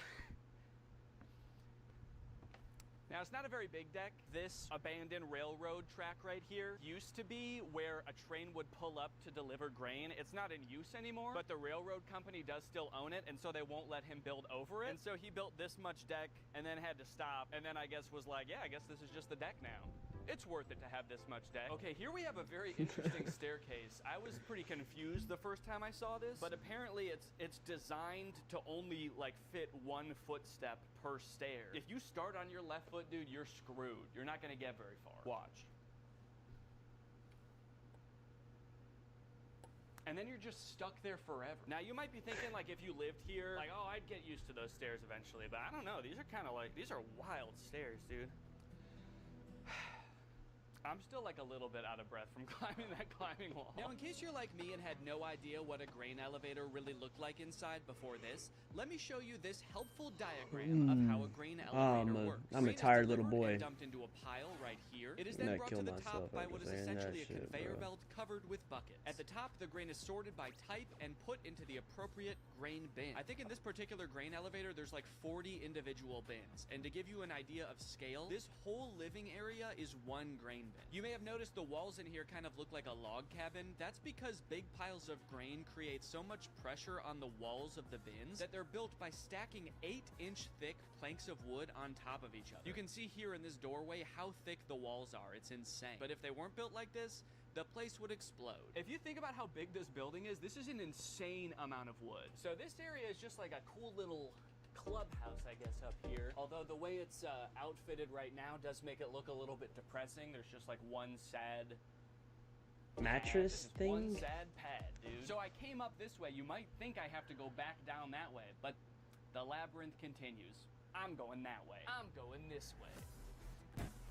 it's not a very big deck. This abandoned railroad track right here used to be where a train would pull up to deliver grain. It's not in use anymore, but the railroad company does still own it, and so they won't let him build over it. And so he built this much deck and then had to stop, and then I guess was like, yeah, I guess this is just the deck now. It's worth it to have this much deck. Okay, here we have a very interesting staircase. I was pretty confused the first time I saw this, but apparently it's designed to only like fit 1 footstep per stair. If you start on your left foot, dude, you're screwed. You're not gonna get very far. Watch. And then you're just stuck there forever. Now, you might be thinking, like, if you lived here, like, oh, I'd get used to those stairs eventually, but I don't know. These are kind of like, these are wild stairs, dude. I'm still like a little bit out of breath from climbing that climbing wall. Now, in case you're like me and had no idea what a grain elevator really looked like inside before this, let me show you this helpful diagram of how a grain elevator works. I'm a Grain is tired little delivered and boy. dumped into a pile right here. It is then brought to the top by what is essentially a conveyor belt covered with buckets. At the top, the grain is sorted by type and put into the appropriate grain bin. I think in this particular grain elevator, there's like 40 individual bins. And to give you an idea of scale, this whole living area is 1 grain bin. You may have noticed the walls in here kind of look like a log cabin. That's because big piles of grain create so much pressure on the walls of the bins that they're built by stacking 8-inch thick planks of wood on top of each other. You can see here in this doorway how thick the walls are. It's insane. But if they weren't built like this, the place would explode. If you think about how big this building is, this is an insane amount of wood. So this area is just like a cool little clubhouse, I guess, up here. Although the way it's outfitted right now does make it look a little bit depressing. There's just like one sad mattress thing? One sad pad, dude. So I came up this way. You might think I have to go back down that way, but the labyrinth continues. I'm going that way. I'm going this way.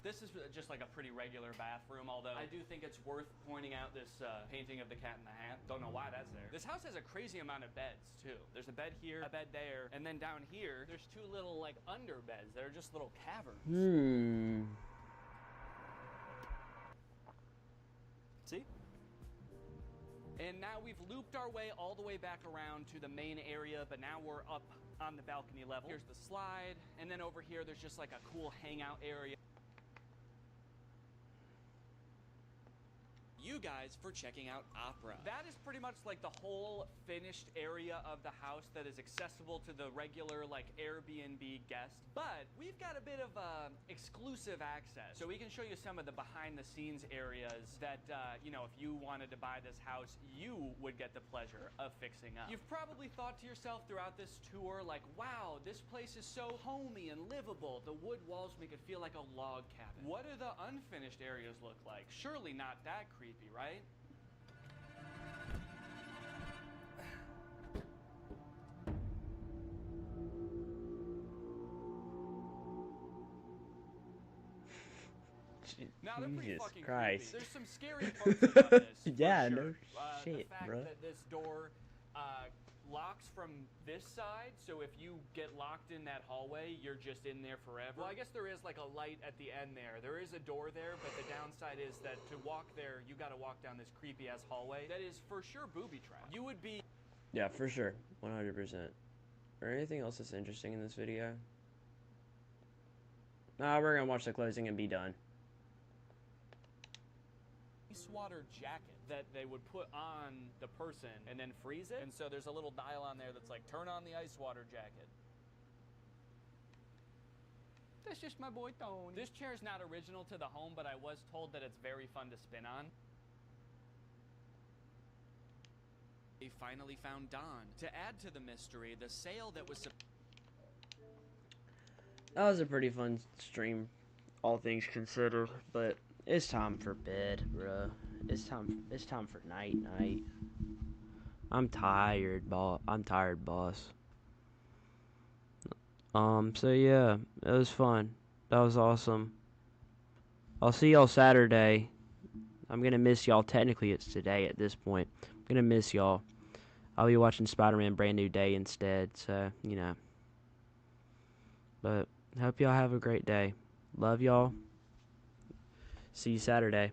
This is just like a pretty regular bathroom, although I do think it's worth pointing out this painting of the Cat in the Hat. Don't know why that's there. This house has a crazy amount of beds, too. There's a bed here, a bed there, and then down here, there's 2 little, like, under beds. They're just little caverns. See? And now we've looped our way all the way back around to the main area, but now we're up on the balcony level. Here's the slide, and then over here, there's just like a cool hangout area. You guys for checking out Opera. That is pretty much like the whole finished area of the house that is accessible to the regular like Airbnb guest, but we've got a bit of exclusive access. So we can show you some of the behind the scenes areas that, you know, if you wanted to buy this house, you would get the pleasure of fixing up. You've probably thought to yourself throughout this tour, like, wow, this place is so homey and livable. The wood walls make it feel like a log cabin. What do the unfinished areas look like? Surely not that creepy, right? Now, they're pretty Jesus fucking Christ. creepy. There's some scary parts about this. Yeah, for no sure. shit, the fact bro. that this door locks from this side, so if you get locked in that hallway, you're just in there forever. Well, I guess there is like a light at the end there. There is a door there, but the downside is that to walk there, you gotta walk down this creepy ass hallway. That is for sure booby trap. You would be... Yeah, for sure. 100%. Or anything else that's interesting in this video? Nah, we're gonna watch the closing and be done. Ice water jacket that they would put on the person and then freeze it. And so there's a little dial on there that's like, turn on the ice water jacket. That's just my boy Tony. This chair is not original to the home, but I was told that it's very fun to spin on. They finally found Don. To add to the mystery, the sale that was... That was a pretty fun stream, all things considered, but it's time for bed, bruh. It's time for night. I'm tired, boss. So yeah, it was fun. That was awesome. I'll see y'all Saturday. I'm gonna miss y'all. Technically, it's today at this point. I'm gonna miss y'all. I'll be watching Spider-Man Brand New Day instead, so, you know. But, hope y'all have a great day. Love y'all. See you Saturday.